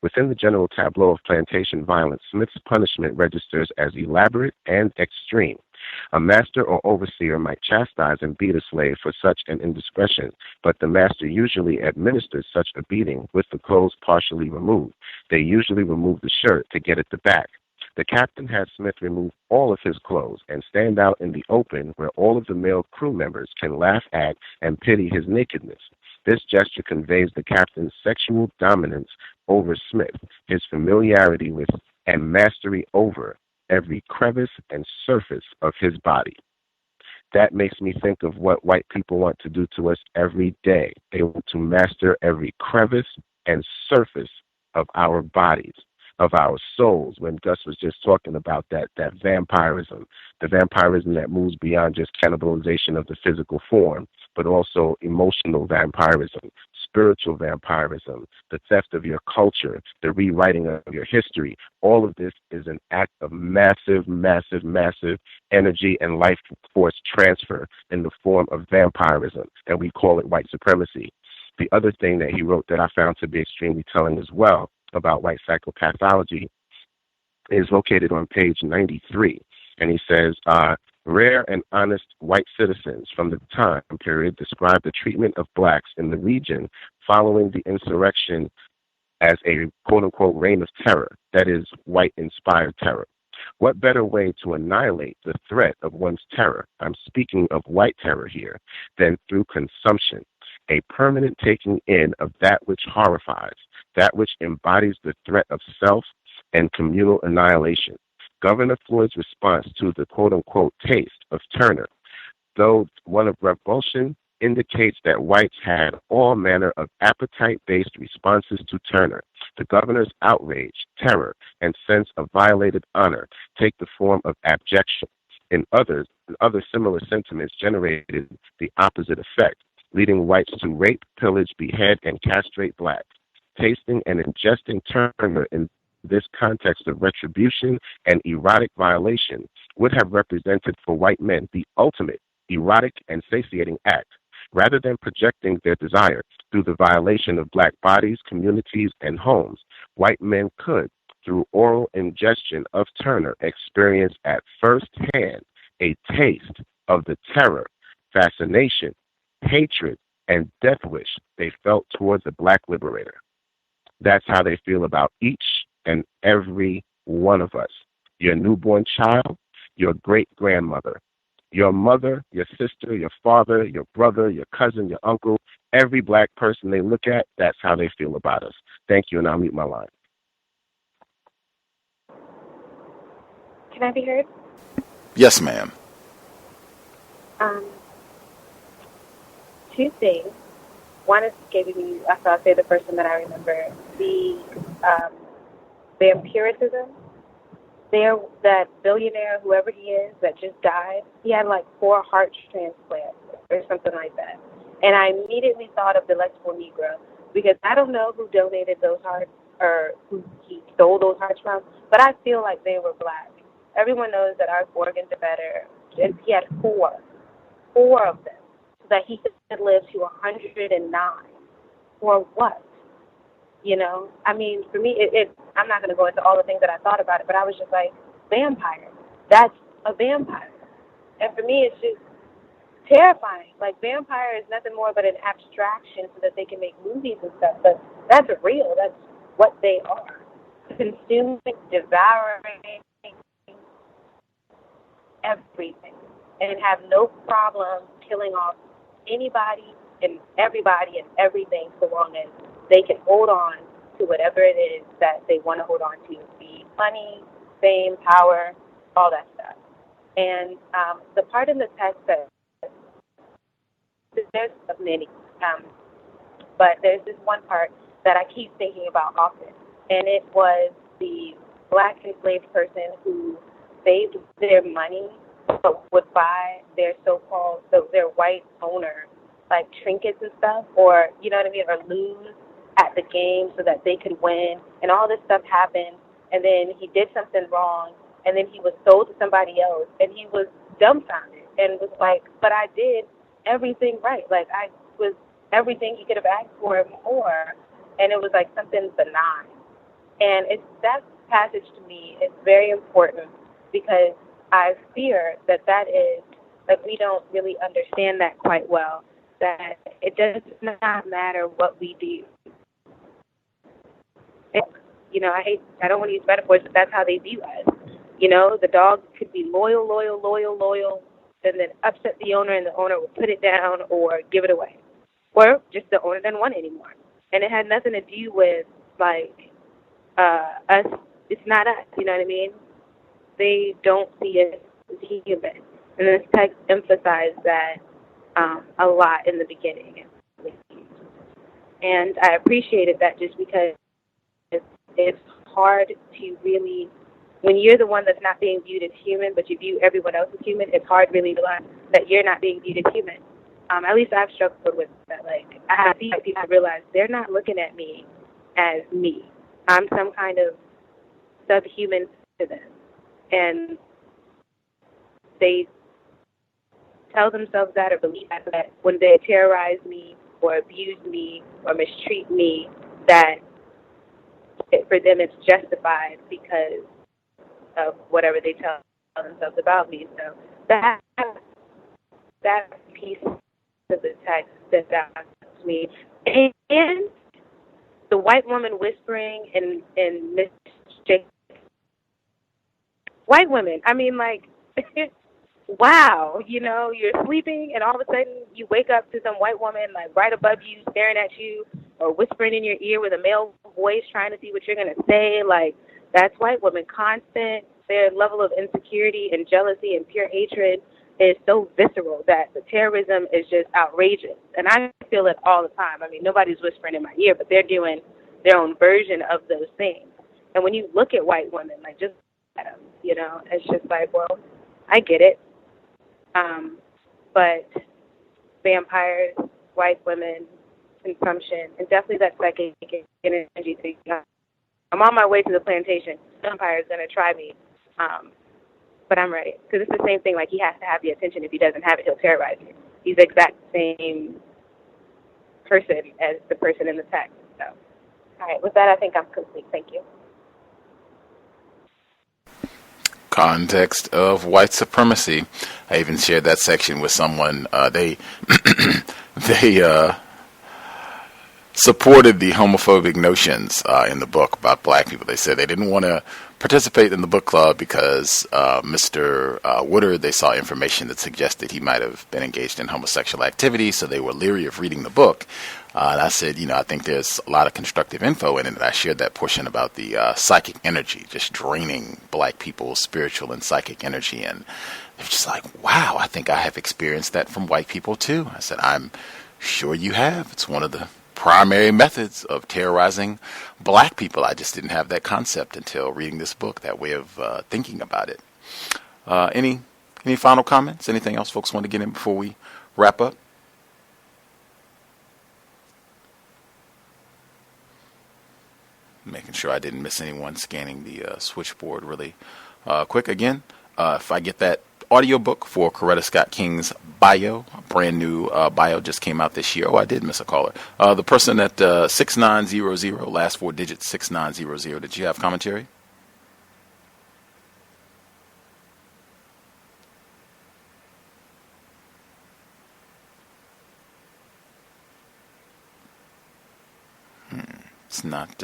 Within the general tableau of plantation violence, Smith's punishment registers as elaborate and extreme. A master or overseer might chastise and beat a slave for such an indiscretion, but the master usually administers such a beating with the clothes partially removed. They usually remove the shirt to get at the back. The captain had Smith remove all of his clothes and stand out in the open where all of the male crew members can laugh at and pity his nakedness. This gesture conveys the captain's sexual dominance over Smith, his familiarity with and mastery over every crevice and surface of his body. That makes me think of what white people want to do to us every day. They want to master every crevice and surface of our bodies, of our souls. When Gus was just talking about that vampirism, the vampirism that moves beyond just cannibalization of the physical form, but also emotional vampirism, spiritual vampirism, the theft of your culture, the rewriting of your history. All of this is an act of massive, massive, massive energy and life force transfer in the form of vampirism, and we call it white supremacy. The other thing that he wrote that I found to be extremely telling as well about white psychopathology is located on page 93, and he says, rare and honest white citizens from the time period describe the treatment of blacks in the region following the insurrection as a quote-unquote reign of terror, that is, white-inspired terror. What better way to annihilate the threat of one's terror, I'm speaking of white terror here, than through consumption, a permanent taking in of that which horrifies, that which embodies the threat of self and communal annihilation. Governor Floyd's response to the quote-unquote taste of Turner, though one of revulsion, indicates that whites had all manner of appetite-based responses to Turner. The governor's outrage, terror, and sense of violated honor take the form of abjection. In other similar sentiments generated the opposite effect, leading whites to rape, pillage, behead, and castrate blacks. Tasting and ingesting Turner in this context of retribution and erotic violation would have represented for white men the ultimate erotic and satiating act. Rather than projecting their desire through the violation of black bodies, communities, and homes, white men could, through oral ingestion of Turner, experience at first hand a taste of the terror, fascination, hatred, and death wish they felt towards the black liberator. That's how they feel about each and every one of us. Your newborn child, your great-grandmother, your mother, your sister, your father, your brother, your cousin, your uncle, every black person they look at, that's how they feel about us. Thank you, and I'll mute my line. Can I be heard? Yes, ma'am. Two things. One is giving me, I'll say the first one that I remember, the vampirism. That billionaire, whoever he is, that just died, he had like 4 heart transplants or something like that. And I immediately thought of Delectable Negro, because I don't know who donated those hearts or who he stole those hearts from, but I feel like they were black. Everyone knows that our organs are better. And he had 4 of them, so that he could live to 109. For what? You know, I mean, for me, I'm not going to go into all the things that I thought about it, but I was just like, vampire. That's a vampire. And for me, it's just terrifying. Like, vampire is nothing more but an abstraction so that they can make movies and stuff, but that's real. That's what they are. Consuming, devouring everything, and have no problem killing off anybody and everybody and everything so long as they can hold on to whatever it is that they want to hold on to, be money, fame, power, all that stuff. And the part in the text that there's many, but there's this one part that I keep thinking about often, and it was the black enslaved person who saved their money but would buy their so-called, their white owner, like trinkets and stuff, or, you know what I mean, or lose at the game so that they could win, and all this stuff happened, and then he did something wrong, and then he was sold to somebody else, and he was dumbfounded and was like, but I did everything right. Like, I was everything he could have asked for and more, and it was like something benign. And that passage to me is very important because I fear that is, like, we don't really understand that quite well, that it does not matter what we do. You know, I don't want to use metaphors, but that's how they view us. You know, the dog could be loyal, and then upset the owner, and the owner would put it down or give it away. Or just the owner doesn't want it anymore. And it had nothing to do with, like, us. It's not us, you know what I mean? They don't see us as human. And this text emphasized that a lot in the beginning. And I appreciated that just because it's hard to really, when you're the one that's not being viewed as human, but you view everyone else as human, it's hard really to realize that you're not being viewed as human. At least I've struggled with that. Like, I have seen people realize they're not looking at me as me. I'm some kind of subhuman to them. And they tell themselves that or believe that when they terrorize me or abuse me or mistreat me, that for them it's justified because of whatever they tell themselves about me. So that piece of the text stood out to me. And the white woman whispering in Miss J. White women, I mean, like, wow, you know, you're sleeping and all of a sudden you wake up to some white woman, like, right above you, staring at you or whispering in your ear with a male voice trying to see what you're going to say. Like, that's white women. Constant. Their level of insecurity and jealousy and pure hatred is so visceral that the terrorism is just outrageous. And I feel it all the time. I mean, nobody's whispering in my ear, but they're doing their own version of those things. And when you look at white women, like, just at them, you know, it's just like, well, I get it. But vampires, white women, consumption, and definitely that second energy thing. I'm on my way to the plantation. Vampire is going to try me. But I'm ready. Because it's the same thing. Like, he has to have the attention. If he doesn't have it, he'll terrorize you. He's the exact same person as the person in the text. So, all right. With that, I think I'm complete. Thank you. Context of White Supremacy. I even shared that section with someone. They supported the homophobic notions in the book about black people. They said they didn't want to participate in the book club because Mr. Woodard, they saw information that suggested he might have been engaged in homosexual activity, so they were leery of reading the book. And I said, you know, I think there's a lot of constructive info in it. And I shared that portion about the psychic energy, just draining black people's spiritual and psychic energy. And they're just like, wow, I think I have experienced that from white people too. I said, I'm sure you have. It's one of the primary methods of terrorizing black people. I just didn't have that concept until reading this book, that way of thinking about it. Any final comments? Anything else folks want to get in before we wrap up? Making sure I didn't miss anyone, scanning the switchboard really quick. Again, if I get that audiobook for Coretta Scott King's bio, a brand new bio just came out this year. Oh, I did miss a caller. The person at 6900, last four digits 6900. Did you have commentary? It's not,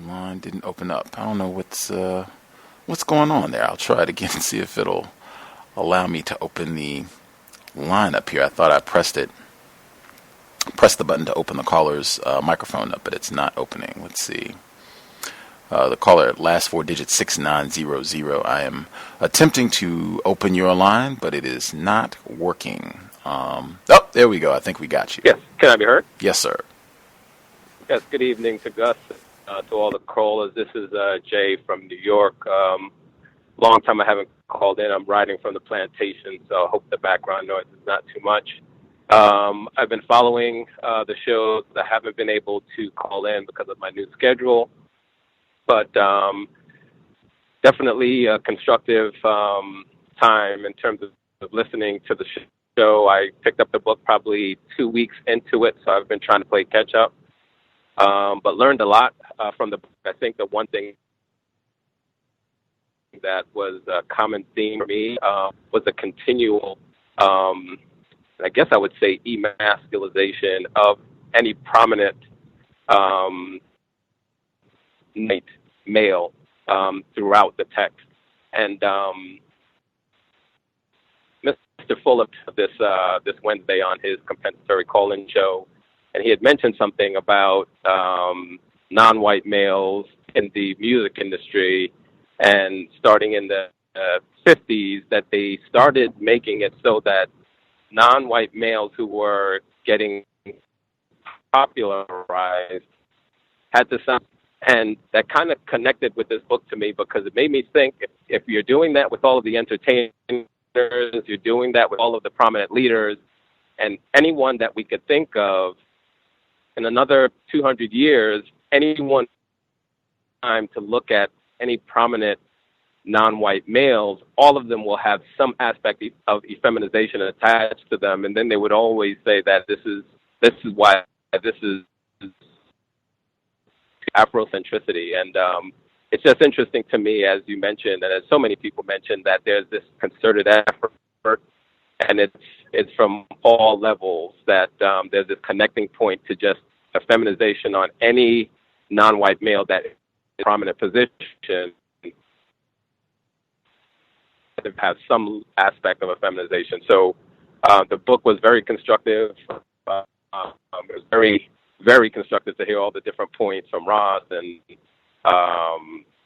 line didn't open up. I don't know what's going on there. I'll try it again and see if it'll allow me to open the line up here. I thought I pressed the button to open the caller's microphone up, but it's not opening. Let's see. The caller, last four digits, 6900. I am attempting to open your line, but it is not working. Oh, there we go. I think we got you. Yes. Can I be heard? Yes, sir. Yes. Good evening to Gus, to all the callers. This is Jay from New York. Long time I haven't called in. I'm riding from the plantation, so I hope the background noise is not too much. I've been following the shows. I haven't been able to call in because of my new schedule, but definitely a constructive time in terms of listening to the show. I picked up the book probably 2 weeks into it, so I've been trying to play catch up, but learned a lot from the book. I think the one thing that was a common theme for me was a continual, I guess I would say, emasculization of any prominent male throughout the text. And Mr. Fuller this Wednesday on his compensatory call-in show, and he had mentioned something about non-white males in the music industry, and starting in the 50s, that they started making it so that non-white males who were getting popularized had to sound, and that kind of connected with this book to me, because it made me think, if you're doing that with all of the entertainers, you're doing that with all of the prominent leaders, and anyone that we could think of in another 200 years, anyone time to look at any prominent non-white males, all of them will have some aspect of effeminization attached to them, and then they would always say that this is why this is Afrocentricity. And it's just interesting to me, as you mentioned, and as so many people mentioned, that there's this concerted effort, and it's from all levels, that there's this connecting point to just a feminization on any non-white male that is in a prominent position, have some aspect of a feminization. So the book was very constructive. It was very, very constructive to hear all the different points from Ross and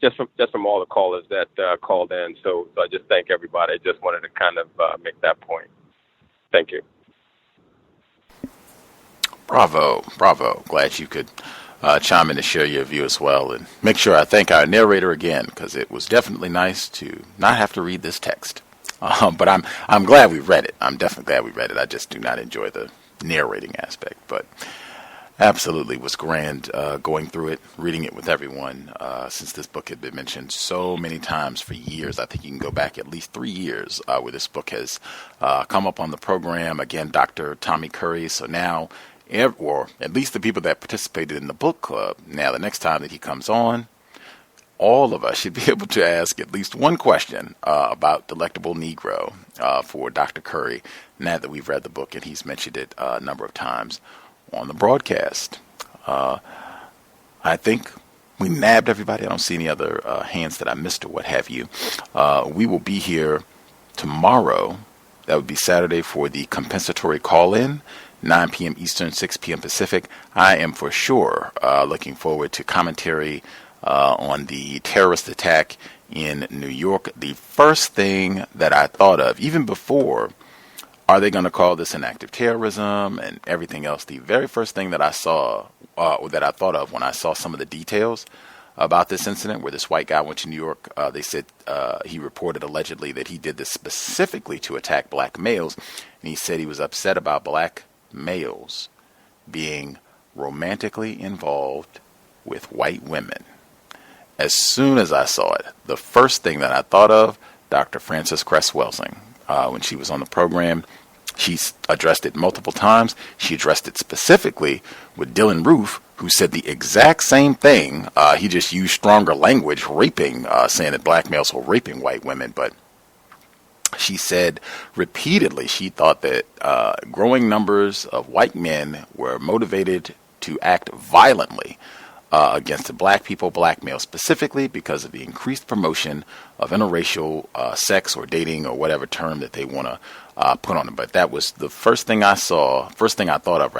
just from all the callers that called in. So I just thank everybody. I just wanted to kind of make that point. Thank you. Bravo. Glad you could chime in to share your view as well, and make sure I thank our narrator again, because it was definitely nice to not have to read this text. But I'm glad we read it. I'm definitely glad we read it. I just do not enjoy the narrating aspect, but absolutely was grand going through it, reading it with everyone, since this book had been mentioned so many times for years. I think you can go back at least 3 years where this book has come up on the program. Again, Dr. Tommy Curry. So now, or at least the people that participated in the book club, now the next time that he comes on, all of us should be able to ask at least one question about Delectable Negro for Dr. Curry, now that we've read the book and he's mentioned it a number of times on the broadcast. I think we nabbed everybody. I don't see any other hands that I missed or what have you. We will be here tomorrow. That would be Saturday for the compensatory call-in, 9 p.m. Eastern, 6 p.m. Pacific. I am for sure looking forward to commentary on the terrorist attack in New York. The first thing that I thought of, even before, are they going to call this an act of terrorism and everything else? The very first thing that I saw, or that I thought of when I saw some of the details about this incident where this white guy went to New York, they said he reported allegedly that he did this specifically to attack black males. And he said he was upset about black males being romantically involved with white women. As soon as I saw it, the first thing that I thought of, Dr. Frances Cress Welsing, when she was on the program, she addressed it multiple times. She addressed it specifically with Dylan Roof, who said the exact same thing. He just used stronger language, raping, saying that black males were raping white women. But She said repeatedly she thought that growing numbers of white men were motivated to act violently against the black people, black males specifically, because of the increased promotion of interracial sex or dating or whatever term that they want to put on it. But that was the first thing I thought of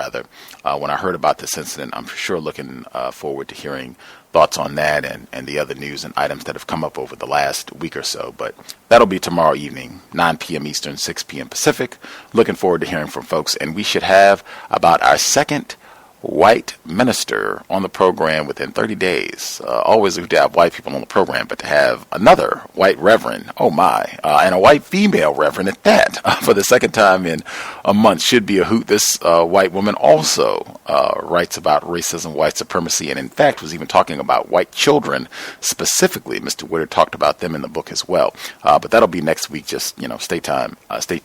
when I heard about this incident. I'm sure looking forward to hearing thoughts on that and the other news and items that have come up over the last week or so. But that'll be tomorrow evening, 9 p.m. Eastern, 6 p.m. Pacific. Looking forward to hearing from folks. And we should have about our second white minister on the program within 30 days. Always good to have white people on the program, but to have another white reverend, oh my, and a white female reverend at that, for the second time in a month should be a hoot. This white woman also writes about racism, white supremacy, and in fact was even talking about white children specifically. Mr. Woodard talked about them in the book as well. But that'll be next week. Just, stay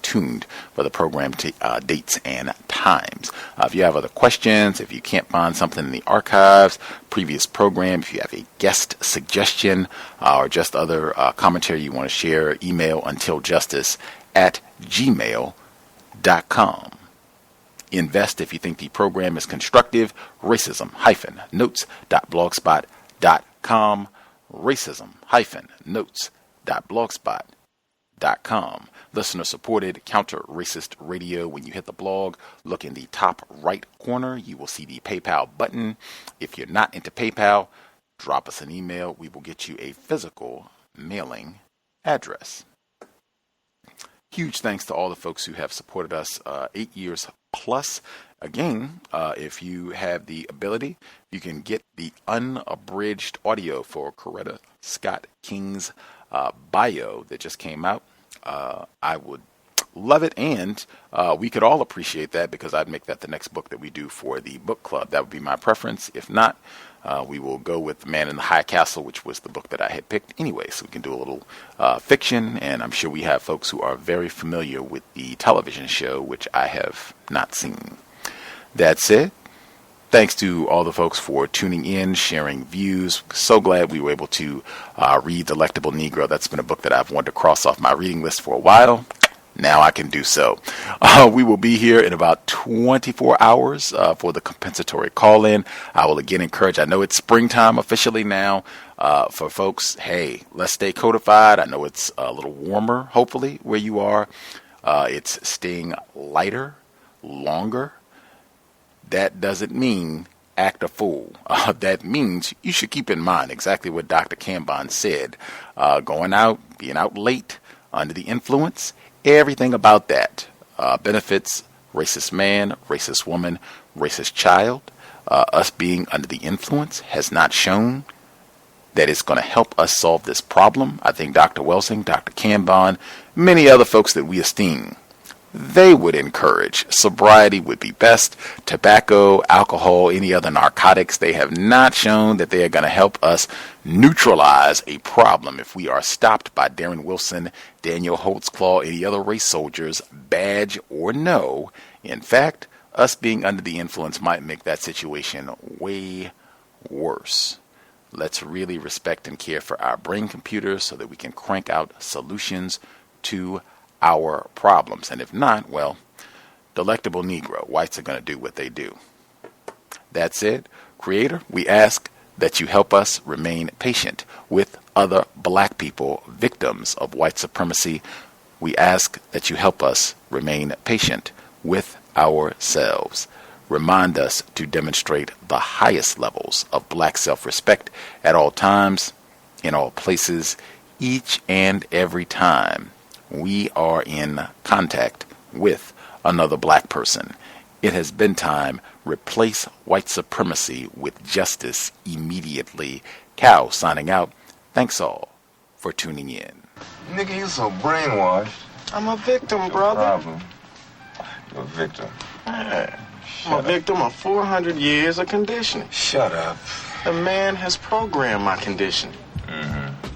tuned for the program dates and times. If you have other questions, if you can't find something in the archives, previous program, if you have a guest suggestion or just other commentary you want to share, email untiljustice@gmail.com. Invest if you think the program is constructive. Racism-notes.blogspot.com. Racism-notes.blogspot.com. Listener-supported counter-racist radio. When you hit the blog, look in the top right corner. You will see the PayPal button. If you're not into PayPal, drop us an email. We will get you a physical mailing address. Huge thanks to all the folks who have supported us 8 years plus. Again, if you have the ability, you can get the unabridged audio for Coretta Scott King's bio that just came out. I would love it, and we could all appreciate that, because I'd make that the next book that we do for the book club. That would be my preference. If not, we will go with The Man in the High Castle, which was the book that I had picked anyway. So we can do a little fiction, and I'm sure we have folks who are very familiar with the television show, which I have not seen. That's it. Thanks to all the folks for tuning in, sharing views. So glad we were able to read Delectable Negro. That's been a book that I've wanted to cross off my reading list for a while. Now I can do so. We will be here in about 24 hours for the compensatory call-in. I will again encourage, I know it's springtime officially now, for folks, hey, let's stay codified. I know it's a little warmer, hopefully, where you are. It's staying lighter, longer. That doesn't mean act a fool. That means you should keep in mind exactly what Dr. Kambon said. Going out, being out late, under the influence, everything about that benefits racist man, racist woman, racist child. Us being under the influence has not shown that it's going to help us solve this problem. I think Dr. Welsing, Dr. Kambon, many other folks that we esteem, they would encourage sobriety would be best. Tobacco, alcohol, any other narcotics, they have not shown that they are going to help us neutralize a problem. If we are stopped by Darren Wilson, Daniel Holtzclaw, any other race soldiers, badge or no, in fact, us being under the influence might make that situation way worse. Let's really respect and care for our brain computers so that we can crank out solutions to our problems. And if not, well, Delectable Negro, whites are going to do what they do. That's it. Creator, we ask that you help us remain patient with other black people, victims of white supremacy. We ask that you help us remain patient with ourselves. Remind us to demonstrate the highest levels of black self-respect at all times, in all places, each and every time we are in contact with another black person. It has been time. Replace white supremacy with justice immediately. Cow signing out. Thanks all for tuning in. Nigga, you so brainwashed. I'm a victim, brother. Problem. You're a victim. I'm a victim of 400 years of conditioning. Shut up. The man has programmed my conditioning.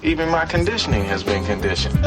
Even my conditioning has been conditioned.